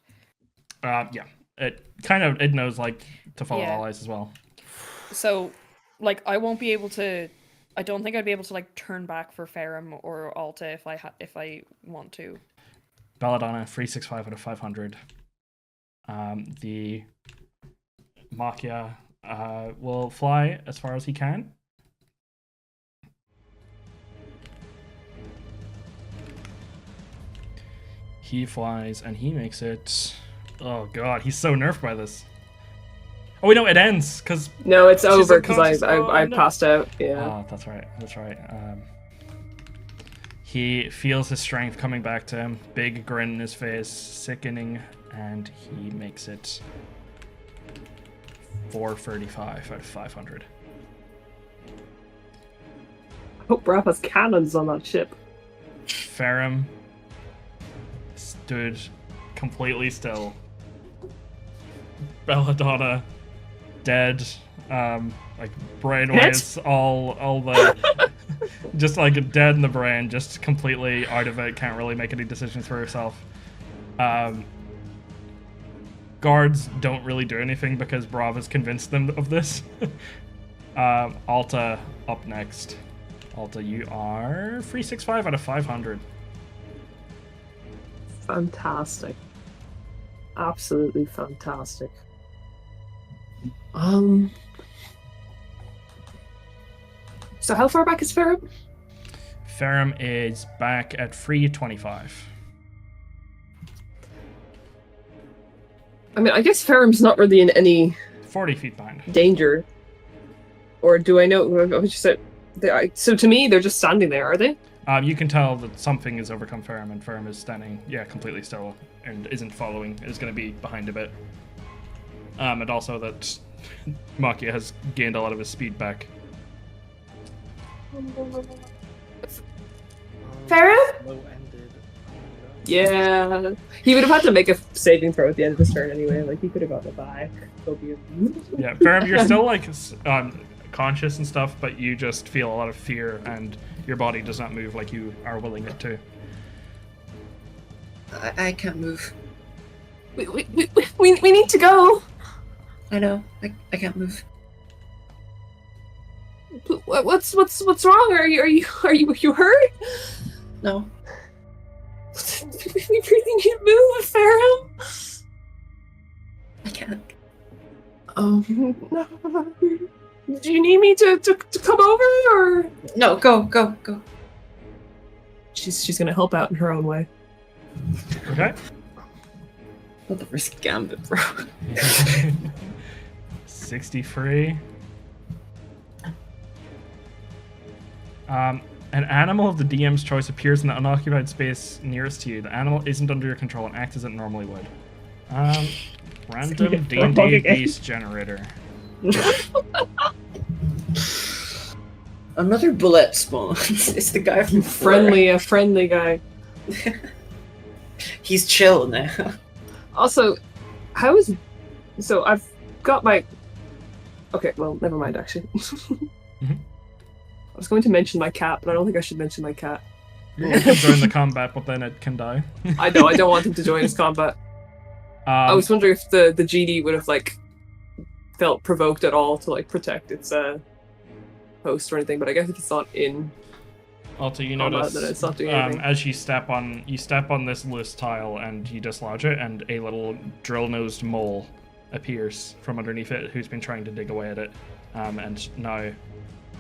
Yeah, it knows like to follow Yeah. allies as well. So, like, I won't be able to. I don't think I'd be able to like turn back for Ferrum or Alta if I want to. Belladonna 365 out of 500. The Machia will fly as far as he can. He flies and he makes it. Oh god, he's so nerfed by this. Oh wait, no, it ends because. No, it's She's over because unconscious. I Oh, no. passed out. Yeah. Oh, that's right. That's right. He feels his strength coming back to him. Big grin in his face, sickening, and he makes it 435 out of 500. I hope Bravv has cannons on that ship. Ferrum stood completely still. Belladonna dead. Like brainwaves, all the just like dead in the brain, just completely out of it, can't really make any decisions for herself. Guards don't really do anything because Bravv has convinced them of this. Alta up next. Alta, you are 365 out of 500. Fantastic. Absolutely fantastic. So how far back is Ferrum? Ferrum is back at 325. I mean, I guess Ferrum's not really in any 40 feet behind. danger. Or do I know? So to me, they're just standing there, are they? You can tell that something has overcome Ferrum, and Ferrum is standing, completely still, and isn't following, is going to be behind a bit. And also that Makia has gained a lot of his speed back. Ferrum? Low-ended. Yeah. He would have had to make a saving throw at the end of his turn anyway. Like, he could have gotten it back. Yeah, Ferrum, you're still, like, conscious and stuff, but you just feel a lot of fear, and your body does not move like you are willing it to. I can't move. We need to go. I know. I can't move. What's wrong? Are you hurt? No. We really need to move, Ferrum. I can't. No. Do you need me to come over, or No, go. she's gonna help out in her own way. Okay. Not the risk gambit, bro. 63. An animal of the DM's choice appears in the unoccupied space nearest to you. The animal isn't under your control and acts as it normally would. Random D&D beast generator. Another bullet spawns. It's the guy from A friendly guy. He's chill now. Also, so I've got my. Okay, well, never mind. Actually, I was going to mention my cat, but I don't think I should mention my cat. It can join the combat, but then it can die. I know. I don't want him to join his combat. I was wondering if the GD would have like felt provoked at all to like protect its host or anything, but I guess if it's not in. Also, you combat, notice then it's not doing anything. as you step on this loose tile and you dislodge it, and a little drill-nosed mole appears from underneath it, who's been trying to dig away at it, and now,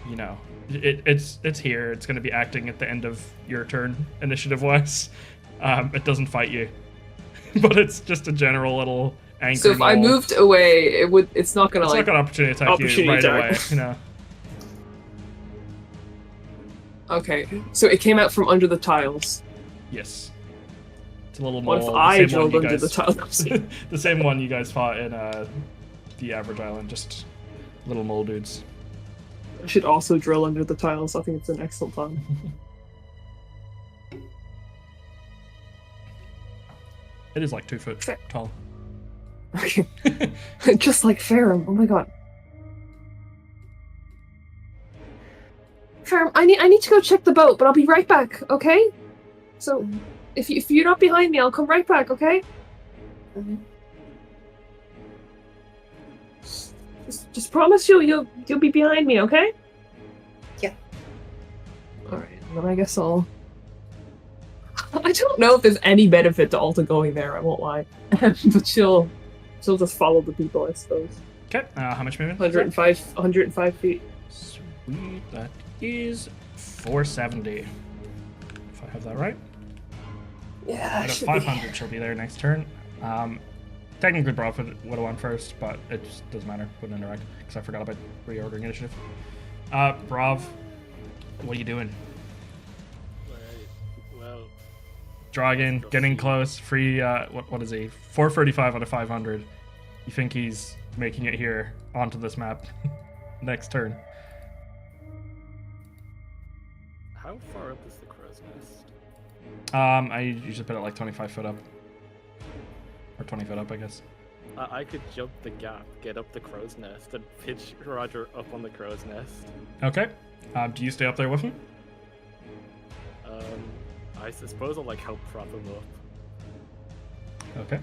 you know, it's here. It's going to be acting at the end of your turn, initiative-wise. It doesn't fight you, but it's just a general little angry. So if I mole. moved away, it's not gonna It's like not an opportunity to attack you right away, you know. Okay, so it came out from under the tiles. Yes. It's a little What mole. if I the same drilled one you under guys, the tiles? the same one you guys fought in the average island, just little mole dudes. I should also drill under the tiles. I think it's an excellent plan. It is like 2 foot tall. Okay. Just like Ferrum. Oh my god. Ferrum, I need to go check the boat, but I'll be right back, okay? So, if you're not behind me, I'll come right back, okay? Mm-hmm. Just promise you'll be behind me, okay? Yeah. Alright, then I guess I'll... I don't know if there's any benefit to Alta going there, I won't lie. But she'll just follow the people, I suppose. Okay, how much movement? 105 feet. Sweet, that is 470. If I have that right. Yeah, Out of 500, she'll be there next turn. Technically, Bravv would have won first, but it just doesn't matter. Wouldn't interact, because I forgot about reordering initiative. Bravv, what are you doing? Well, Dragon, getting close. Free, what is he? 435 out of 500. You think he's making it here onto this map next turn? how far up is the crow's nest? I usually put it like 25 foot up. Or 20 foot up, I guess. I could jump the gap, get up the crow's nest, and pitch Roger up on the crow's nest. Okay. Do you stay up there with him? I suppose I'll like help prop him up. Okay.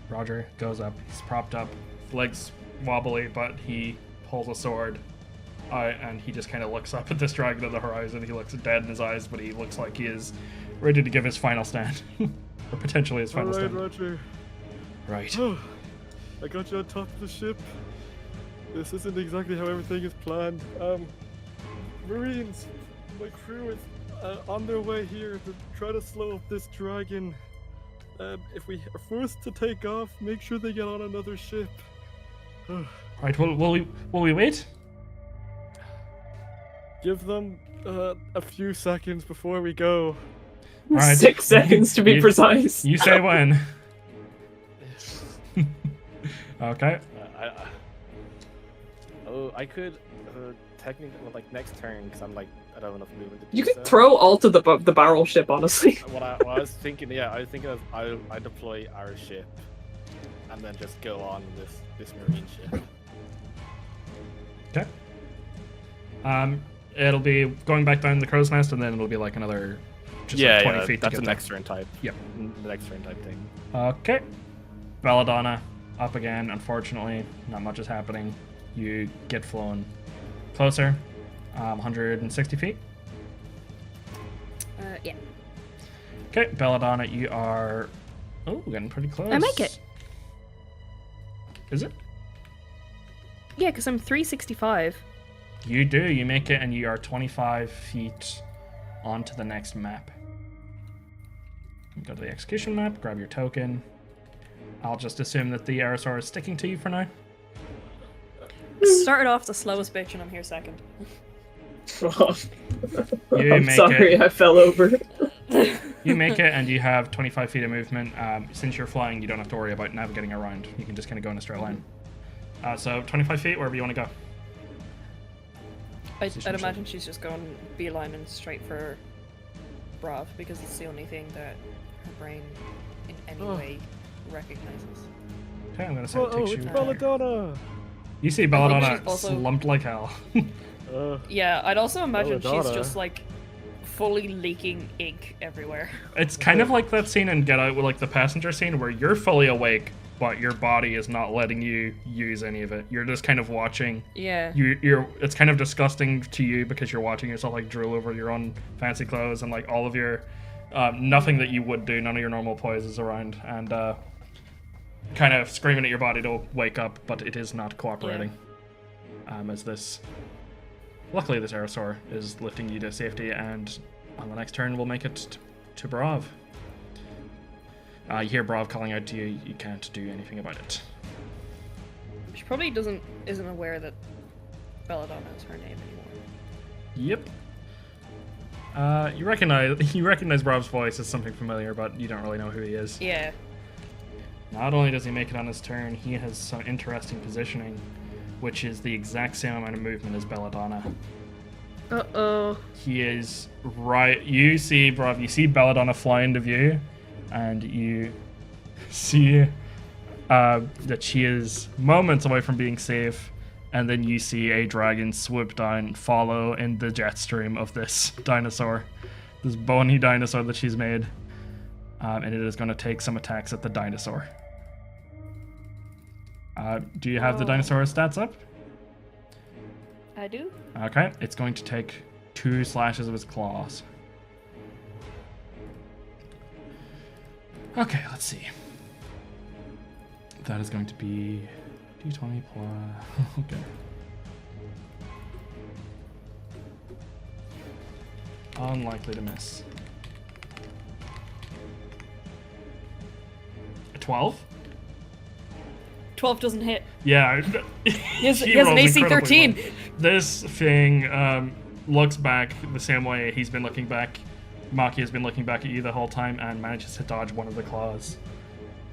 Roger goes up. He's propped up. Legs wobbly, but he pulls a sword. And he just kind of looks up at this dragon on the horizon. He looks dead in his eyes, but he looks like he is ready to give his final stand. Or potentially his final Alright, stand. Roger. Right. I got you on top of the ship. This isn't exactly how everything is planned. Marines, my crew is on their way here to try to slow up this dragon. If we are forced to take off, make sure they get on another ship. Right, will we wait? Give them a few seconds before we go. Alright. 6 seconds to be precise. You say when. Okay. I could technically, well, like next turn, because I'm like, I don't have enough movement to do You could so. throw all to the barrel ship, honestly. What I was thinking, I was thinking of I deploy our ship, and then just go on this marine ship. Okay. It'll be going back down the crow's nest, and then it'll be like another just like 20 feet that's to the get next turn type. Yep. The next turn type thing. there. Okay. Belladonna up again. Unfortunately, not much is happening. You get flown closer, 160 feet. Yeah. Okay, Belladonna, you are getting pretty close. I make it. Is it? Yeah, because I'm 365. You do. You make it, and you are 25 feet onto the next map. Go to the execution map, grab your token. I'll just assume that the Aerosaur is sticking to you for now. Started off the slowest bitch, and I'm here second. You I'm make sorry, it. I fell over. You make it, and you have 25 feet of movement. Since you're flying, you don't have to worry about navigating around. You can just kind of go in a straight line. So 25 feet, wherever you want to go. I'd imagine she's just going beeline and straight for Bravv, because it's the only thing that her brain in any way recognizes. Okay, I'm gonna say it takes It's you. Belladonna! You see Belladonna she's also- slumped like hell. Yeah, I'd also imagine she's Belladonna. just like fully leaking ink everywhere. It's kind of like that scene in Get Out, with like the passenger scene, where you're fully awake, but your body is not letting you use any of it. You're just kind of watching. Yeah. You're. It's kind of disgusting to you because you're watching yourself like drool over your own fancy clothes and like all of your nothing that you would do. None of your normal poise is around, and kind of screaming at your body to wake up, but it is not cooperating. As this, luckily, this Aerosaur is lifting you to safety, and on the next turn, we'll make it to Bravv. You hear Bravv calling out to you. You can't do anything about it. She probably isn't aware that Belladonna is her name anymore. Yep. You recognize Bravv's voice as something familiar, but you don't really know who he is. Yeah. Not only does he make it on his turn, he has some interesting positioning, which is the exact same amount of movement as Belladonna. Uh-oh. He is right. You see, Bravv, you see Belladonna fly into view, and you see that she is moments away from being safe, and then you see a dragon swoop down, follow in the jet stream of this dinosaur, this bony dinosaur that she's made, and it is going to take some attacks at the dinosaur. Do you have the dinosaur stats up? I do? Okay, it's going to take 2 slashes of its claws. Okay, let's see. That is going to be d20 plus... Okay. Unlikely to miss. 12? 12 doesn't hit. Yeah. He has an AC 13. This thing looks back the same way he's been looking back. Maki has been looking back at you the whole time and manages to dodge one of the claws.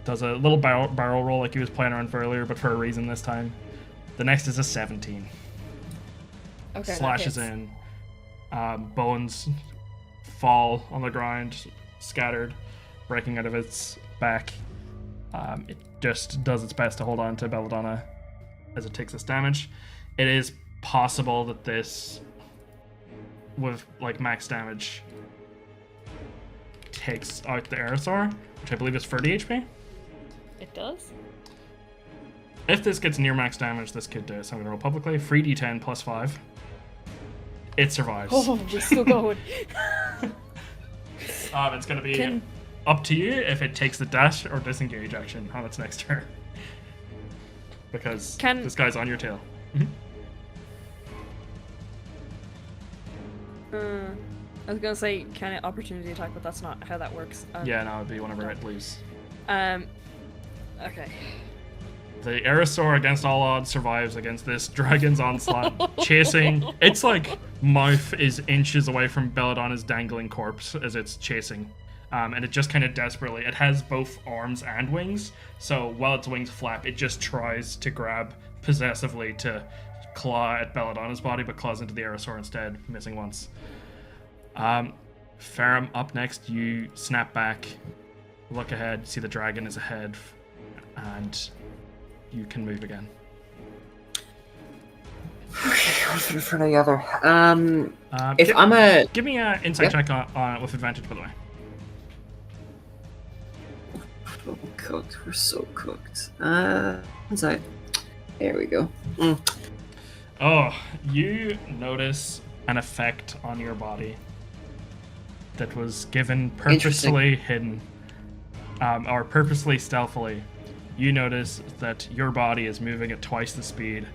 Does a little barrel roll like he was playing around for earlier, but for a reason this time. The next is a 17. Okay. Slashes that hits. in. Bones fall on the ground, scattered, breaking out of its back. It just does its best to hold on to Belladonna as it takes this damage. It is possible that this, with like max damage, takes out the Aerosaur, which I believe is 30 HP. It does? If this gets near max damage, this could do it. So I'm going to roll publicly. 3d10 plus 5. It survives. Oh, we're still going. It's going to be up to you if it takes the dash or disengage action on its next turn. Because this guy's on your tail. I was gonna say kind of opportunity attack, but that's not how that works. Yeah, no, it'd be whenever it leaves. Okay. The Aerosaur, against all odds, survives against this dragon's onslaught, chasing. It's like mouth is inches away from Belladonna's dangling corpse as it's chasing. And it just kind of desperately, it has both arms and wings, so while its wings flap, it just tries to grab possessively to claw at Belladonna's body, but claws into the Aerosaur instead, missing once. Ferrum, up next, you snap back, look ahead, see the dragon is ahead, and you can move again. Okay, one foot in front of the other. If I'm a... Give me an insight check on with advantage, by the way. Oh, cooked. We're so cooked. Inside. There we go. Oh, you notice an effect on your body that was given purposely hidden, or purposely stealthily. You notice that your body is moving at twice the speed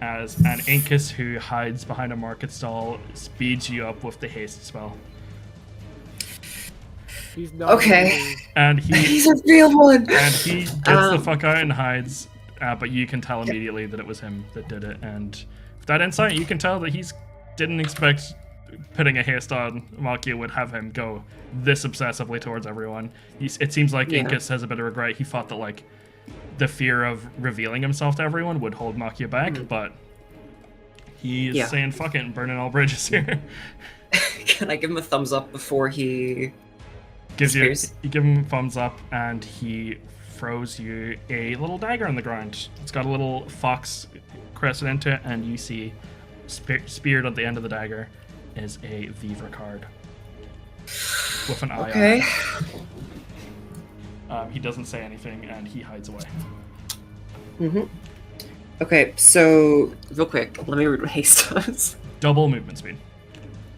as an Incus who hides behind a market stall speeds you up with the haste spell. He's not Okay. And He's a real one! And he gets the fuck out and hides, but you can tell immediately that it was him that did it. And with that insight, you can tell that he's didn't expect putting a haste on Makia would have him go this obsessively towards everyone. It seems like Incus has a bit of regret. He thought that like the fear of revealing himself to everyone would hold Makia back, but he's saying fuck it and burning all bridges here. Can I give him a thumbs up before he gives you? You give him a thumbs up, and he throws you a little dagger on the ground. It's got a little fox crested into it, and you see speared at the end of the dagger is a Vivra card with an eye on it. He doesn't say anything, and he hides away. Okay, so real quick, let me read what haste does. Double movement speed.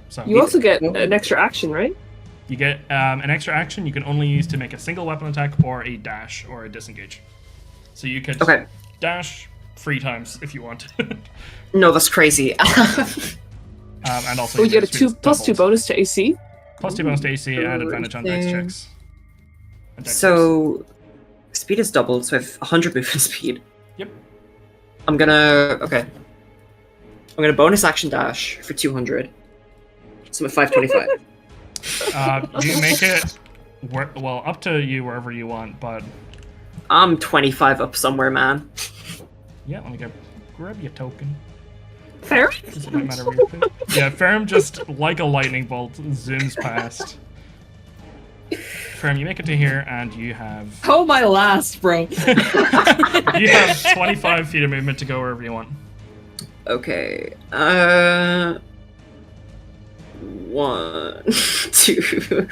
So You also get an extra action, right? you get an extra action you can only use to make a single weapon attack or a dash or a disengage. So you could dash 3 times if you want. No, that's crazy. And also you get a +2 bonus to AC. +2 bonus to AC and advantage on dex checks. So speed is doubled, so I have 100 movement speed. Yep. I'm gonna bonus action dash for 200. So I'm at 525. You make it up to you wherever you want, but I'm 25 up somewhere, man. yeah, let me grab your token. Ferrum? Does it matter where you put it? Yeah, Ferrum just like a lightning bolt zooms past. Ferrum, you make it to here, and you have Oh my last, bro. you have 25 feet of movement to go wherever you want. Okay. 1, 2.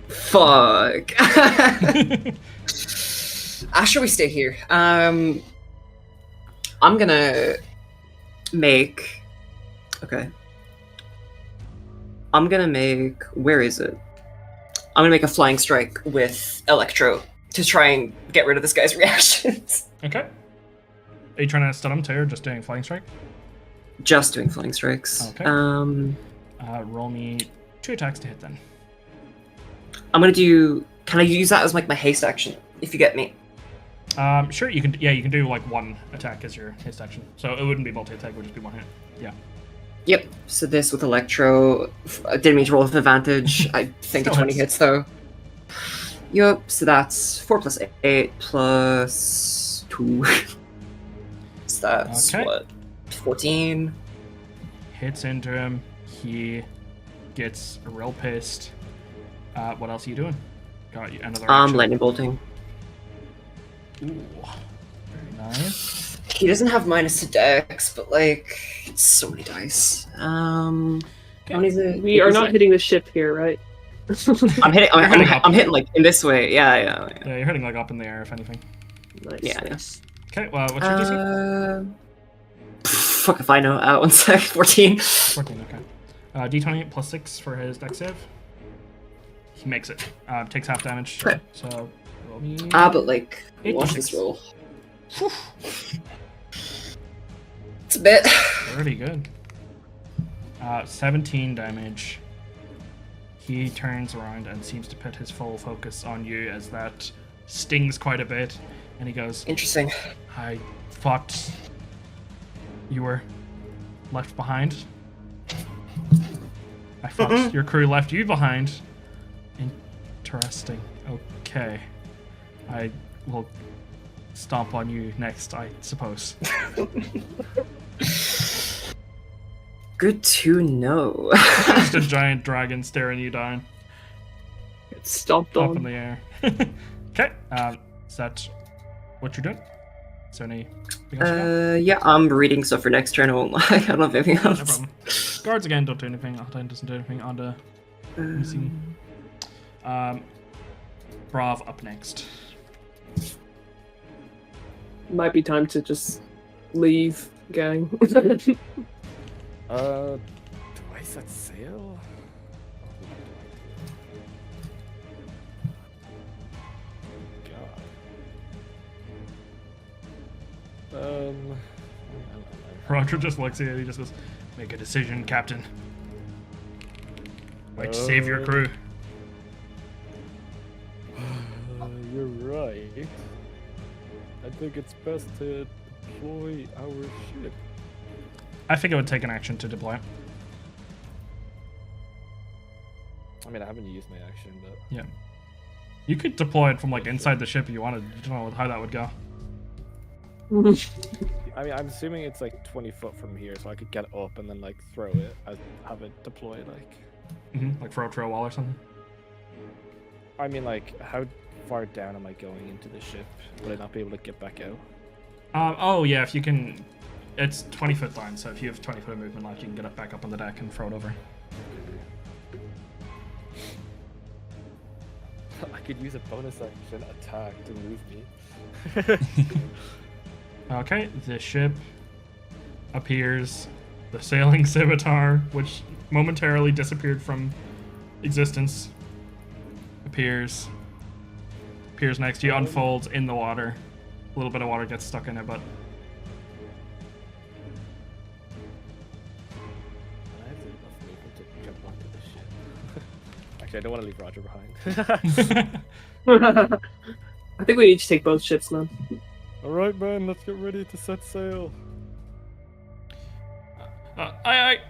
Fuck. Should we stay here? I'm gonna make. Okay. I'm gonna make. Where is it? I'm gonna make a flying strike with Electro to try and get rid of this guy's reactions. Okay. Are you trying to stun him too, or just doing flying strike? Just doing flying strikes. Okay. Roll me 2 attacks to hit then. I'm gonna do. Can I use that as like my haste action? If you get me. Sure. You can. Yeah, you can do like 1 attack as your haste action. So it wouldn't be multi-attack; it would just be 1 hit. Yeah. Yep. So this with Electro. I didn't mean to roll with advantage. I think it's 20 hits though. Yep. So that's 4 plus 8 plus 2. So that's what? 14. Hits into him. He gets real pissed. What else are you doing? Got you another action. Lightning bolting. Ooh, very nice. He doesn't have minus to dex, but like it's so many dice. How many is it? We are not hitting the ship here, right? I'm hitting like in this way. Yeah, you're hitting like up in the air, if anything. Nice. Yeah. Okay, well, what's your DC? Fuck if I know. 1 sec. 14. 14, okay. D20 plus 6 for his dex save. He makes it. Takes half damage. Okay. So roll me. But like, 8 watch d6. this roll. bit. Pretty good. 17 damage. He turns around and seems to put his full focus on you as that stings quite a bit. And he goes, Interesting. I thought you were left behind. I thought your crew left you behind. Interesting. Okay. I will stomp on you next, I suppose. Good to know. Just a giant dragon staring you down. It's stomped Up on. in the air. Okay. Is that what you're doing? Is there anything else you got? Yeah, I'm reading stuff for next turn. I won't lie. I don't have anything No else. problem. Guards again don't do anything. Altalune doesn't do anything. On the missing. Bravv up next. Might be time to just leave, gang. Do I set sail? God. I don't know. Roger just looks at you and he just goes, make a decision, Captain. Like, save your crew. You're right. I think it's best to deploy our ship. I think it would take an action to deploy. I mean, I haven't used my action, but Yeah. You could deploy it from like inside the ship if you wanted. You don't know how that would go. I mean, I'm assuming it's like 20 foot from here, so I could get up and then like throw it, have it deploy like. Like throw it through a wall or something. I mean, like, how far down am I going into the ship? Would I not be able to get back out? Oh yeah, if you can, it's 20 foot down. So if you have 20 foot of movement left, you can get it back up on the deck and throw it over. I could use a bonus action attack to move me. Okay, the ship appears. The sailing scimitar, which momentarily disappeared from existence, appears next to you, unfolds in the water. A little bit of water gets stuck in it, but I have enough movement to jump onto the ship. Actually, I don't want to leave Roger behind. I think we need to take both ships, man. Alright, man, let's get ready to set sail. aye.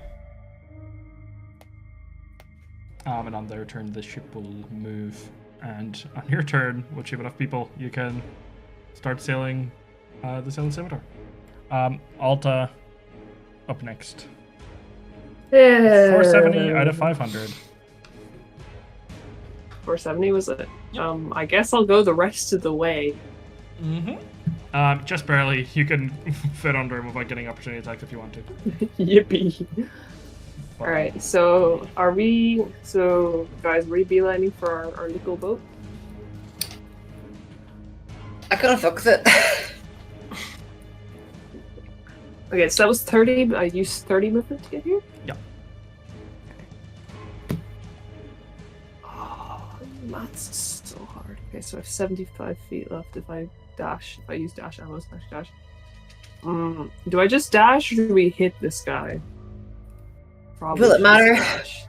And on their turn, the ship will move. And on your turn, once you have enough people, you can start sailing the sailing scimitar. Alta, up next. 470 out of 500. 470 was it? I guess I'll go the rest of the way. Just barely. You can fit under him without getting opportunity attacks if you want to. Yippee. Alright, so are we... So, guys, we're beelining for our little boat? I couldn't fuck with it. Okay, so that was 30, I used 30 movement to get here? Yeah. Oh, maths is so hard. Okay, so I have 75 feet left if I dash. If I use dash ammo, dash. Do I just dash or do we hit this guy? Probably Will it just matter? dash.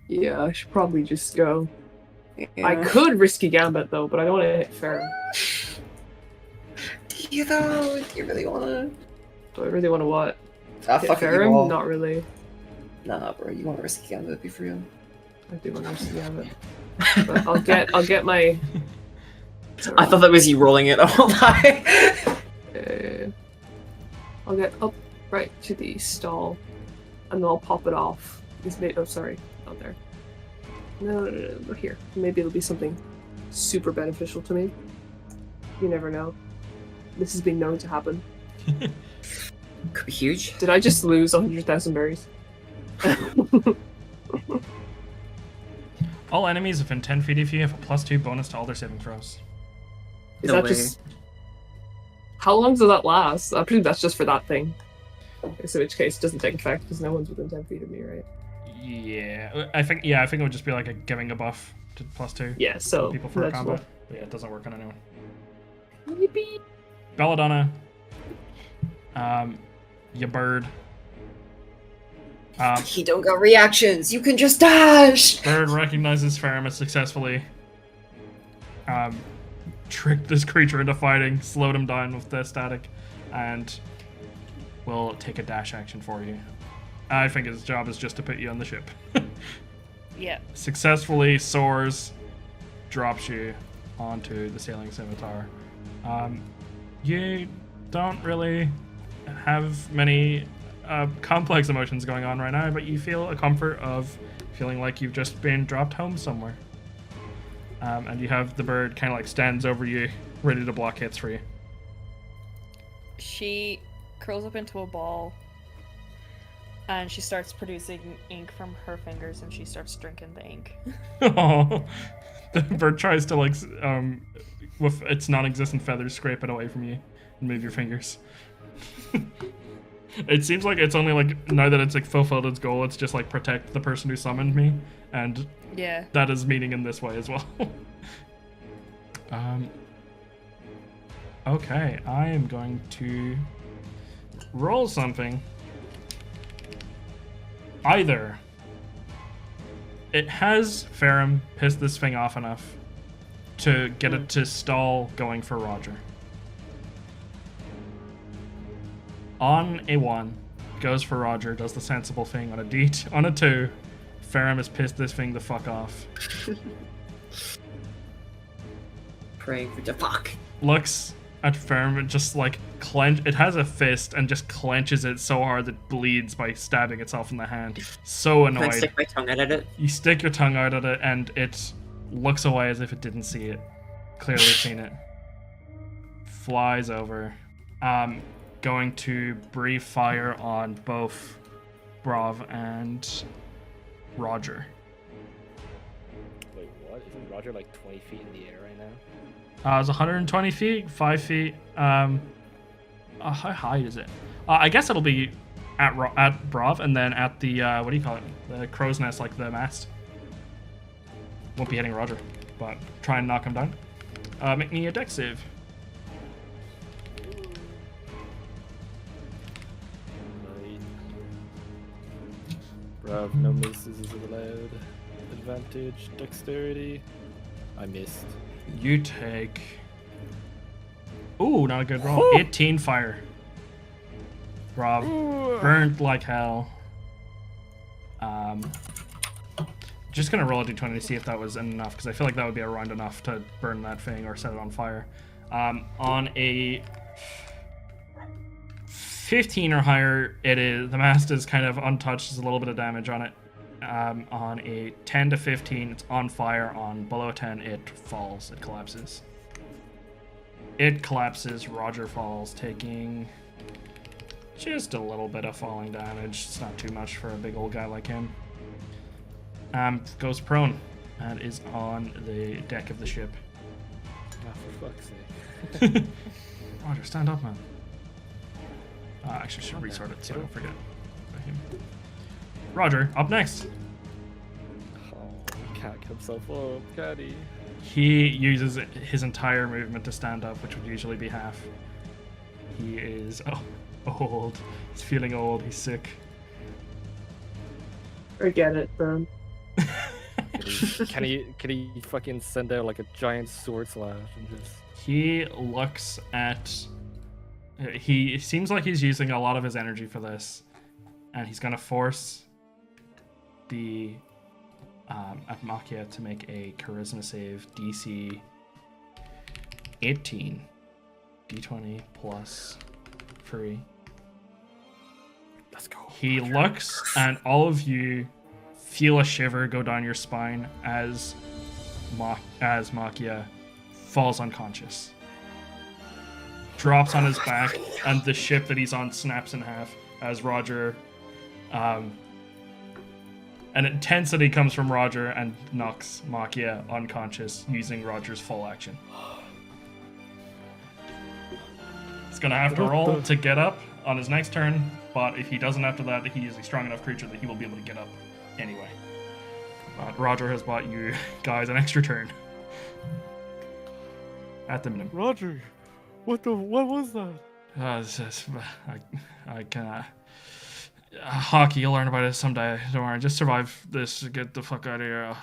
Yeah, I should probably just go. Yeah. I could risky gambit though, but I don't want to hit Ferrum. Do you though? Do you really wanna? Do I really want to what? Ah, Hit fuck it, you Ferrum? all. Not really. Nah, bro, you want to risk again, that'd be for real. I do want to risky gambit. But I'll get my. I thought that was you rolling it, I won't lie. I'll get up right to the stall, and then I'll pop it off. Oh, sorry, not there. No, here. Maybe it'll be something super beneficial to me. You never know. This has been known to happen. Could be huge. Did I just lose 100,000 berries? All enemies within 10 feet of you have a +2 bonus to all their saving throws. Is No that way. just... How long does that last? I presume that's just for that thing. Okay, so in which case it doesn't take effect because no one's within 10 feet of me, right? Yeah, I think it would just be like giving a buff to +2 Yeah, so... people for a that's combat. what- But yeah, it doesn't work on anyone. Yippee! Belladonna, You bird. He don't got reactions. You can just dash. Bird recognizes Ferrum as successfully tricked this creature into fighting, slowed him down with the static, and will take a dash action for you. I think his job is just to put you on the ship. Yeah. Successfully soars, drops you onto the sailing scimitar. You don't really have many complex emotions going on right now, but you feel a comfort of feeling like you've just been dropped home somewhere. And you have the bird kind of like stands over you, ready to block hits for you. She curls up into a ball and she starts producing ink from her fingers and she starts drinking the ink. Oh, the bird tries to like with its non-existent feathers scrape it away from you and move your fingers. It seems like it's only like now that it's like fulfilled its goal, it's just like protect the person who summoned me, and Yeah. that is meaning in this way as well. Okay, I am going to roll something. Either it has Ferrum pissed this thing off enough to get it to stall going for Roger. On a 1, goes for Roger, does the sensible thing. On a 2, Ferrum has pissed this thing the fuck off. Praying for the fuck. Looks at Ferrum and just like it has a fist and just clenches it so hard that it bleeds by stabbing itself in the hand. So Can I annoyed. stick my tongue out at it? You stick your tongue out at it and it looks away as if it didn't see it. Clearly seen it. Flies over. Going to breathe fire on both Bravv and Roger. Wait, what? Isn't Roger like 20 feet in the air right now? It's 120 feet, 5 feet. How high is it? I guess it'll be at Bravv and then at the, what do you call it? The crow's nest, like the mast. Won't be hitting Roger, but try and knock him down. Make me a dex save. Bravv, no misses is allowed. Advantage, dexterity. I missed. You take... Ooh, not a good roll. 18 fire. Bravv, burnt like hell. Just gonna roll a d20 to see if that was enough, because I feel like that would be around enough to burn that thing or set it on fire. On a 15 or higher, the mast is kind of untouched. There's a little bit of damage on it. On a 10 to 15, it's on fire. On below 10, it falls. It collapses. It collapses. Roger falls, taking just a little bit of falling damage. It's not too much for a big old guy like him. Goes prone and is on the deck of the ship. Ah, for fuck's sake. Roger, stand up, man. Actually, should restart it so I don't forget about him. Roger, up next. Oh, he can't get himself up, can he? He uses his entire movement to stand up, which would usually be half. He is old. He's feeling old. He's sick. Forget it, bro. Can he fucking send out like a giant sword slash and just... He looks at... He seems like he's using a lot of his energy for this. And he's going to force the Atmakia to make a charisma save, DC 18. D20 plus 3. Let's go. He looks, and all of you feel a shiver go down your spine as Makia falls unconscious. Drops on his back, and the ship that he's on snaps in half as Roger... an intensity comes from Roger and knocks Makia unconscious using Roger's full action. He's gonna have to roll to get up on his next turn, but if he doesn't after that, he is a strong enough creature that he will be able to get up anyway. But Roger has bought you guys an extra turn. At the minimum. Roger, what was that? I can. Hockey, you'll learn about it someday. Don't worry, just survive this. Get the fuck out of here.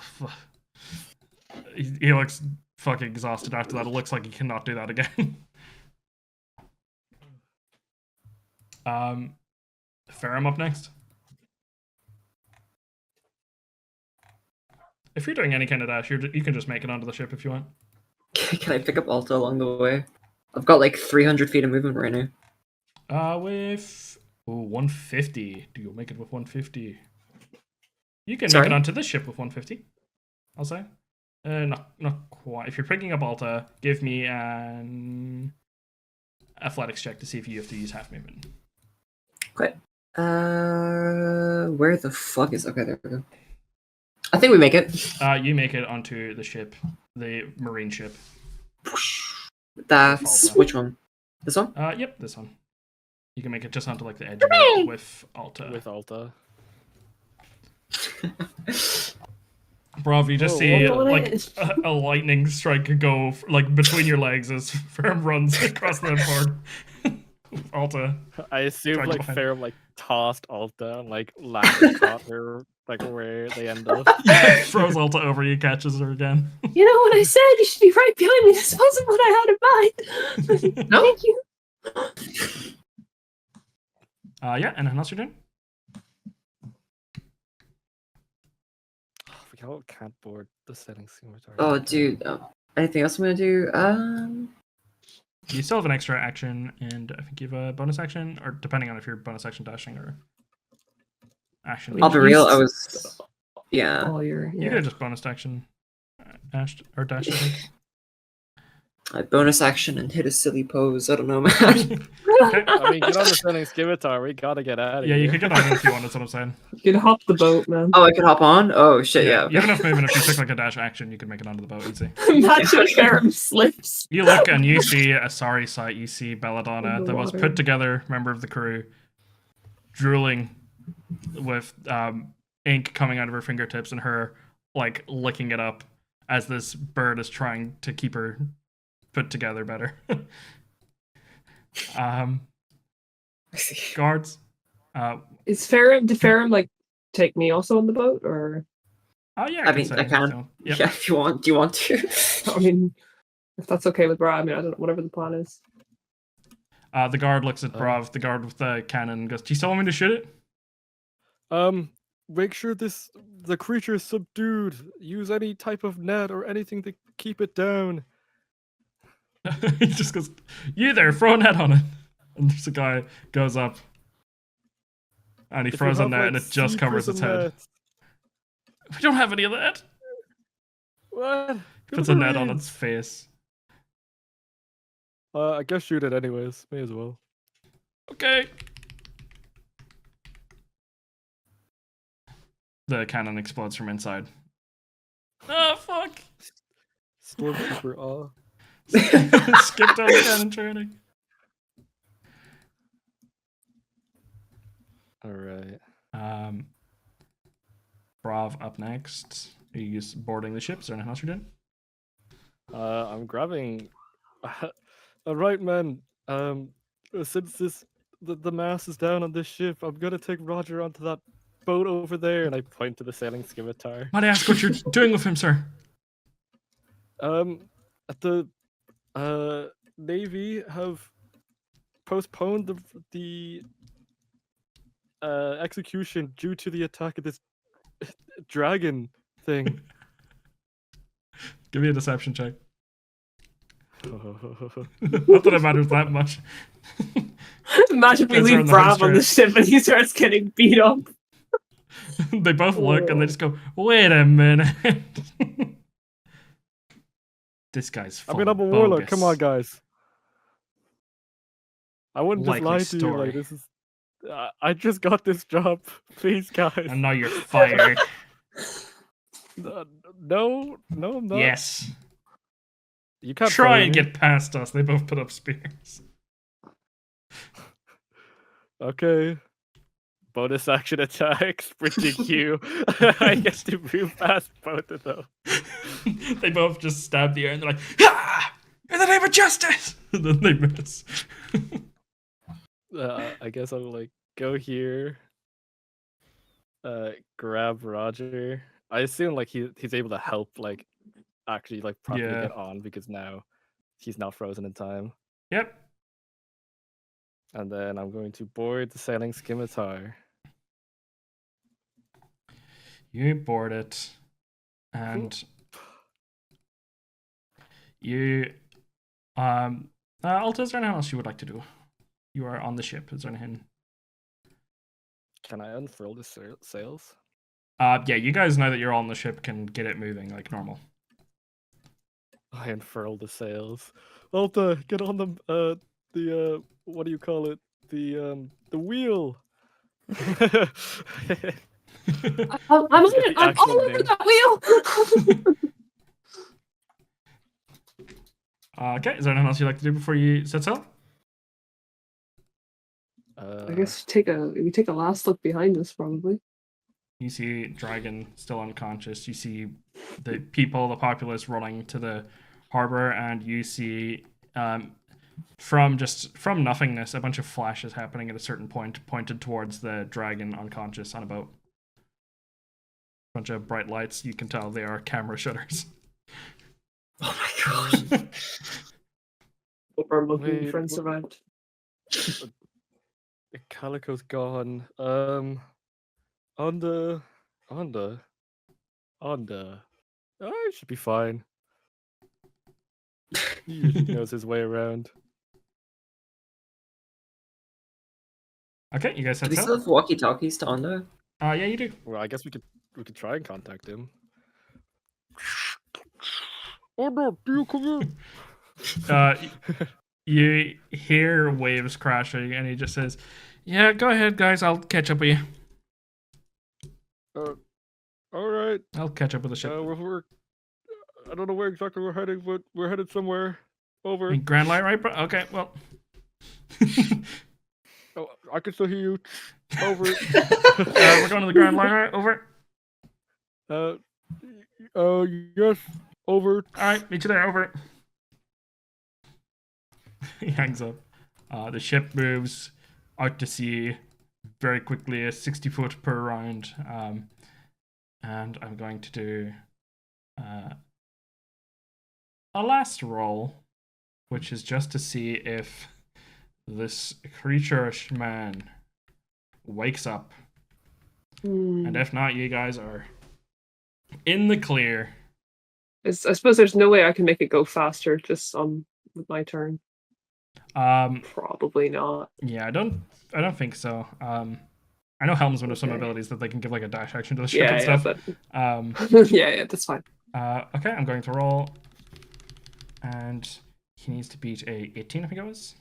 He looks fucking exhausted after that. It looks like he cannot do that again. Ferrum up next. If you're doing any kind of dash, you can just make it onto the ship if you want. Can I pick up Alta along the way? I've got like 300 feet of movement right now. With 150. Do you make it with 150? You can Sorry? make it onto this ship with 150. I'll say. Not quite. If you're picking up Alta, give me an athletics check to see if you have to use half movement. Okay. Where the fuck is? Okay, there we go. I think we make it. You make it onto the ship, the marine ship. That's which one? This one? Yep, this one. You can make it just onto like the edge of it with Alta. With Alta. Bravv, you just see what like is- a lightning strike go like between your legs as Ferrum runs across the board. Alta. I assume Dragged like behind. Ferrum like tossed Alta and like landed caught her like where they end up. Throws Alta over you, catches her again. You know what I said? You should be right behind me. This wasn't what I had in mind. No. Thank you. Yeah, anything else you're doing? We can't board the setting scimitar. Oh, dude. Anything else I'm gonna do? You still have an extra action, and I think you have a bonus action, or depending on if you're bonus action dashing or action. I'll be real. I was. Yeah. Oh, you're. You could have just bonus action, dash or dash. I think. I bonus action and hit a silly pose. I don't know, man. Okay. I mean, get on the setting scimitar. We gotta get out of Yeah, here. you could get on it if you want. That's what I'm saying. You can hop the boat, man. Oh, I can hop on? Oh, shit, yeah. You have enough movement. If you took like a dash action, you could make it onto the boat easy. Imagine Ferrum slips. You look and you see a sorry sight. You see Belladonna, In the the most water. put together member of the crew, drooling with ink coming out of her fingertips and her like licking it up as this bird is trying to keep her put together better. Guards. Is Ferrum? Did Ferrum like take me also on the boat, or? Oh yeah, I mean, I can. So, yep. Yeah, if you want. Do you want to? I mean, if that's okay with Bravv, I mean, I don't know. Whatever the plan is. The guard looks at Bravv, the guard with the cannon, and goes, "Do you still want me to shoot it?" Make sure the creature is subdued. Use any type of net or anything to keep it down. He just goes, "You there, throw a net on it." And there's a guy goes up, and he If you throws a have, net, like, and it just sea covers its prism head. nets- We don't have any of that. What? Puts a net on its face. I guess shoot it anyways. May as well. Okay. The cannon explodes from inside. Oh fuck! Stormtrooper. Skipped over cannon training. All right. Bravv up next. Are you boarding the ship? Is there anything else you're doing? I'm grabbing. All right, man. Since the mass is down on this ship, I'm gonna take Roger onto that boat over there, and I point to the sailing scimitar. Might I ask what you're doing with him, sir? At the Navy have postponed the execution due to the attack of this dragon thing. Give me a deception check. Not that it matters that much. Imagine we Guys are leave on the home Bravv on the stretch. ship and he starts getting beat up. They both look and they just go, "Wait a minute." This guy's full I mean, I'm a of warlord. bogus. Come on, guys. I wouldn't just Likely lie to you story. like this is. I just got this job. Please, guys. And now you're fired. No, I'm not. Yes. You can't Try fire and me. get past us. They both put up spears. Okay. Bonus action attack, sprinting Q. I get to move past both of them. They both just stab the air and they're like, "Ah! In the name of justice!" And then they miss. I guess I'll like go here. Grab Roger. I assume like he's able to help like actually like properly Yeah. get on because now he's not frozen in time. Yep. And then I'm going to board the sailing scimitar. You board it, and you Alta, is there anything else you would like to do? You are on the ship. Is there anything? Can I unfurl the sails? Yeah, you guys know that you're all on the ship can get it moving like normal. I unfurl the sails. Alta, get on the what do you call it? The wheel. I'm on it. I'm actual all over name. that wheel. Okay, is there anything else you'd like to do before you set sail? I guess we take a last look behind us, probably. You see Dragon still unconscious. You see the people, the populace running to the harbor, and you see from nothingness a bunch of flashes happening at a certain point pointed towards the dragon unconscious on a boat. A bunch of bright lights. You can tell they are camera shutters. Oh my god. Hope our monkey Wait, friend what- survived. The calico's gone. On the. Oh, it should be fine. He usually knows his way around. Okay, you guys Do set we sail? still have walkie-talkies to Ondo? Yeah, you do. Well, I guess we could try and contact him. Oh no! Do you come in? You hear waves crashing, and he just says, "Yeah, go ahead, guys. I'll catch up with you. All right. I'll catch up with the ship." We're I don't know where exactly we're heading, but we're headed somewhere. Over. Grand Light, right, bro? Okay, well. Oh, I can still hear you. Over. We're going to the Grand Line, right? Over. Yes. Over. Alright, meet you there, over. He hangs up. The ship moves out to sea very quickly, 60 foot per round. And I'm going to do a last roll, which is just to see if this creature-ish man wakes up. And if not, you guys are in the clear. I suppose there's no way I can make it go faster just with my turn. Probably not. Yeah, I don't think so. I know Helmsman have some Okay. abilities that they can give like a dash action to the ship and Yeah, stuff. but yeah, that's fine. Okay, I'm going to roll, and he needs to beat a 18, I think it was,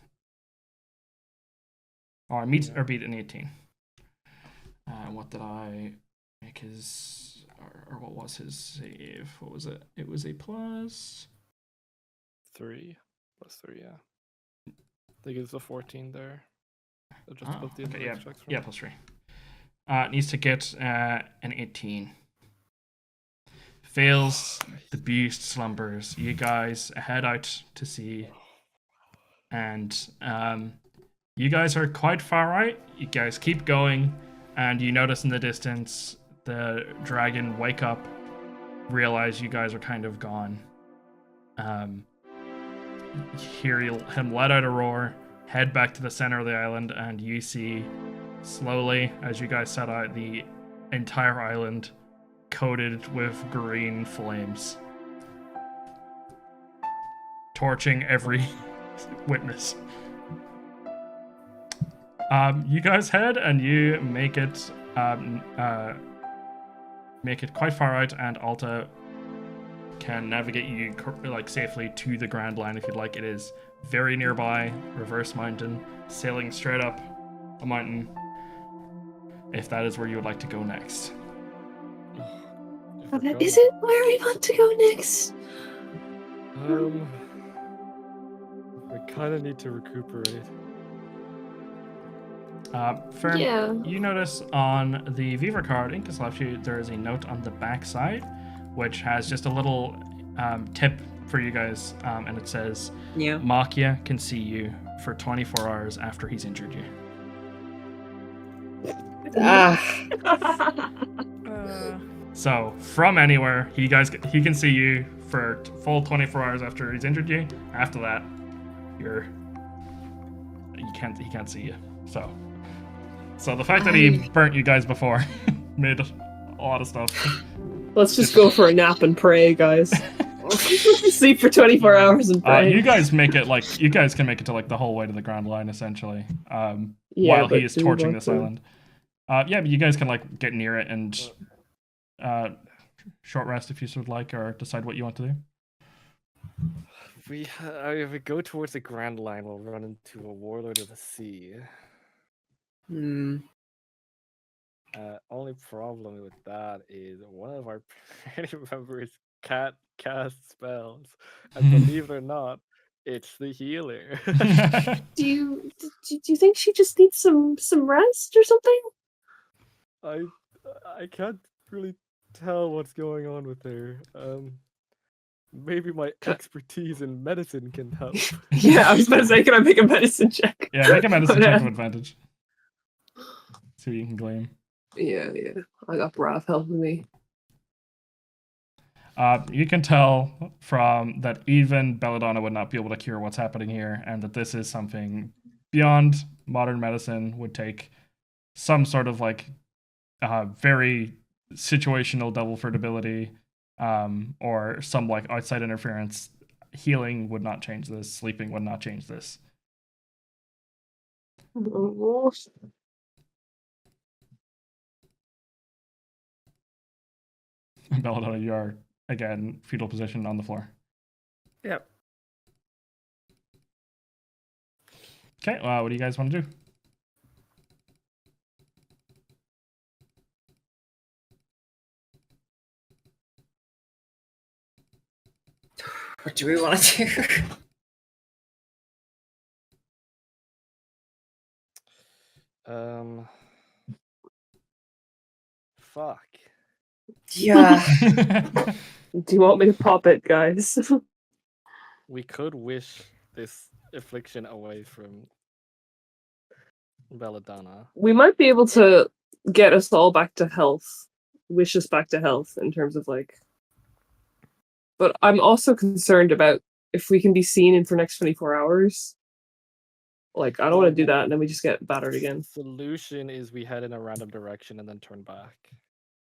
or beat an 18. What did I make his, or what was his save? What was it? It was a plus 3 plus 3, yeah. I think it's a 14 there. So just above the okay, intellect checks. yeah, plus 3. Needs to get an 18. Fails. The beast slumbers. You guys head out to sea, and you guys are quite far out. You guys keep going, and you notice in the distance the dragon wake up, realize you guys are kind of gone. Hear him let out a roar, head back to the center of the island, and you see slowly, as you guys set out, the entire island coated with green flames, torching every witness. You guys head and you make it quite far out, and Alta can navigate you like safely to the Grand Line if you'd like. It is very nearby, reverse mountain, sailing straight up a mountain, if that is where you would like to go next. Oh, that isn't where we want to go next. We kind of need to recuperate. Ferrum, Yeah. you notice on the Viva card Incas left you, there is a note on the back side, which has just a little tip for you guys, and it says, Yeah. Makia can see you for 24 hours after he's injured you. So from anywhere, he can see you for full 24 hours after he's injured you. After that, he can't see you. So the fact that he burnt you guys before made a lot of stuff. Let's just go for a nap and pray, guys. Sleep for 24 hours and pray. You guys can make it to like the whole way to the Grand Line essentially. Yeah, while he is torching this island. Yeah, but you guys can like get near it and short rest if you would like, or decide what you want to do. If we go towards the Grand Line, we'll run into a Warlord of the Sea. Only problem with that is one of our party members can't cast spells, and believe it or not, it's the healer. Do you think she just needs some rest or something? I can't really tell what's going on with her. Maybe my expertise in medicine can help. Yeah, I was about to say, can I make a medicine check? Yeah, make a medicine check with advantage. See what you can claim. Yeah. I got Bravv helping me. You can tell from that even Belladonna would not be able to cure what's happening here, and that this is something beyond modern medicine, would take some sort of like very situational devil fruit ability, or some like outside interference. Healing would not change this. Sleeping would not change this. Belladonna, you are again fetal position on the floor. Yep. Okay, what do you guys want to do? What do we want to do? Fuck. Yeah. Do you want me to pop it, guys? We could wish this affliction away from Belladonna. We might be able to get us all back to health. Wish us back to health in terms of like. But I'm also concerned about if we can be seen in for next 24 hours. Like, I don't want to do that, and then we just get battered again. Solution is we head in a random direction and then turn back.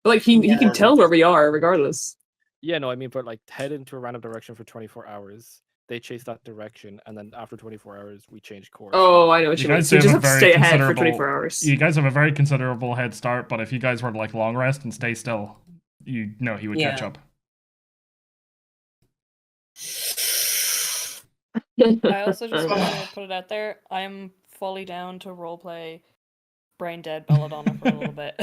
But, like, he can tell where we are, regardless. Yeah, no, I mean, but like, head into a random direction for 24 hours. They chase that direction, and then after 24 hours, we change course. Oh, I know what you mean. So you just have to stay ahead for 24 hours. You guys have a very considerable head start, but if you guys were to like long rest and stay still, you know he would catch up. I also just want to put it out there. I'm fully down to roleplay brain dead Belladonna for a little bit.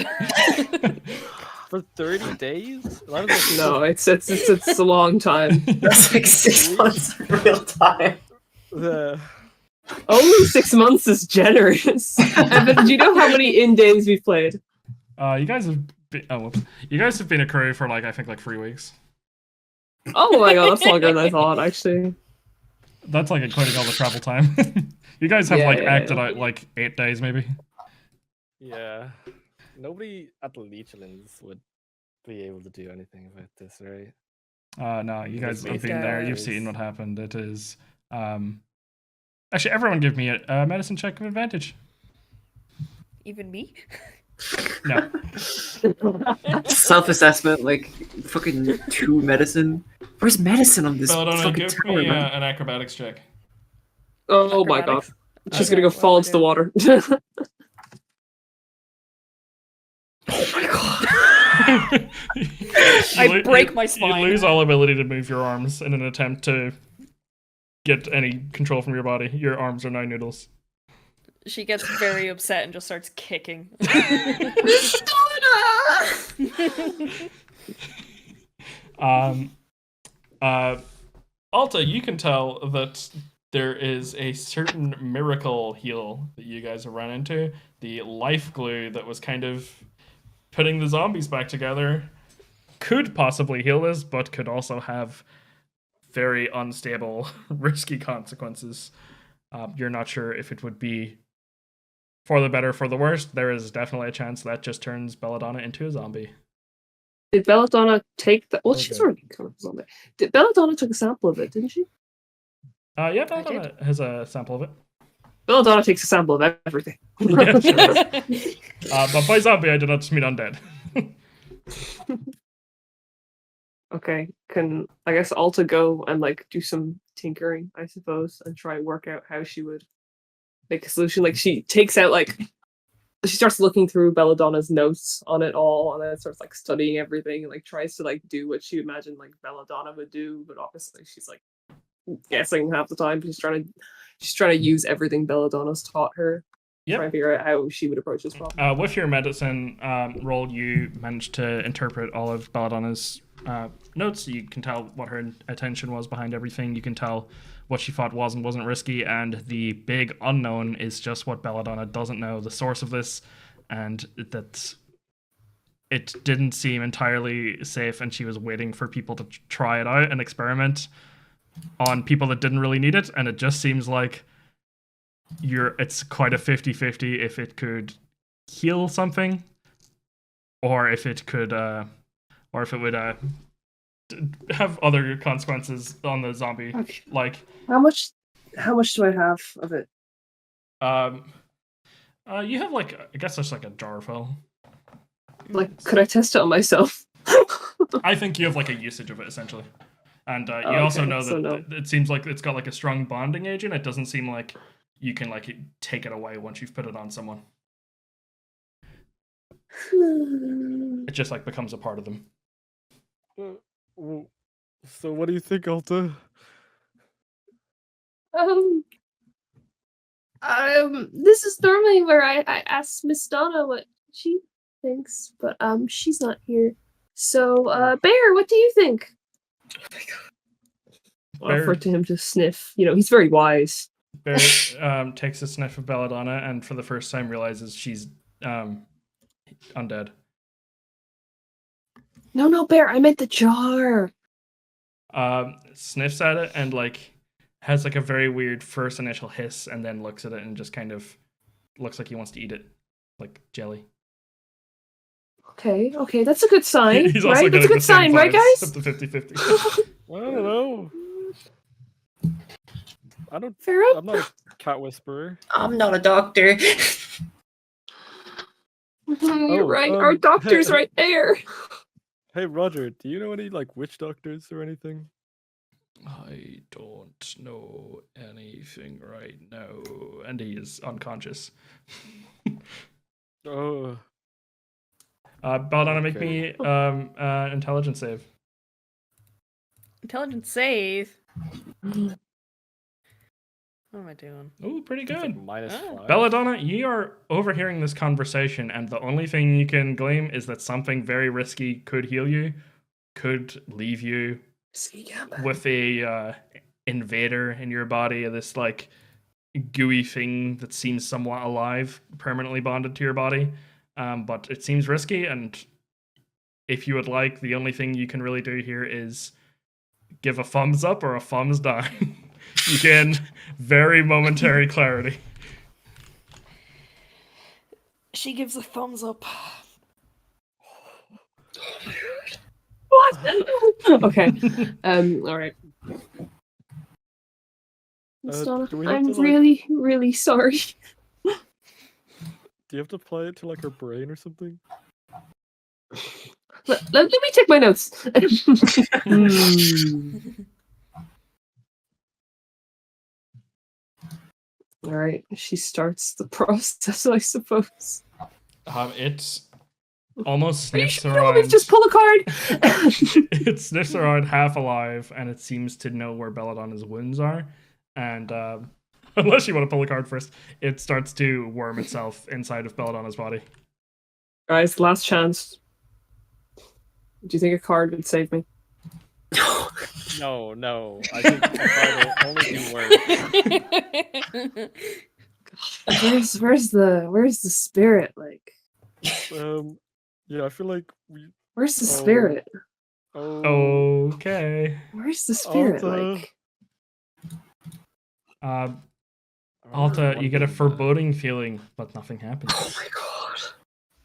For 30 days? No, it's a long time. That's like 6 months of real time. Only 6 months is generous. Evan, do you know how many in-days we've played? You guys have been a crew for like I think like 3 weeks. Oh my god, that's longer than I thought, actually. That's like including all the travel time. You guys have acted out like 8 days maybe. Yeah. Nobody at the Leechlands would be able to do anything about this, right? No, you guys have been there. You've seen what happened. It is... Actually, everyone give me a medicine check of advantage. Even me? No. Self-assessment, like, fucking 2 medicine. Where's medicine on this fucking give tower, me man? an acrobatics check. Oh my god. She's gonna go fall into the water. Oh my god. I break my spine. You lose all ability to move your arms in an attempt to get any control from your body. Your arms are now noodles. She gets very upset and just starts kicking. Alta, you can tell that there is a certain miracle heal that you guys have run into. The life glue that was kind of putting the zombies back together could possibly heal this, but could also have very unstable, risky consequences. You're not sure if it would be for the better, for the worst. There is definitely a chance that just turns Belladonna into a zombie. Did Belladonna take the? Well, she's Okay. already kind of zombie. Did Belladonna took a sample of it? Didn't she? Yeah, Belladonna has a sample of it. Belladonna takes a sample of everything. Yeah, she does. But by zombie, I do not just mean undead. Okay, can I guess Alta go and like do some tinkering, I suppose, and try and work out how she would make a solution. Like she takes out she starts looking through Belladonna's notes on it all, and then starts like studying everything, and like tries to like do what she imagined like Belladonna would do, but obviously she's like guessing half the time. She's trying to use everything Belladonna's taught her. Yep. Try and figure out how she would approach this problem. With your medicine roll, you managed to interpret all of Belladonna's notes. You can tell what her attention was behind everything. You can tell what she thought was and wasn't risky, and the big unknown is just what Belladonna doesn't know, the source of this, and that it didn't seem entirely safe, and she was waiting for people to try it out and experiment on people that didn't really need it, and it just seems like it's quite a 50-50 if it could heal something, or if it could or if it would have other consequences on the zombie. Okay. Like How much do I have of it? you have like, I guess there's like a jar full. Like, could I test it on myself? I think you have like a usage of it essentially, and you Okay, also know that so no. it seems like it's got like a strong bonding agent. It doesn't seem like you can like take it away once you've put it on someone. It just like becomes a part of them. So what do you think, Alta? This is normally where I ask Miss Donna what she thinks, but she's not here. So, Bear, what do you think? Bear- Offer to him to sniff. You know, he's very wise. Bear takes a sniff of Belladonna and for the first time realizes she's undead. No, Bear, I meant the jar. Sniffs at it and like has like a very weird first initial hiss, and then looks at it and just kind of looks like he wants to eat it, like jelly. Okay, that's a good sign, He's also right? That's a getting the good same sign, right, vibes, guys? except the 50-50. I don't know. Ferrum? I'm not a cat whisperer. I'm not a doctor. You're right. Our doctor's right there. Hey Roger, do you know any like witch doctors or anything? I don't know anything right now, and he is unconscious. Oh, Belladonna, make Okay. me intelligence save. Intelligence save. What am I doing? Ooh, pretty it's good. like Oh. -5. Belladonna, you are overhearing this conversation, and the only thing you can glean is that something very risky could heal you, could leave you with a invader in your body, this like gooey thing that seems somewhat alive, permanently bonded to your body. But it seems risky, and if you would like, the only thing you can really do here is give a thumbs up or a thumbs down. You gain very momentary clarity. She gives a thumbs up. What? Okay. All right. Miss Donna, do we have I'm to, like- really, really sorry. Do you have to apply it to like her brain or something? Let me take my notes. All right. She starts the process, I suppose. It almost Are you sniffs sure you want me to around. just pull a card? It sniffs around half alive, and it seems to know where Belladonna's wounds are. And unless you want to pull a card first, it starts to worm itself inside of Belladonna's body. Guys, last chance. Do you think a card would save me? No. I think a card will only do worse. Where's the spirit? Like, Yeah, I feel like where's the Oh. spirit? Oh. Okay. Where's the spirit? Alta. Like, Alta, you get a foreboding feeling, but nothing happens. Oh my god.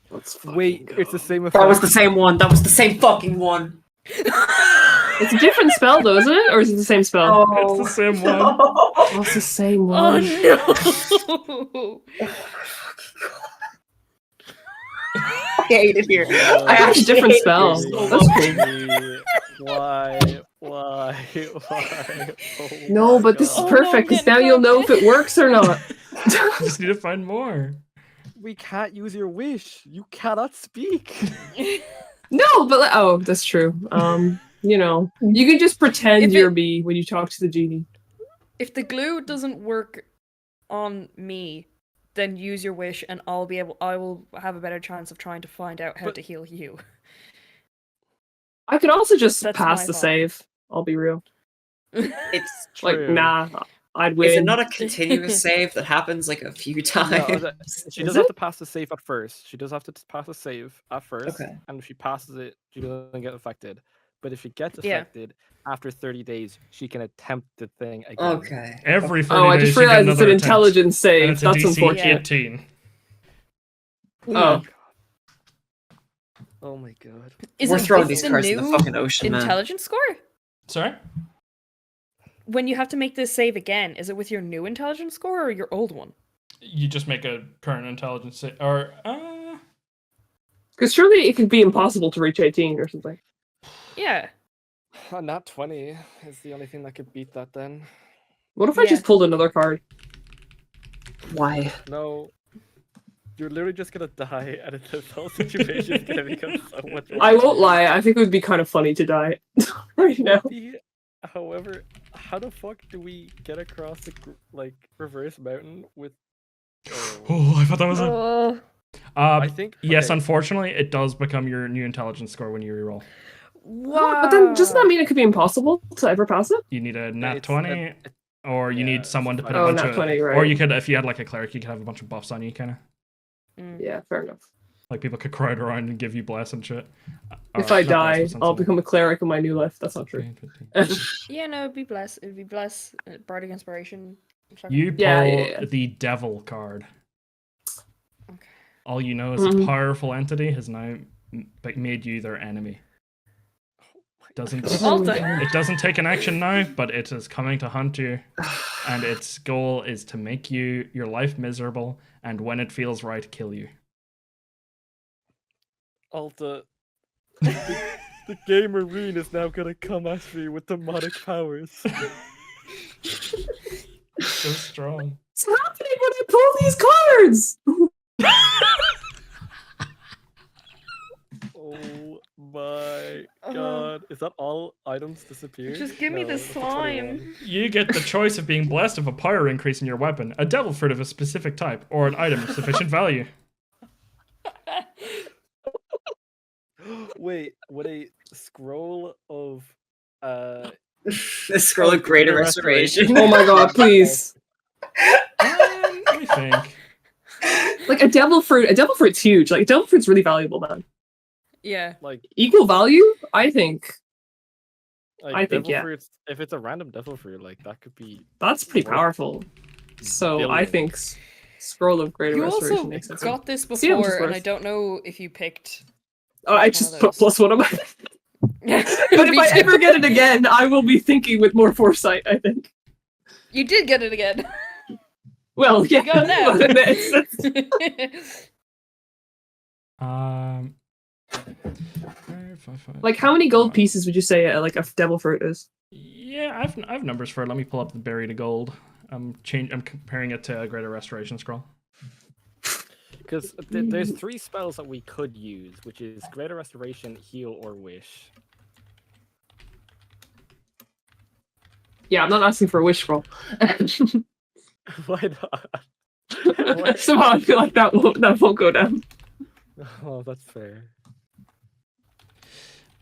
Let's fucking Wait, go. it's the same effect. That was the same one. That was the same fucking one. it's a different spell, though, isn't it? Or is it the same spell? It's the same one. Oh, it's the same Oh one. no! I hate it here. Oh, I It's a actually different hate it spell. here so That's much. cool. Why? Why? Oh No, my but this is God. Oh, no, perfect, because I'm now getting you'll know if it works or not. You just need to find more. We can't use your wish. You cannot speak. No, but oh, that's true. You know, you can just pretend If you're it- me when you talk to the genie. If the glue doesn't work on me, then use your wish, and I will have a better chance of trying to find out how But- to heal you. I could also just That's pass my the thought. save. I'll be real. It's Like, True. nah, I'd win. Is it not a continuous save that happens like a few times? No, she Is does have it? to pass the save at first. She does have to pass a save at first, Okay. and if she passes it, she doesn't get affected. But if she gets Yeah. affected after 30 days, she can attempt the thing again. Okay. Every 30 Oh, I days just you get realized it's an another attempt. intelligence And save. it's a That's DC unfortunate. 18. Oh. Oh my god. We're throwing is these the cards in the new fucking ocean, man. intelligence score? Sorry? When you have to make this save again, is it with your new intelligence score or your old one? You just make a current intelligence save. Or, Because surely it could be impossible to reach 18 or something. Yeah. Not 20 is the only thing that could beat that then. What if I Yeah. just pulled another card? Why? No. You're literally just gonna die, and this whole situation is gonna become so much worse. I won't lie, I think it would be kind of funny to die right now. However, how the fuck do we get across the reverse mountain with? oh, I thought that was a. Oh. I think Yes, okay, unfortunately, it does become your new intelligence score when you reroll. Wow. But then doesn't that mean it could be impossible to ever pass it? You need a nat it's 20, or you yeah, need someone to put a Oh, bunch nat of. 20, right. Or you could, if you had like a cleric, you could have a bunch of buffs on you, kind of. Yeah, fair enough. Like people could crowd around and give you bless and shit. If Or I not bless, die, but I'll sensible. become a cleric in my new life. That's not true. 15. Yeah, no, it'd be bless. It'd be bless. Bardic inspiration. You pull Yeah. the devil card. Okay. All you know is Mhm. this powerful entity has now made you their enemy. Alta. It doesn't take an action now, but it is coming to hunt you, and its goal is to make your life miserable, and when it feels right, kill you. Alta. The gay marine is now gonna come at me with demonic powers. So strong. What's happening when I pull these cards? Oh my god. Is that all items disappear? Just give me the that's a 21. slime. You get the choice of being blessed with a power increase in your weapon, a devil fruit of a specific type, or an item of sufficient value. Wait, would a scroll of The scroll of greater restoration. Oh my god, please. Let me think. Like a devil fruit. A devil fruit's huge. Like a devil fruit's really valuable, man. Yeah. like Equal value? I think. I think, devil yeah. fruits, if it's a random devil fruit, like that could be That's pretty worth powerful. So I billions. think Scroll of Greater You Restoration also makes sense. got this See how much it's before, and I worth. don't know if you picked. Oh, I one just of put those. +1 on my. Yeah. But if I ever get it again, I will be thinking with more foresight, I think. You did get it again. Well, yeah. You got it now. but it's- like, how many gold pieces would you say like a devil fruit is? Yeah, I've numbers for it. Let me pull up the berry to gold. I'm comparing it to a greater restoration scroll. because there's 3 spells that we could use, which is Greater Restoration, Heal, or Wish. Yeah, I'm not asking for a wish scroll. Why not? Somehow I feel like that won't go down. Oh, that's fair.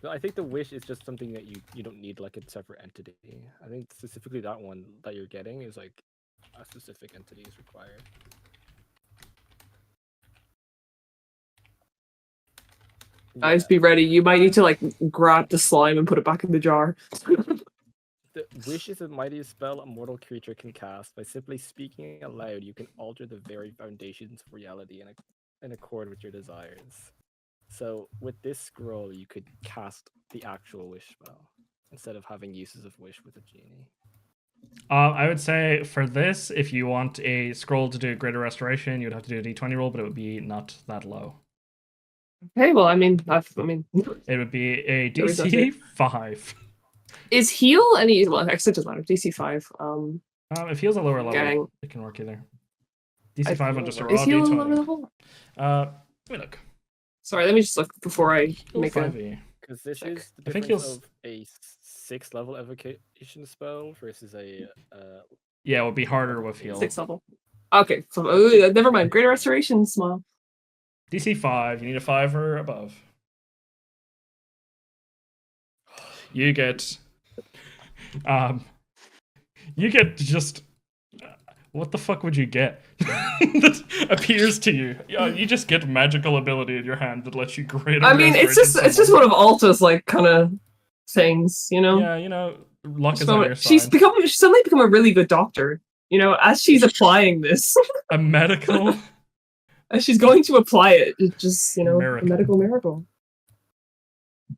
No, I think the wish is just something that you don't need like a separate entity. I think specifically that one that you're getting is like a specific entity is required. Guys, be ready. You might need to like grab the slime and put it back in the jar. The wish is the mightiest spell a mortal creature can cast. By simply speaking aloud, you can alter the very foundations of reality in accord with your desires. So with this scroll, you could cast the actual wish spell instead of having uses of wish with a genie. I would say for this, if you want a scroll to do greater restoration, you'd have to do a d20 roll, but it would be not that low. Okay, well, I mean, It would be a There we go, DC 5. is heal any? Well, actually, it doesn't matter. DC 5. If heal's a lower level, Gang. it can work either. DC 5 on just a raw Is heal a d20. lower level? Let me look. Sorry, let me just look before I Heal make a. 5e. Because this Check. is the I think difference he'll of a 6th level evocation spell versus a Yeah, it would be harder with heal. 6th level. Okay, so never mind. Greater restoration, small. DC 5, you need a 5 or above. You get just what the fuck would you get that appears to you? Yeah, you just get magical ability in your hand that lets you greater. I mean, it's just one of Alta's like kind of things, you know. Yeah, you know, luck is on your side. She's suddenly become a really good doctor. You know, as she's applying this, a medical. As she's going to apply it, it's just, you know, Miracle. a medical miracle.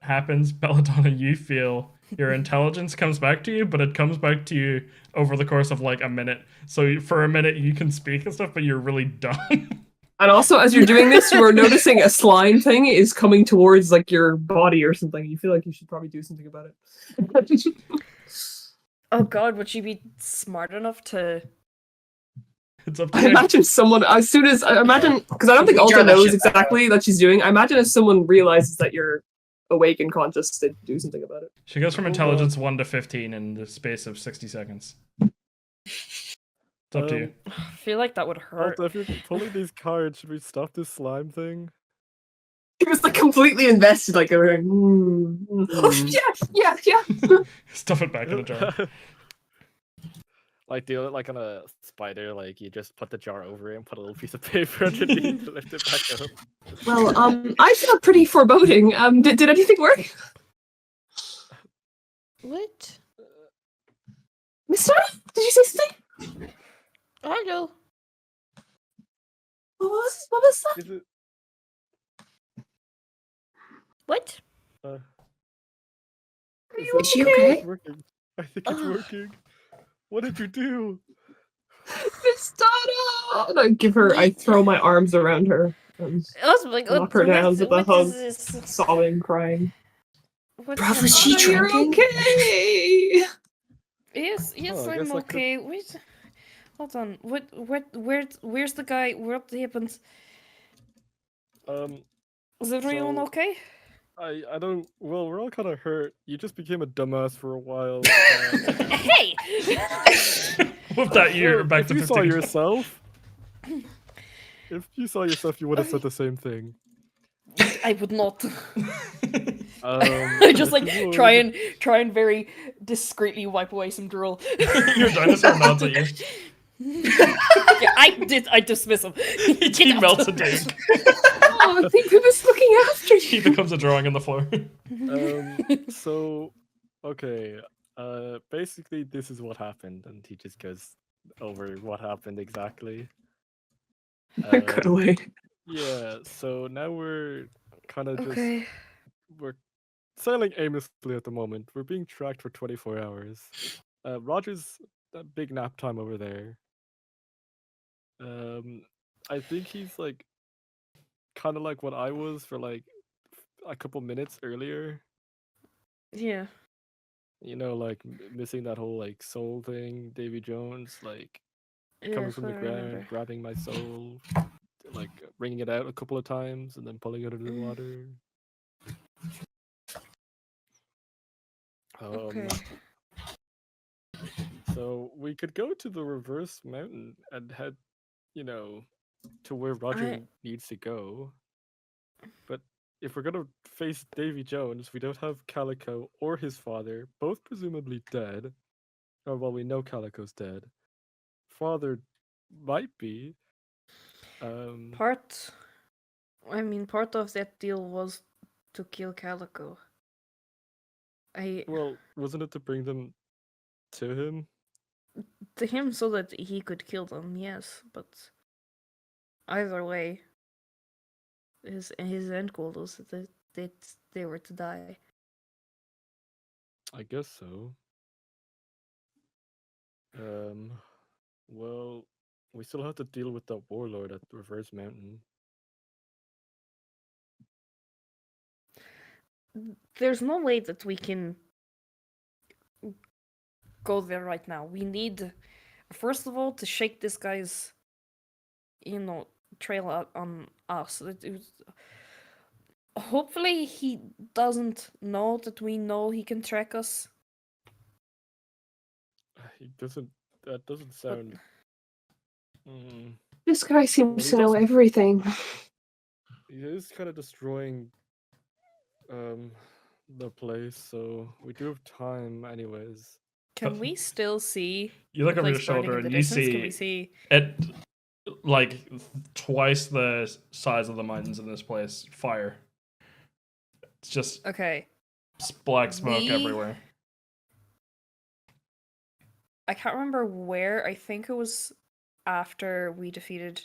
Happens, Belladonna, you feel your intelligence comes back to you, but it comes back to you over the course of like a minute. So for a minute you can speak and stuff, but you're really dumb. And also, as you're doing this, you are noticing a slime thing is coming towards like your body or something. You feel like you should probably do something about it. Oh god, would she be smart enough to... It's up to I you. imagine someone, as soon as, I imagine, because I don't think Jar Alta that knows shit back exactly that she's doing, I imagine if someone realizes that you're awake and conscious, to do something about it. She goes from intelligence 1 to 15 in the space of 60 seconds. It's up to you. I feel like that would hurt. Alta, if you're pulling these cards, should we stop this slime thing? He was like completely invested, like, oh, yeah. Stuff it back in the jar. Like like on a spider, like you just put the jar over it and put a little piece of paper underneath to lift it back up. Well, I feel pretty foreboding. Did anything work? What? Mister? Did you say something? Hello. What was that? Is it? What? Is she okay? It's working. I think it's working. What did you do? Miss Donna! And I throw my arms around her. And I was like, knock her down with a hug, is this? sobbing, crying. Bravv, was she You're drinking? okay! Yes, Oh, I I'm guess I could- okay. Wait, hold on. Where's the guy? What happened? Is everyone So- okay? I don't. Well, we're all kind of hurt. You just became a dumbass for a while. Hey! With that, you're back if to you 15. saw yourself, you would have said the same thing. I would not. I I just like try and very discreetly wipe away some drool. Your dinosaur nods at you. Yeah, I dismiss him. He melts into you. Oh, I think he was looking after He you. becomes a drawing on the floor. So, okay. Basically, this is what happened, and he just goes over what happened exactly. Cut away. Yeah. So now we're kind of just Okay. we're sailing aimlessly at the moment. We're being tracked for 24 hours. Roger's a big nap time over there. I think he's like kind of like what I was for like a couple minutes earlier. Yeah. You know, like missing that whole like soul thing, Davy Jones, like coming Yes, from the I ground, remember. grabbing my soul, like wringing it out a couple of times, and then pulling it under the water. Okay. So we could go to the reverse mountain and head, you know, to where Roger needs to go. But if we're gonna face Davy Jones, we don't have Calico or his father, both presumably dead. Or well, we know Calico's dead. Father might be. Part of that deal was to kill Calico. Well, wasn't it to bring them to him? To him so that he could kill them, yes, but either way, his end goal was that they were to die. I guess so. Well, we still have to deal with that warlord at Reverse Mountain. There's no way that we can go there right now. We need, first of all, to shake this guy's, trail out on us. Hopefully he doesn't know that we know he can track us. He doesn't. That doesn't sound. This guy seems Well, to he know doesn't- everything. He is kind of destroying the place, so we do have time anyways. Can we still see? You look the over your place burning shoulder in the and you distance? Can we see see? it, like twice the size of the mines in this place. Fire. It's just Okay. black smoke We- everywhere. I can't remember where. I think it was after we defeated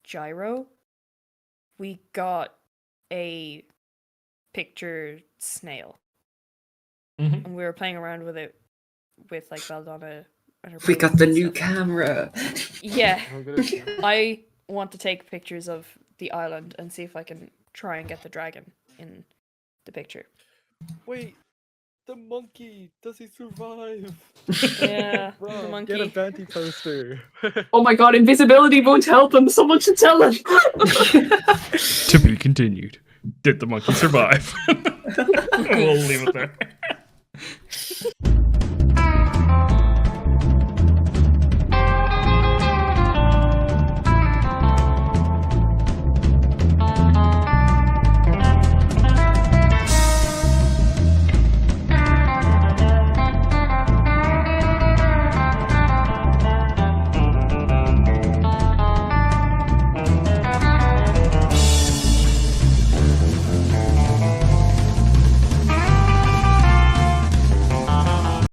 Gyro. We got a picture snail, Mhm. and we were playing around with it with like Belladonna. And her We got the and new stuff. camera. Yeah, I'm gonna- I want to take pictures of the island and see if I can try and get the dragon in the picture. Wait, the monkey! Does he survive? Yeah, Bro, the get a monkey. bounty poster. Oh my god, invisibility won't help him. Someone should tell him. To be continued. Did the monkey survive? We'll leave it there.